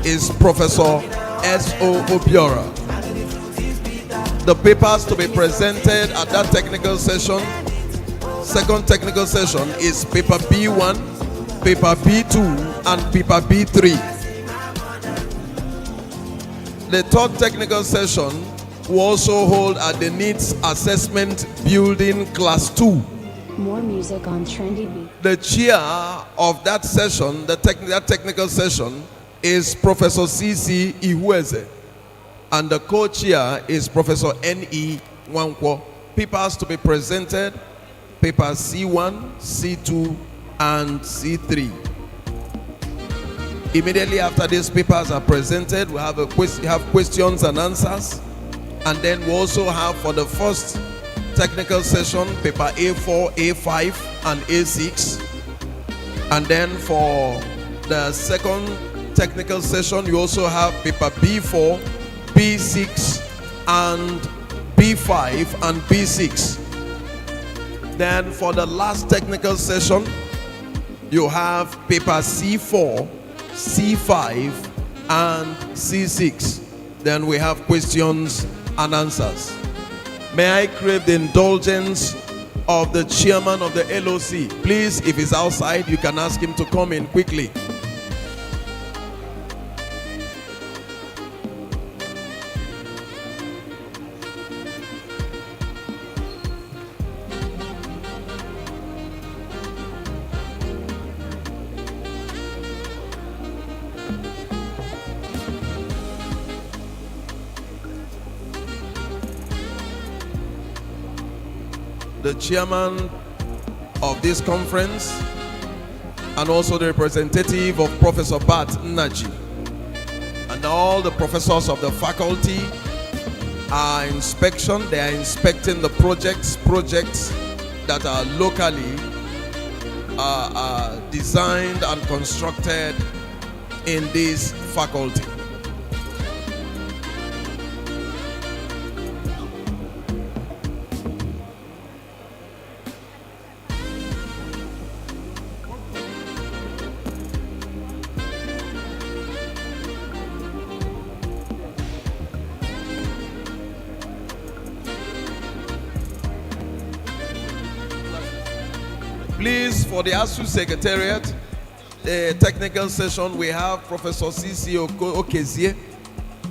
is Professor S.O. Obiora. The papers to be presented at that technical session, second technical session, is paper B1, paper B2, and paper B3. The third technical session will also hold at the Needs Assessment Building Class 2. More music on Trendy Beat. The chair of that session, that technical session, is Professor C.C. Ihueze. And the co-chair is Professor N.E. Wankwo. Papers to be presented, papers C1, C2, and C3. Immediately after these papers are presented, we have questions and answers. And then we also have for the first technical session, paper A4, A5, and A6. And then for the second technical session, you also have paper B4, B6, and B5, and B6. Then for the last technical session, you have paper C4, C5, and C6. Then we have questions and answers. May I crave the indulgence of the chairman of the LOC? Please, if he's outside, you can ask him to come in quickly. The chairman of this conference and also the representative of Professor Bat Nnaji and all the professors of the faculty are they are inspecting the projects that are locally designed and constructed in this faculty. Please, for the ASU Secretariat, the technical session, we have Professor C.C. Okezie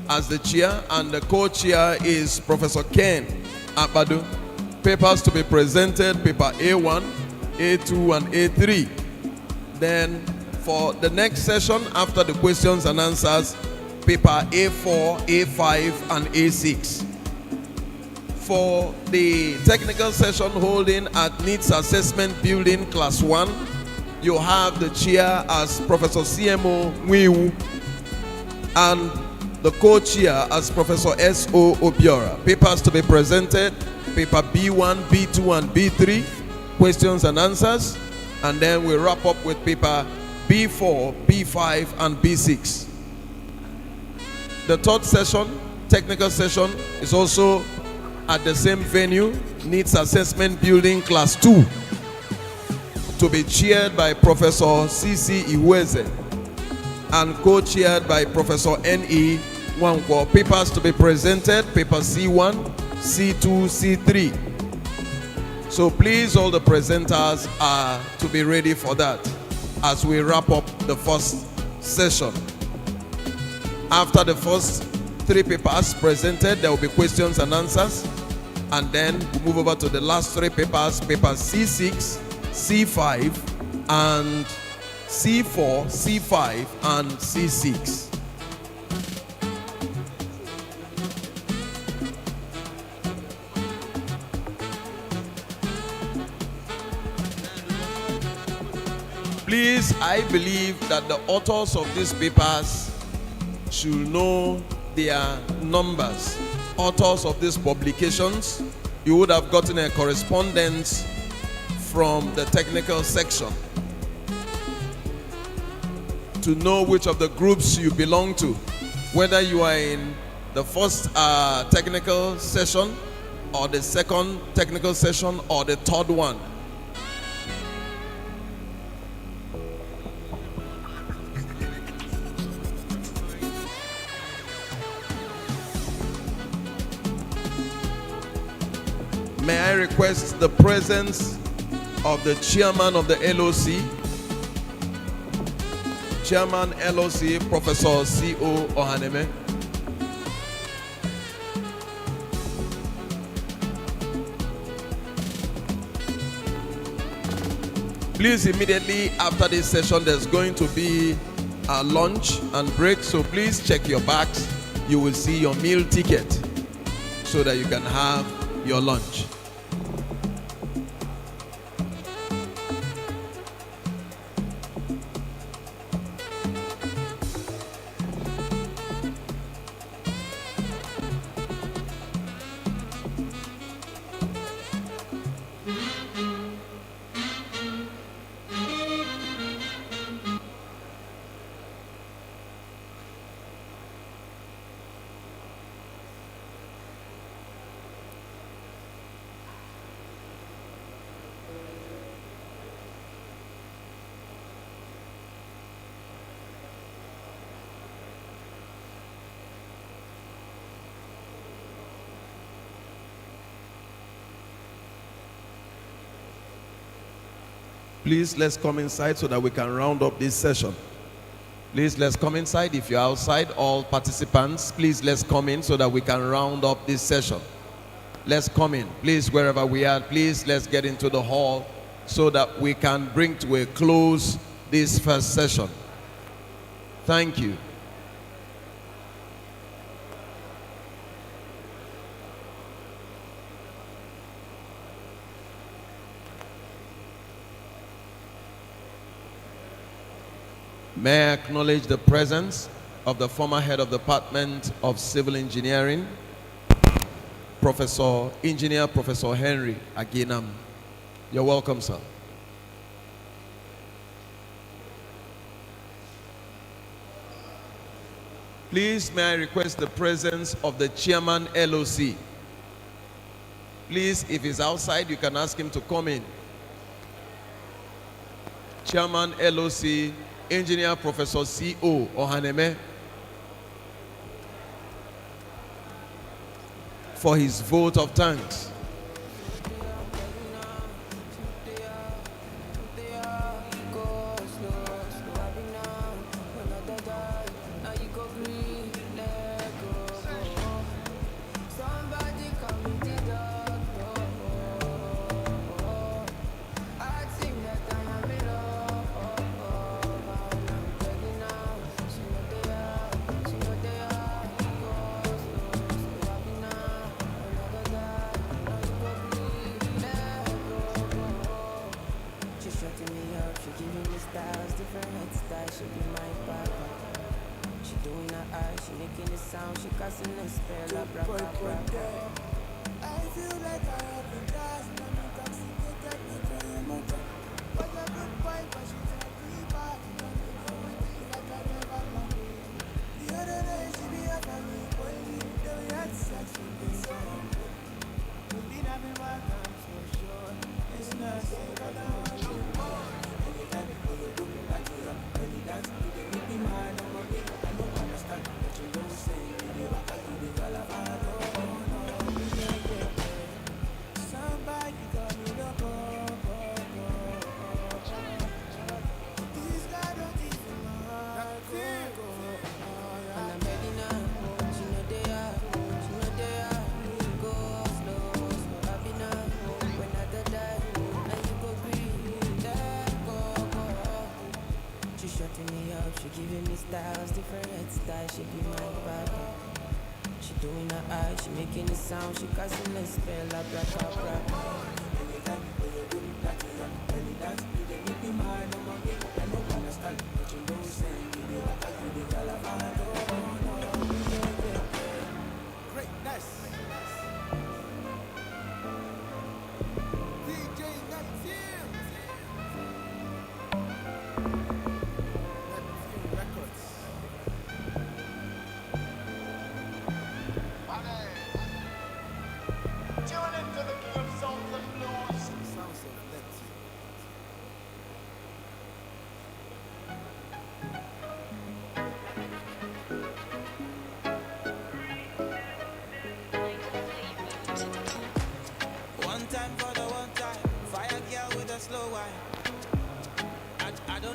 as the chair, and the co-chair is Professor Ken Abadu. Papers to be presented, paper A1, A2, and A3. Then, for the next session, after the questions and answers, paper A4, A5, and A6. For the technical session holding at Needs Assessment Building Class 1, you have the chair as Professor CMO Wiwu and the co-chair as Professor S.O. Obiora. Papers to be presented, paper B1, B2, and B3, questions and answers, and then we wrap up with paper B4, B5, and B6. The third session, technical session, is also at the same venue, Needs Assessment Building Class 2, to be chaired by Professor C.C. Ihueze and co-chaired by Professor N.E. Wankwo. Papers to be presented, paper C1, C2, C3. So please, all the presenters are to be ready for that as we wrap up the first session. After the first three papers presented, there will be questions and answers. And then we move over to the last three papers, papers C6, C5, and C4, C5, and C6. Please, I believe that the authors of these papers should know their numbers. Authors of these publications, you would have gotten a correspondence from the technical section to know which of the groups you belong to, whether you are in the first technical session or the second technical session or the third one. May I request the presence of the chairman of the LOC, Chairman LOC, Professor C.O. Ohaneme. Please, immediately after this session, there's going to be a lunch and break. So please check your bags. You will see your meal ticket so that you can have your lunch. Please, let's come inside so that we can round up this session. Please, let's come inside. If you're outside, all participants, please, let's come in so that we can round up this session. Let's come in. Please, wherever we are, please, let's get into the hall so that we can bring to a close this first session. Thank you. May I acknowledge the presence of the former head of the Department of Civil Engineering, Engineer Professor Henry Aginam. You're welcome, sir. Please, may I request the presence of the Chairman LOC. Please, if he's outside, you can ask him to come in. Chairman LOC, Engineer Professor C.O. Ohaneme, for his vote of thanks.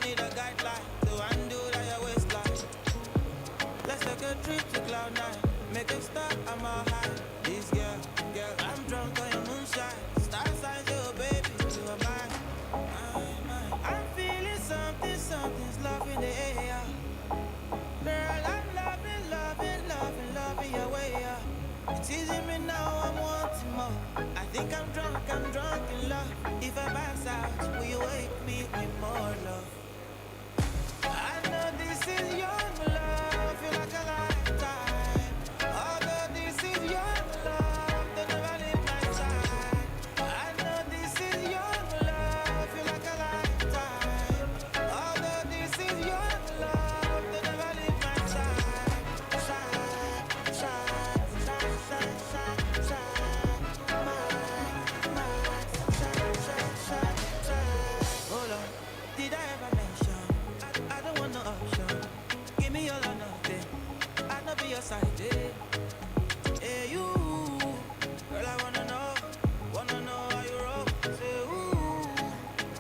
need a guideline to undo that your waistline. Let's take a trip to Cloud9. Make it stop, I'm all high. This girl, I'm drunk on your moonshine. Star signs, oh baby, you are mine. I'm feeling something, something's love in the air. Girl, I'm loving your way up. It's teasing me now, I'm wanting more. I think I'm drunk in love. If I pass out, will you wake me with more love? I know this is young love, feel like a lifetime. Although this is young love, don't never leave my side. I know this is young love, feel like a lifetime. Although this is young love, don't never leave my side. Hold on, did I ever mention? I don't want no option. Give me all or nothing. I know be your side, eh? Hey, you, girl, I wanna know how you roll. Say, ooh,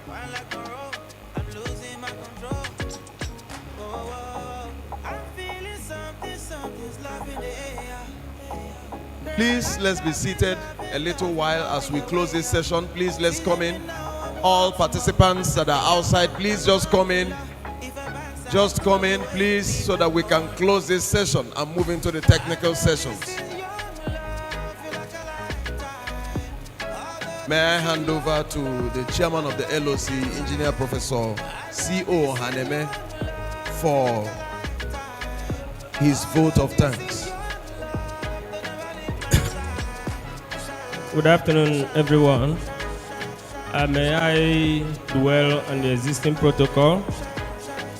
wine like a roll. I'm losing my control. I'm feeling something's love in the air. Please, let's be seated a little while as we close this session. Please, let's come in. All participants that are outside, please just come in. Just come in, please, so that we can close this session and move into the technical sessions. May I hand over to the chairman of the LOC, Engineer Professor C.O. Haneme, for his vote of thanks. Good afternoon, everyone. May I dwell on the existing protocol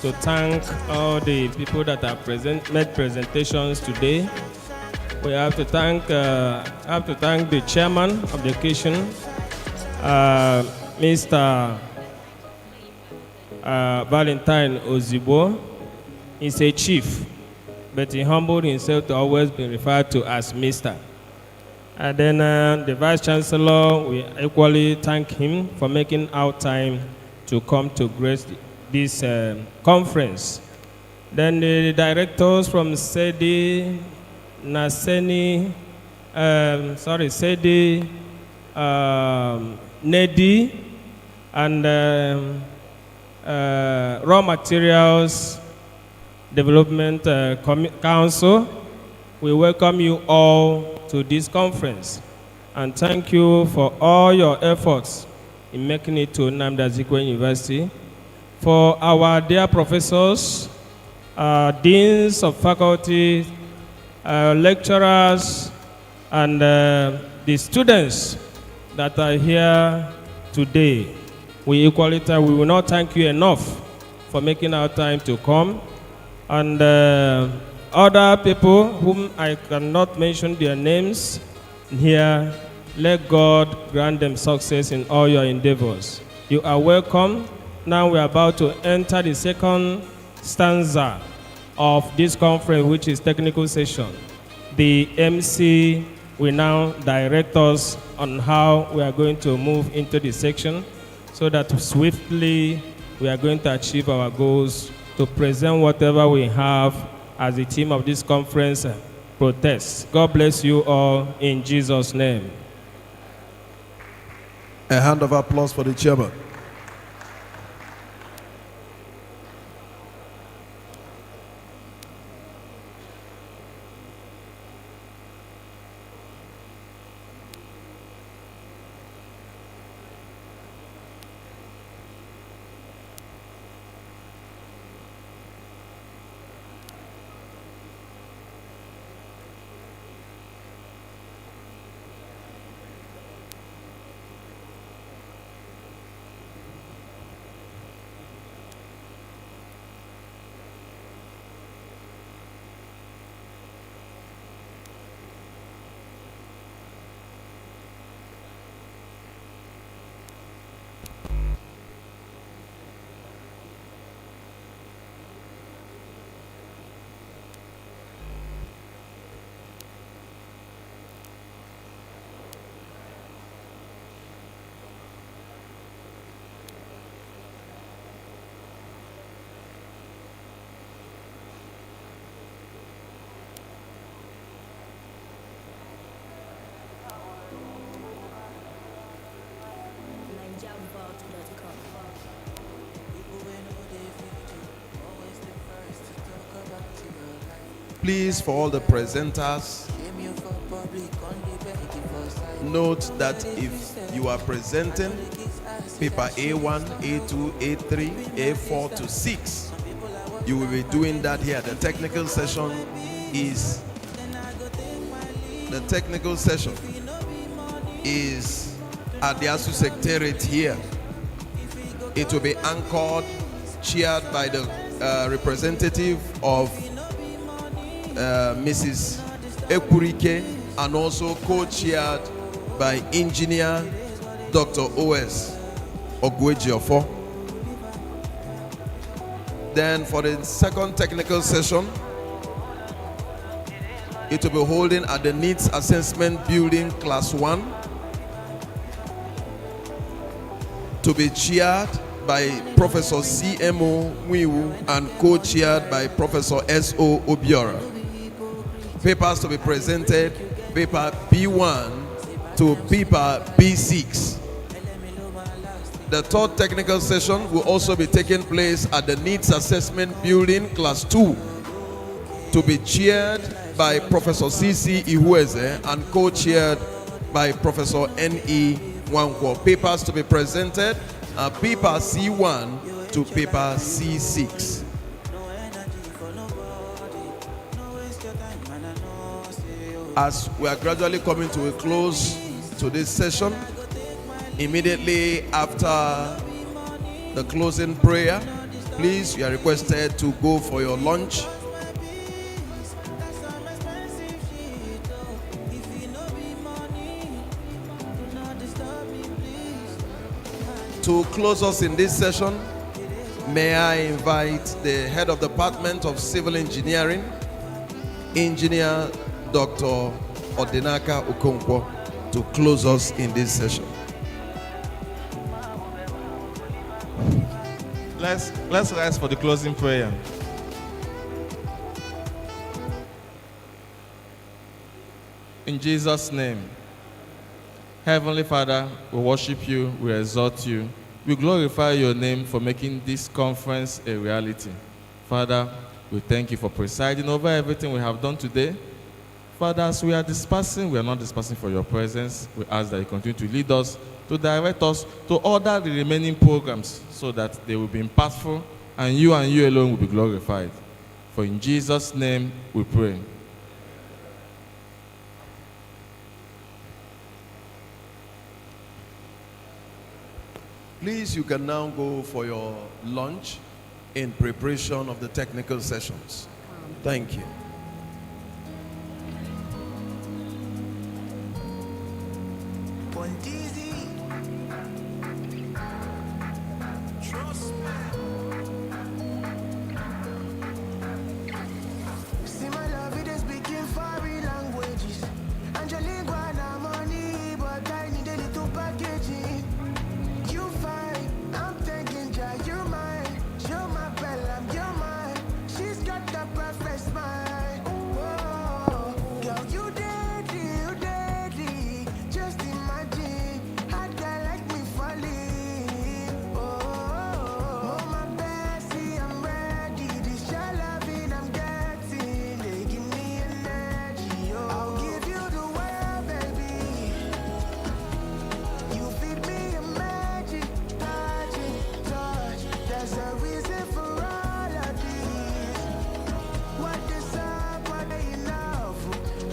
to thank all the people that have made presentations today. We have to thank the chairman of the occasion, Mr. Valentine Ozibo. He's a chief, but he humbled himself to always be referred to as Mr. And then the Vice Chancellor, we equally thank him for making out time to come to grace this conference. Then the directors from SEDI, NASENI, SEDI, NEDI, and Raw Materials Development Council, we welcome you all to this conference and thank you for all your efforts in making it to Nnamdi Azikiwe University. For our dear professors, deans of faculty, lecturers, and the students that are here today, we will not thank you enough for making our time to come. And other people whom I cannot mention their names here, let God grant them success in all your endeavors. You are welcome. Now we are about to enter the second stanza of this conference, which is technical session. The MC will now direct us on how we are going to move into the section so that swiftly we are going to achieve our goals to present whatever we have as the theme of this conference protests. God bless you all in Jesus' name. A hand of applause for the chairman. Please, for all the presenters, note that if you are presenting paper A1, A2, A3, A4 to 6, you will be doing that here. The technical session is at the ASU Secretariat here. It will be anchored, chaired by the representative of Mrs. Ekurike, and also co-chaired by Engineer Dr. O.S. Ogwejiofo. Then for the second technical session, it will be holding at the Needs Assessment Building Class 1, to be chaired by Professor C.M.O. Mwiwu and co-chaired by Professor S.O. Obiora. Papers to be presented, paper B1 to paper B6. The third technical session will also be taking place at the Needs Assessment Building Class 2, to be chaired by Professor C.C. Ihueze and co-chaired by Professor N.E. Wankwo. Papers to be presented are paper C1 to paper C6. As we are gradually coming to a close to this session, immediately after the closing prayer, please, you are requested to go for your lunch. To close us in this session, may I invite the head of the Department of Civil Engineering, Engineer Dr. Odinaka Okonkwo, to close us in this session. Let's rise for the closing prayer. In Jesus' name. Heavenly Father, we worship you, we exalt you. We glorify your name for making this conference a reality. Father, we thank you for presiding over everything we have done today. Father, as we are dispersing, we are not dispersing for your presence. We ask that you continue to lead us, to direct us, to order the remaining programs so that they will be impactful and you alone will be glorified. For in Jesus' name we pray. Please, you can now go for your lunch in preparation of the technical sessions. Thank you. See my love, it is speaking foreign languages. Angelingua na money, but I need a little packaging. You fine, I'm thinking, yeah, you're mine. You're my belle, I'm your mine. She's got the perfect smile. Whoa, girl, you deadly. Just imagine, hot guy like me falling. Oh, my bestie, I'm ready. This your loving, I'm getting. They give me energy. Oh, I'll give you the world, baby. You feed me a magic, touch. There's a reason for all of this. What is up, what are you love?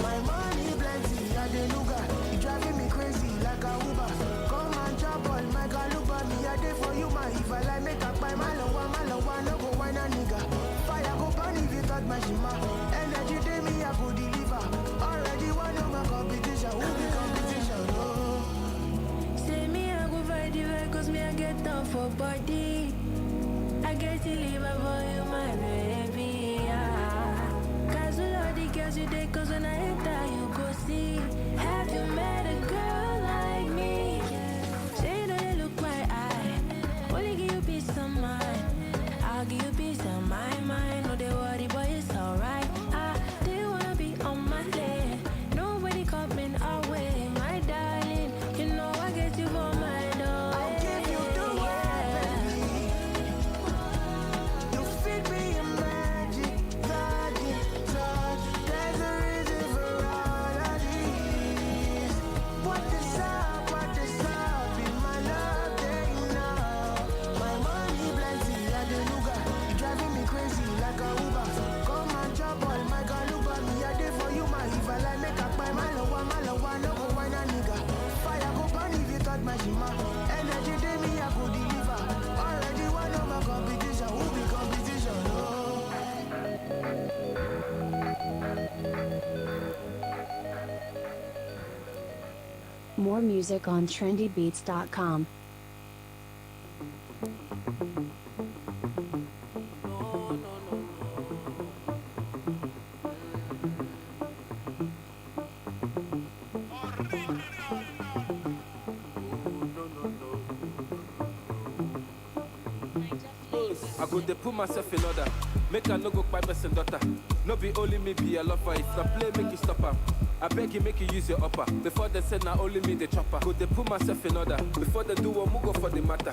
My money plenty, I dey look at. You driving me crazy like a Uber. Come and drop all my galuba. Me a day for you, my if I like make up by my lowa, no go wine a nigga. Fire go burn if you touch my shima. Energy day me I go deliver. Already one of my competition, who be competition? Oh. Say me I go fight the way, cause me I get down for body. I get to live for you, my baby. Cause all of the girls you take, cause when I enter you go see. Have you met a girl like me? Say that you look my eye. Only give you peace of mind. I'll give you peace of my mind. No, they worry, but it's alright. They wanna be on my lane. Nobody coming our way, my darling. You know I get you for my door. I'll give you the world, baby. You feed me a magic, touch. More music on trendybeats.com. I go dey put myself in order. Make I no go by person daughter. No be only me be a lover. If na play, make you stop her. I beg you, make you use your upper. Before they say na only me the chopper. Go dey put myself in order. Before they do one, go for the matter.